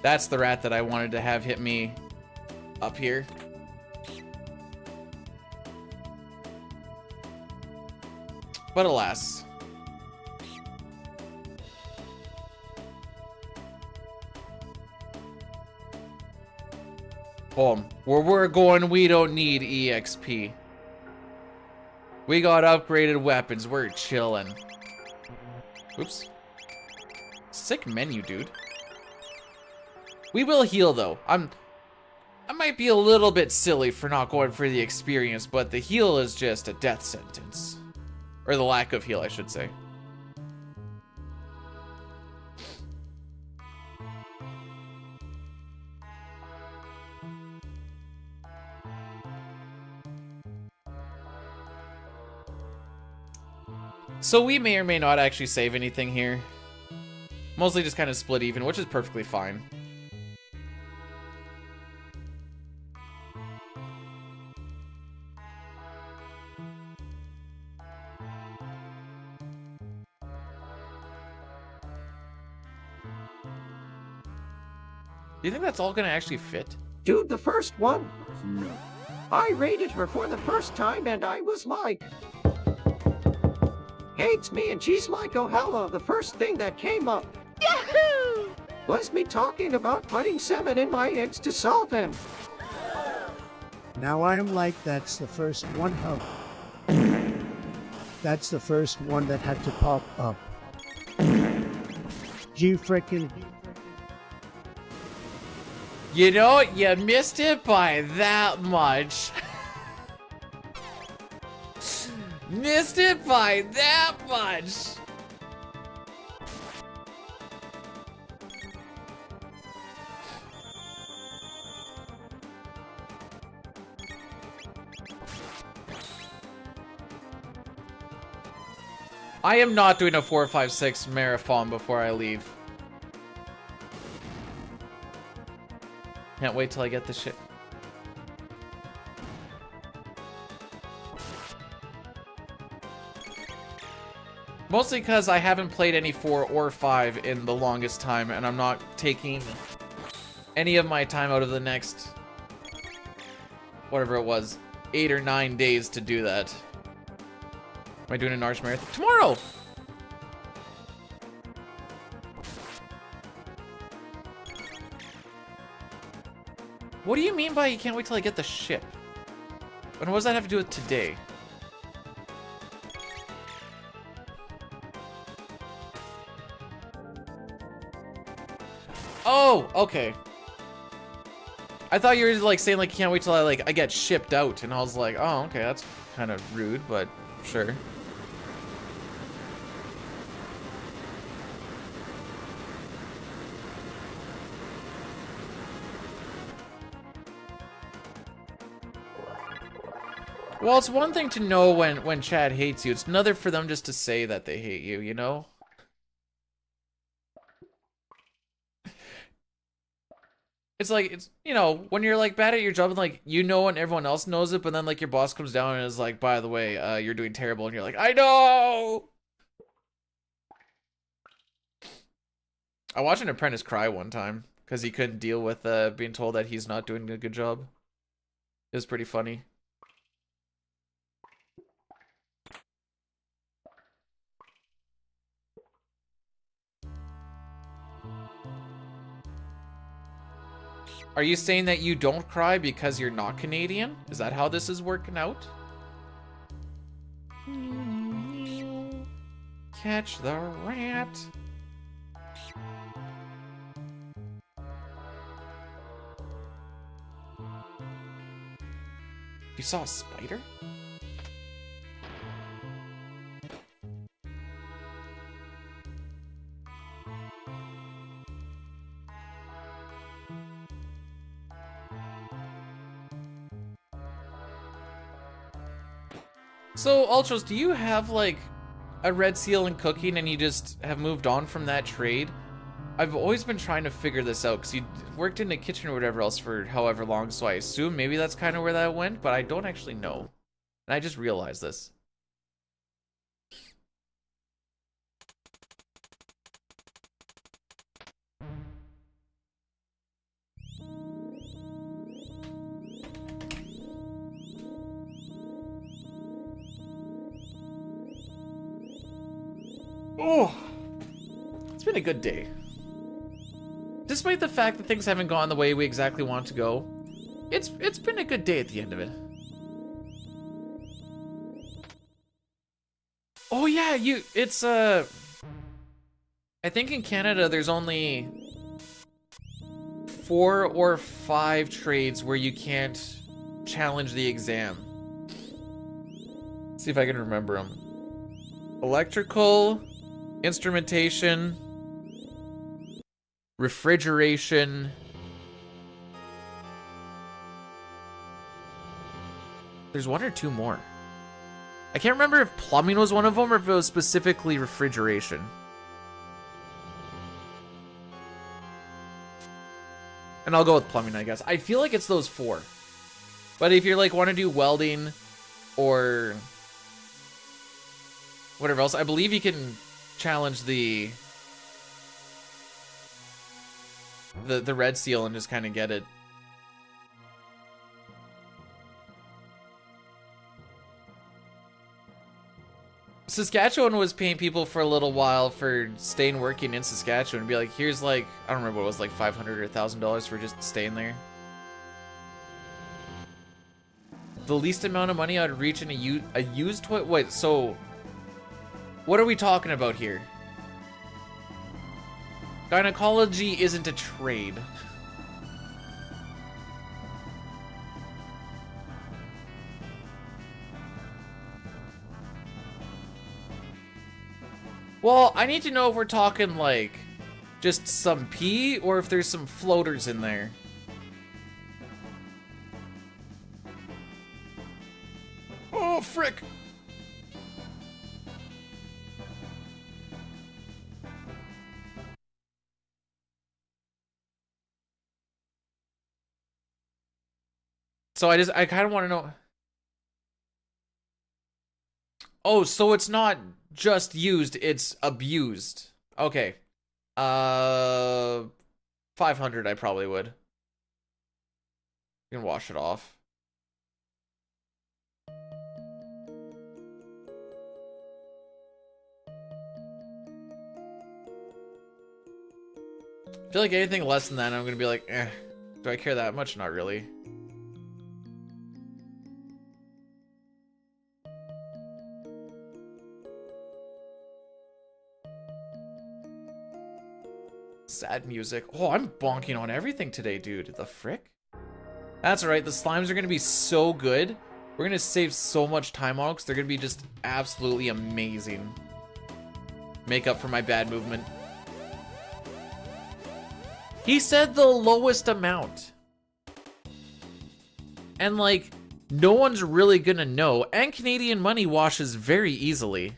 That's the rat that I wanted to have hit me up here. But alas. Boom. Where we're going, we don't need EXP. We got upgraded weapons. We're chilling. Oops. Sick menu, dude. We will heal, though. I might be a little bit silly for not going for the experience, but the heal is just a death sentence. Or the lack of heal, I should say. So we may or may not actually save anything here. Mostly just kind of split even, which is perfectly fine. Do you think that's all gonna actually fit? Dude, the first one? No. I rated her for the first time and I was like... Hates me and she's like, oh hello, the first thing that came up. Yahoo! Was me talking about putting semen in my eggs to solve them. Now I'm like, that's the first one. Oh. That's the first one that had to pop up. You frickin'... You know, you missed it by that much. Missed it by that much. I am not doing a 4-5-6 marathon before I leave. Can't wait till I get this shit. Mostly because I haven't played any 4 or 5 in the longest time, and I'm not taking any of my time out of the next, whatever it was, 8 or 9 days to do that. Am I doing an Arch Marathon? Tomorrow! What do you mean by you can't wait till I get the ship? And what does that have to do with today? Oh, okay. I thought you were like saying like you can't wait till I get shipped out, and I was like, oh, okay, that's kind of rude, but sure. Well, it's one thing to know when Chad hates you. It's another for them just to say that they hate you, you know? It's like, it's, you know, when you're like bad at your job and like, you know, and everyone else knows it, but then like your boss comes down and is like, by the way, you're doing terrible. And you're like, I know! I watched an apprentice cry one time because he couldn't deal with being told that he's not doing a good job. It was pretty funny. Are you saying that you don't cry because you're not Canadian? Is that how this is working out? Catch the rat. You saw a spider? So, Ultros, do you have, like, a red seal in cooking and you just have moved on from that trade? I've always been trying to figure this out because you worked in the kitchen or whatever else for however long, so I assume maybe that's kind of where that went, but I don't actually know. And I just realized this. Oh, it's been a good day. Despite the fact that things haven't gone the way we exactly want to go, it's been a good day at the end of it. Oh yeah, I think in Canada there's only 4 or 5 trades where you can't challenge the exam. Let's see if I can remember them. Electrical, instrumentation, refrigeration. There's 1 or 2 more. I can't remember if plumbing was one of them or if it was specifically refrigeration. And I'll go with plumbing, I guess. I feel like it's those 4. But if you're like want to do welding or whatever else, I believe you can challenge the red seal and just kind of get it. Saskatchewan was paying people for a little while for staying working in Saskatchewan and be like, here's like, I don't remember what it was, like $500 or $1,000 for just staying there. The least amount of money I'd reach in a used toilet. Wait, so what are we talking about here? Gynecology isn't a trade. Well, I need to know if we're talking like just some pee or if there's some floaters in there. Oh, frick. So I kind of want to know. Oh, so it's not just used, it's abused. Okay. 500 I probably would. You can wash it off. I feel like anything less than that, I'm gonna be like, eh. Do I care that much? Not really. Sad music. Oh, I'm bonking on everything today, dude. The frick? That's right. The slimes are gonna be so good. We're gonna save so much time on because they're gonna be just absolutely amazing. Make up for my bad movement. He said the lowest amount. And like, no one's really gonna know. And Canadian money washes very easily.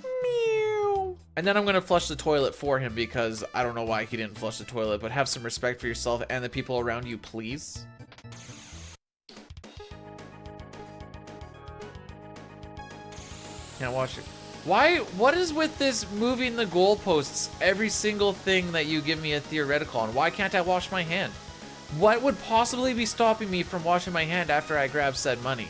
Meow. And then I'm gonna flush the toilet for him because I don't know why he didn't flush the toilet, but have some respect for yourself and the people around you, please. Can't wash it. Why? What is with this moving the goalposts? Every single thing that you give me a theoretical on. Why can't I wash my hand? What would possibly be stopping me from washing my hand after I grab said money?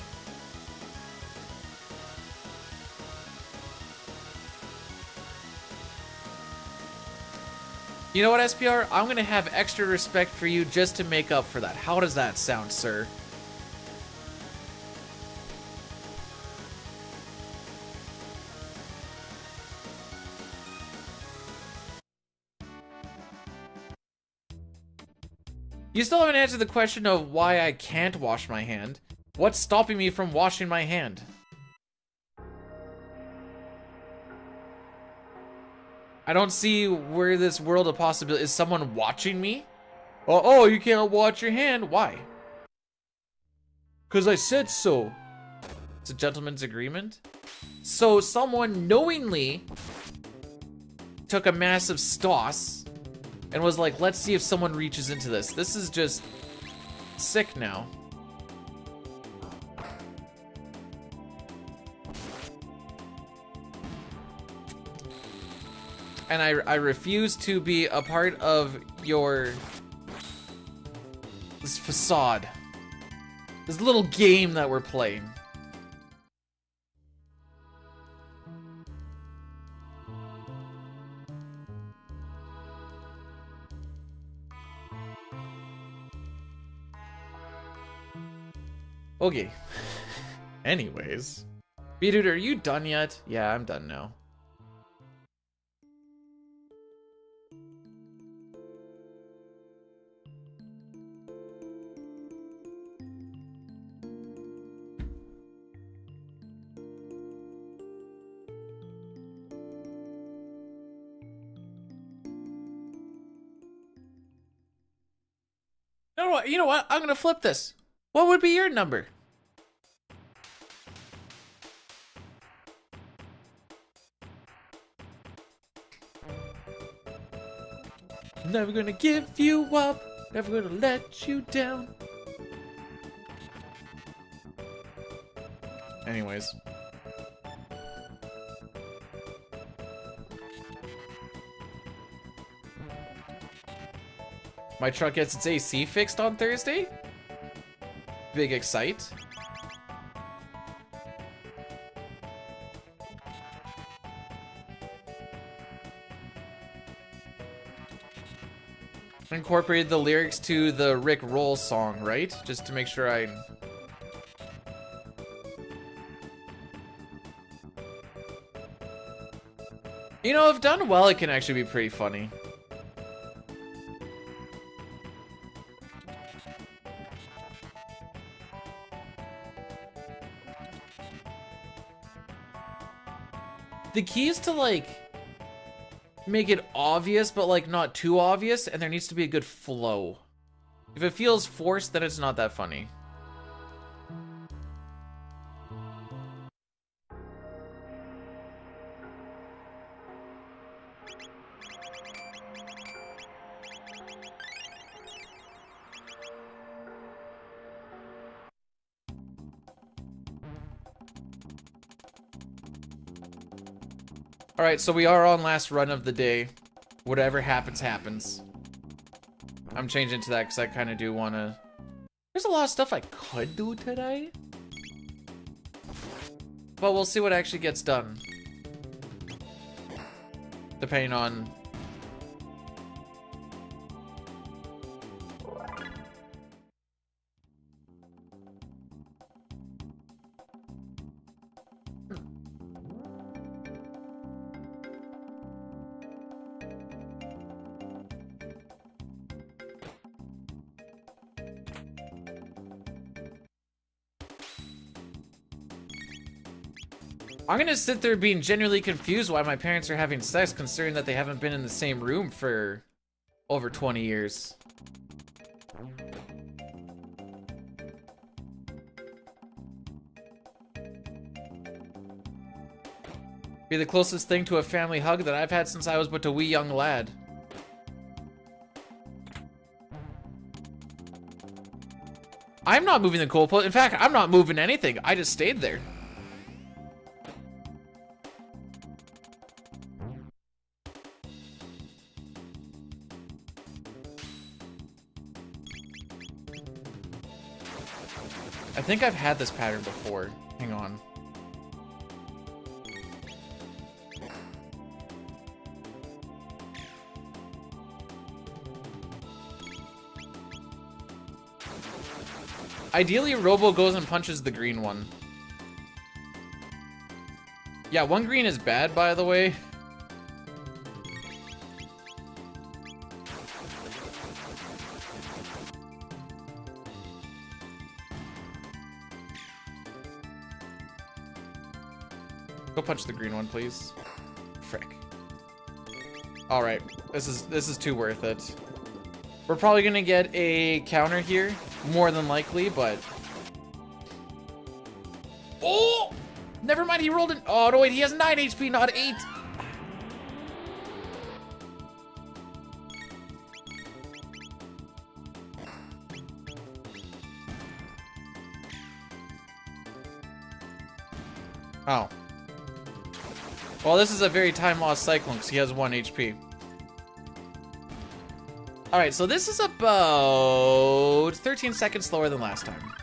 You know what, SPR? I'm gonna have extra respect for you just to make up for that. How does that sound, sir? You still haven't answered the question of why I can't wash my hand. What's stopping me from washing my hand? I don't see where this world of possibility is. Someone watching me? Oh, you can't wash your hand. Why? Because I said so. It's a gentleman's agreement. So someone knowingly took a massive stoss and was like, let's see if someone reaches into this. This is just sick now. And I refuse to be a part of this facade. This little game that we're playing. Okay. Anyways. B-Dude, are you done yet? Yeah, I'm done now. You know what? I'm gonna flip this. What would be your number? Never gonna give you up. Never gonna let you down. Anyways. My truck gets its AC fixed on Thursday. Big excite. Incorporated the lyrics to the Rick Roll song, right? Just to make sure I... You know, if done well, it can actually be pretty funny. The key is to, like, make it obvious, but, like, not too obvious, and there needs to be a good flow. If it feels forced, then it's not that funny. Alright, so we are on last run of the day. Whatever happens, happens. I'm changing to that because I kind of do want to... There's a lot of stuff I could do today. But we'll see what actually gets done. Depending on... I'm gonna sit there being genuinely confused why my parents are having sex, considering that they haven't been in the same room for over 20 years. Be the closest thing to a family hug that I've had since I was but a wee young lad. I'm not moving the goalpost. In fact, I'm not moving anything. I just stayed there. I think I've had this pattern before. Hang on. Ideally, Robo goes and punches the green one. Yeah, one green is bad, by the way. Go punch the green one, please. Frick. All right, this is too worth it. We're probably gonna get a counter here, more than likely, but Oh! Never mind, he rolled it. Oh, no, wait, he has 9 HP, not 8. Oh. Well, this is a very time-lost cyclone because he has 1 HP. Alright, so this is about 13 seconds slower than last time.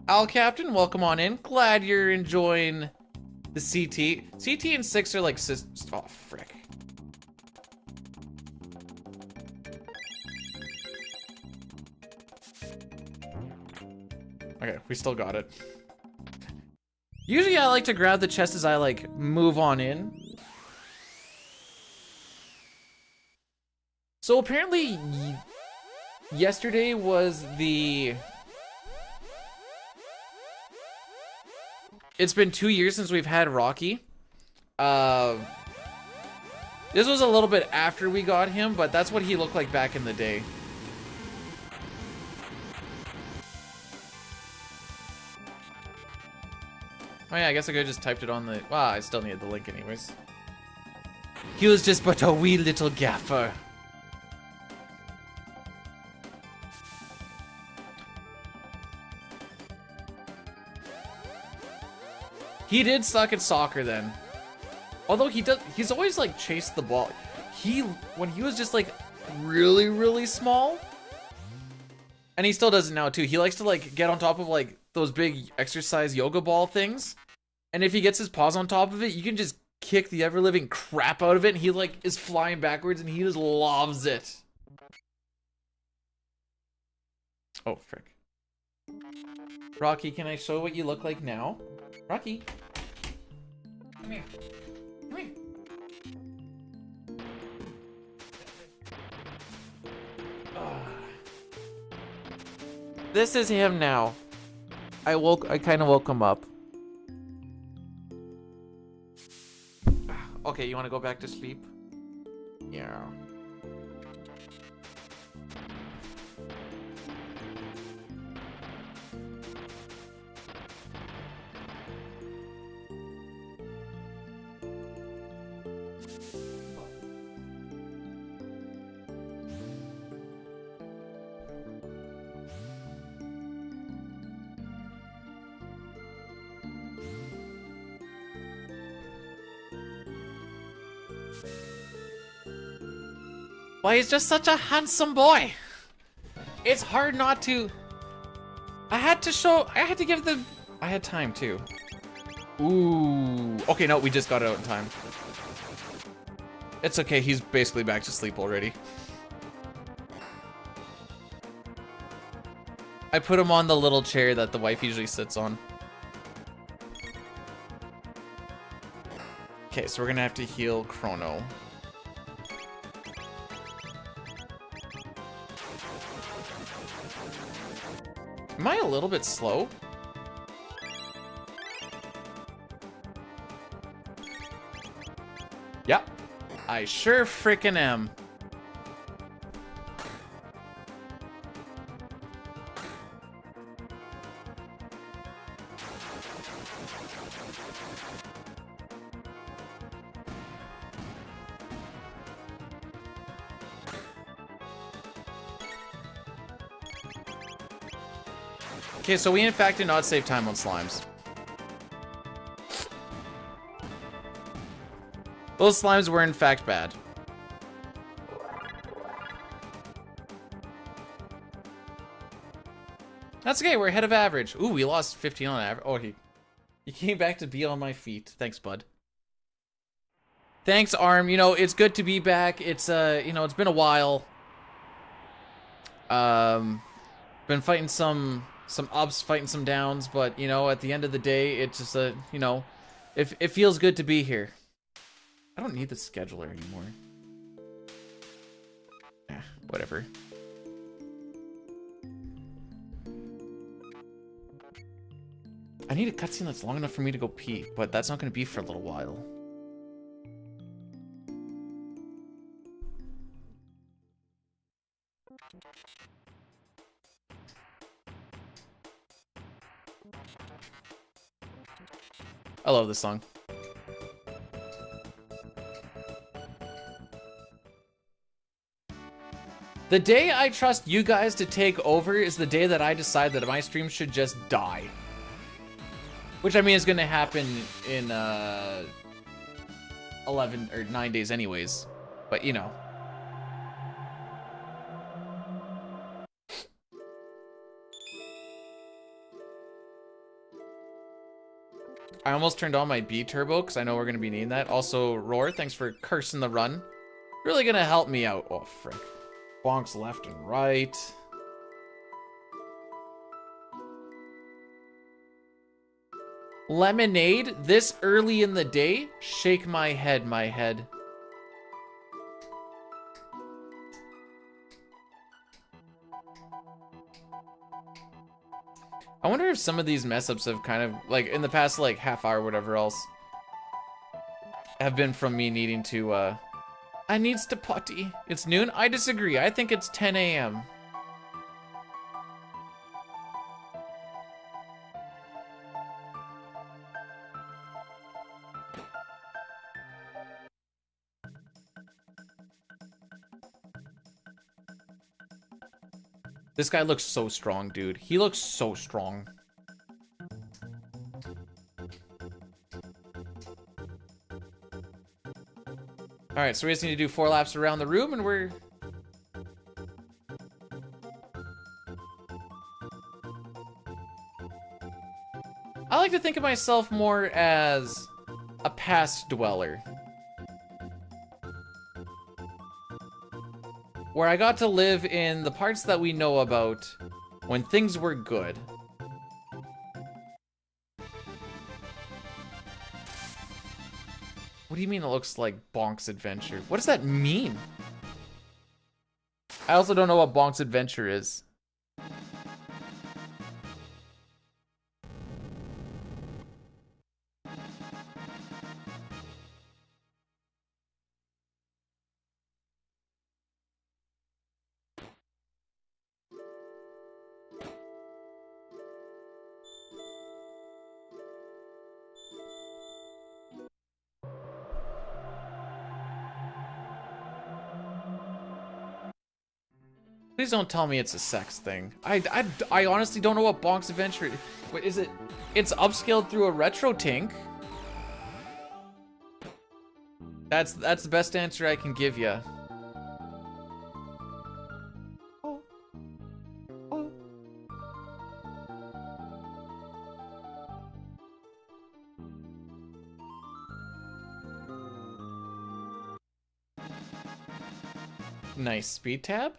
Al Captain, welcome on in. Glad you're enjoying the CT. CT and 6 are like oh, frick. Okay, we still got it. Usually I like to grab the chest as I like move on in. So apparently yesterday was the... It's been 2 years since we've had Rocky. This was a little bit after we got him, but that's what he looked like back in the day. Oh yeah, I guess I could've just typed it on the... Well, I still needed the link anyways. He was just but a wee little gaffer. He did suck at soccer then. Although he's always like chased the ball. When he was just like really, really small, and he still does it now too. He likes to like get on top of like those big exercise yoga ball things. And if he gets his paws on top of it, you can just kick the ever-living crap out of it. And he like is flying backwards and he just loves it. Oh, frick. Rocky, can I show what you look like now? Rocky. Come here. Come here. This is him now. I kind of woke him up. Okay, you want to go back to sleep? Yeah. Why, he's just such a handsome boy. It's hard not to... I had to give the... I had time too. Ooh. Okay, no, we just got it out in time. It's okay, he's basically back to sleep already. I put him on the little chair that the wife usually sits on. Okay, so we're gonna have to heal Chrono. Am I a little bit slow? Yep. I sure frickin' am. Okay, so we in fact did not save time on slimes. Those slimes were in fact bad. That's okay, we're ahead of average. Ooh, we lost 15 on average. Oh, he came back to be on my feet. Thanks, bud. Thanks, Arm. You know, it's good to be back. It's you know, it's been a while. Been fighting some ups, fighting some downs, but you know, at the end of the day, it's just you know, it feels good to be here. I don't need the scheduler anymore. Whatever. I need a cutscene that's long enough for me to go pee, but that's not going to be for a little while. I love this song. The day I trust you guys to take over is the day that I decide that my stream should just die. Which, I mean, is going to happen in 11 or 9 days anyways. But, you know. I almost turned on my B turbo because I know we're going to be needing that. Also, Roar, thanks for cursing the run. Really going to help me out. Oh, frick. Bonks left and right. Lemonade this early in the day? Shake my head, my head. I wonder if some of these mess ups have kind of, like, in the past, like, half hour, whatever else, have been from me needing to, I needs to potty. It's noon? I disagree. I think it's 10 a.m. This guy looks so strong, dude. He looks so strong. All right, so we just need to do 4 laps around the room and we're... I like to think of myself more as a past dweller. Where I got to live in the parts that we know about when things were good. What do you mean it looks like Bonk's Adventure? What does that mean? I also don't know what Bonk's Adventure is. Please don't tell me it's a sex thing. I honestly don't know what Bonk's Adventure... What is it? It's upscaled through a retro tank. That's the best answer I can give you. Nice speed tab.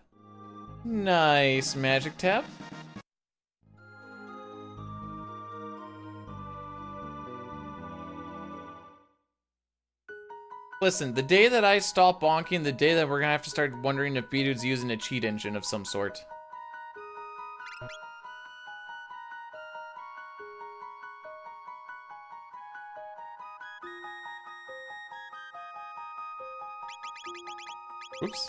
Nice magic tab. Listen, the day that I stop bonking, the day that we're gonna have to start wondering if B-Dude's using a cheat engine of some sort. Oops.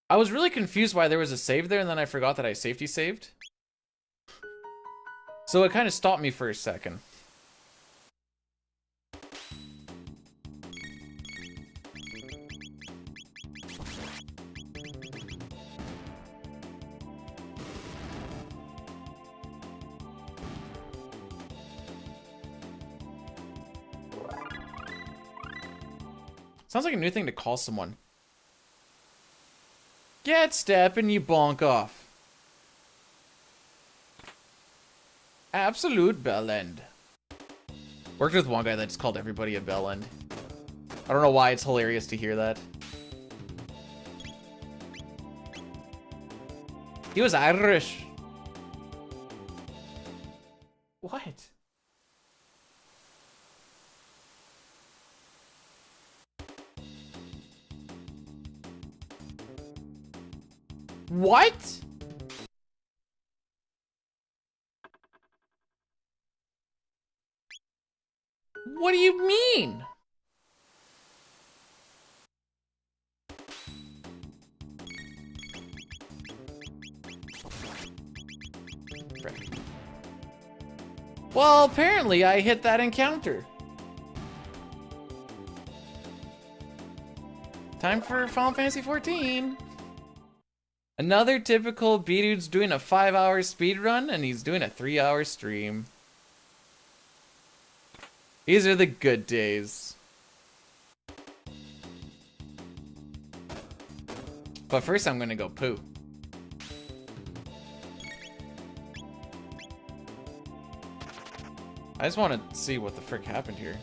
I was really confused why there was a save there, and then I forgot that I safety saved. So it kind of stopped me for a second. Sounds like a new thing to call someone. Get step and you bonk off. Absolute bellend. Worked with one guy that just called everybody a bellend. I don't know why it's hilarious to hear that. He was Irish. What? What? What do you mean? Well, apparently I hit that encounter. Time for Final Fantasy 14. Another typical B-Dude's doing a 5-hour speed run and he's doing a 3-hour stream. These are the good days. But first I'm gonna go poo. I just want to see what the frick happened here.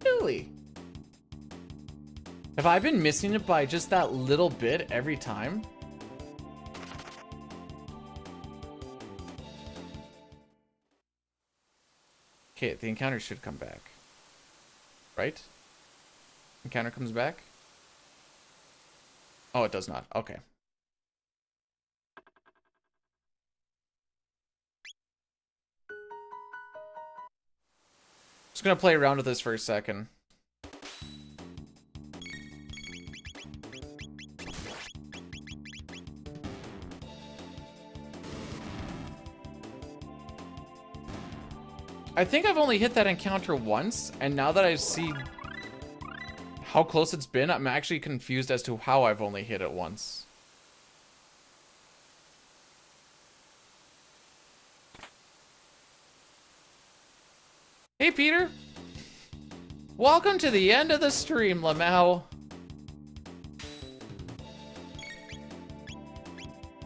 Really? Have I been missing it by just that little bit every time? Okay, the encounter should come back. Right? Encounter comes back? Oh, it does not. Okay. Just gonna play around with this for a second. I think I've only hit that encounter once, and now that I see how close it's been, I'm actually confused as to how I've only hit it once. Hey, Peter. Welcome to the end of the stream, Lamau.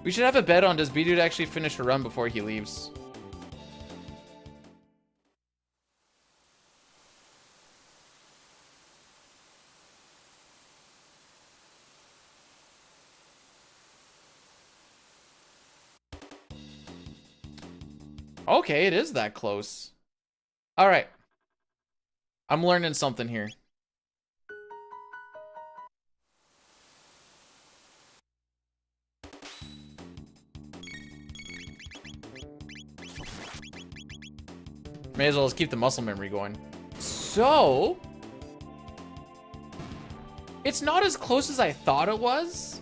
We should have a bet on does B-Dude actually finish a run before he leaves. Okay, it is that close. All right. I'm learning something here. May as well just keep the muscle memory going. So, it's not as close as I thought it was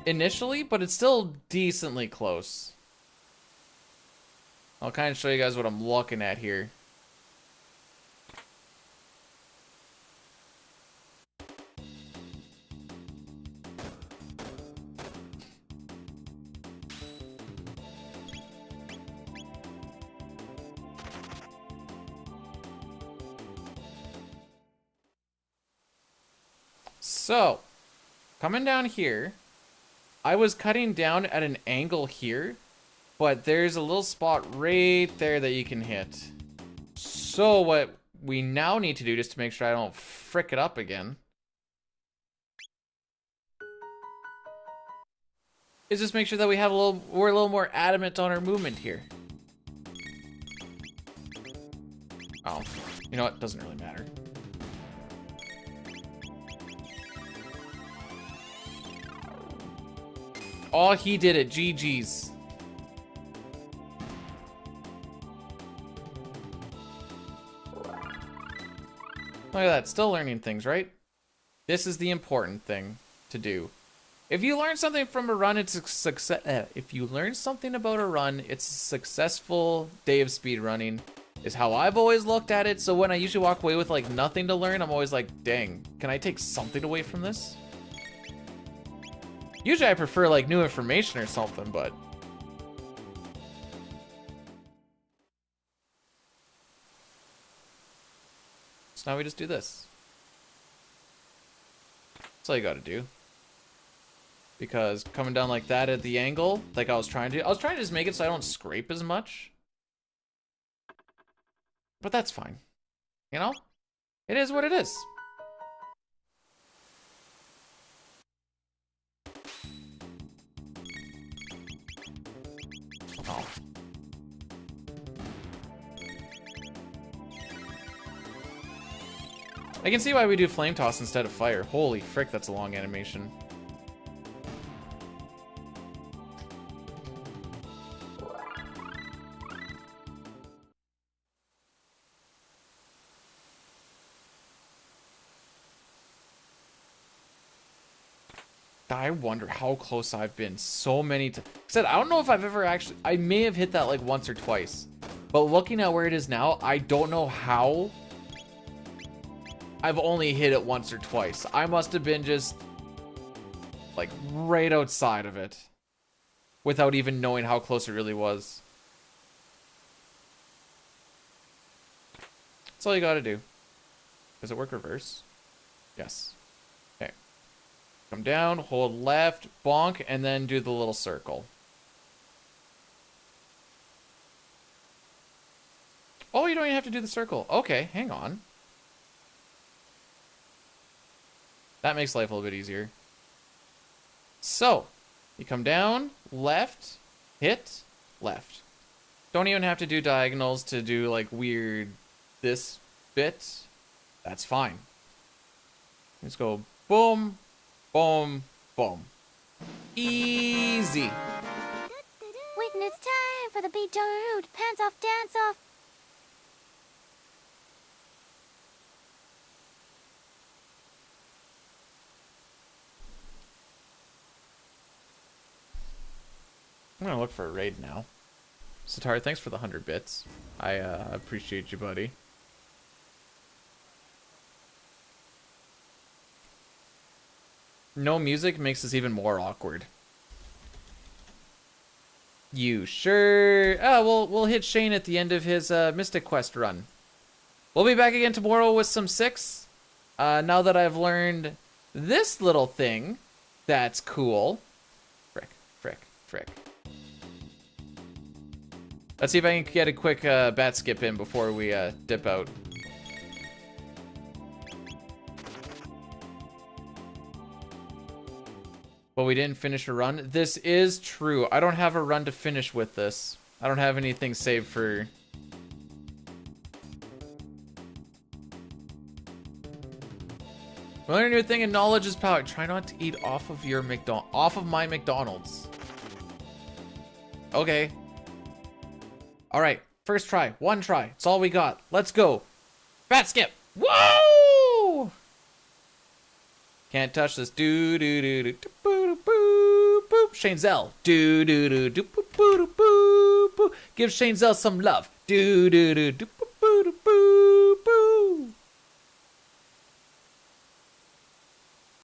initially, but it's still decently close. I'll kind of show you guys what I'm looking at here. So, coming down here, I was cutting down at an angle here, but there's a little spot right there that you can hit. So what we now need to do, just to make sure I don't frick it up again, is just make sure that we're a little more adamant on our movement here. Oh, you know what? Doesn't really matter. Oh, he did it. GG's. Look at that, still learning things, right? This is the important thing to do. If you learn something from a run, it's a success. If you learn something about a run, it's a successful day of speedrunning, is how I've always looked at it. So when I usually walk away with like nothing to learn, I'm always like, dang, can I take something away from this? Usually I prefer like new information or something, but so now we just do this. That's all you gotta do. Because coming down like that at the angle, like I was trying to just make it so I don't scrape as much. But that's fine. You know? It is what it is. Oh. I can see why we do flame toss instead of fire. Holy frick, that's a long animation. I wonder how close I've been so many times. Said, I don't know if I've ever actually, I may have hit that like once or twice. But looking at where it is now, I don't know how I've only hit it once or twice. I must have been just like right outside of it without even knowing how close it really was. That's all you gotta do. Does it work reverse? Yes. Okay. Come down, hold left, bonk, and then do the little circle. Oh, you don't even have to do the circle. Okay, hang on. That makes life a little bit easier. So, you come down, left, hit, left. Don't even have to do diagonals to do like weird this bit. That's fine. Let's go boom, boom, boom. Easy. Waiting, it's time for the beat root. Pants off, dance off. I'm gonna look for a raid now. Satar, thanks for the 100 bits. I appreciate you, buddy. No music makes this even more awkward. You sure? Oh, we'll hit Shane at the end of his Mystic Quest run. We'll be back again tomorrow with some 6. Now that I've learned this little thing, that's cool. Frick, frick, frick. Let's see if I can get a quick bat skip in before we dip out. But we didn't finish a run. This is true. I don't have a run to finish with this. I don't have anything saved for... Learn a new thing and knowledge is power. Try not to eat off of your off of my McDonald's. Okay. Alright, first try. One try. It's all we got. Let's go. Bat skip. Whoa! Can't touch this. Do do do do do boo boo boo. Shane Zell. Do do do do boo boo boo boo. Give Shane Zell some love. Do do do do.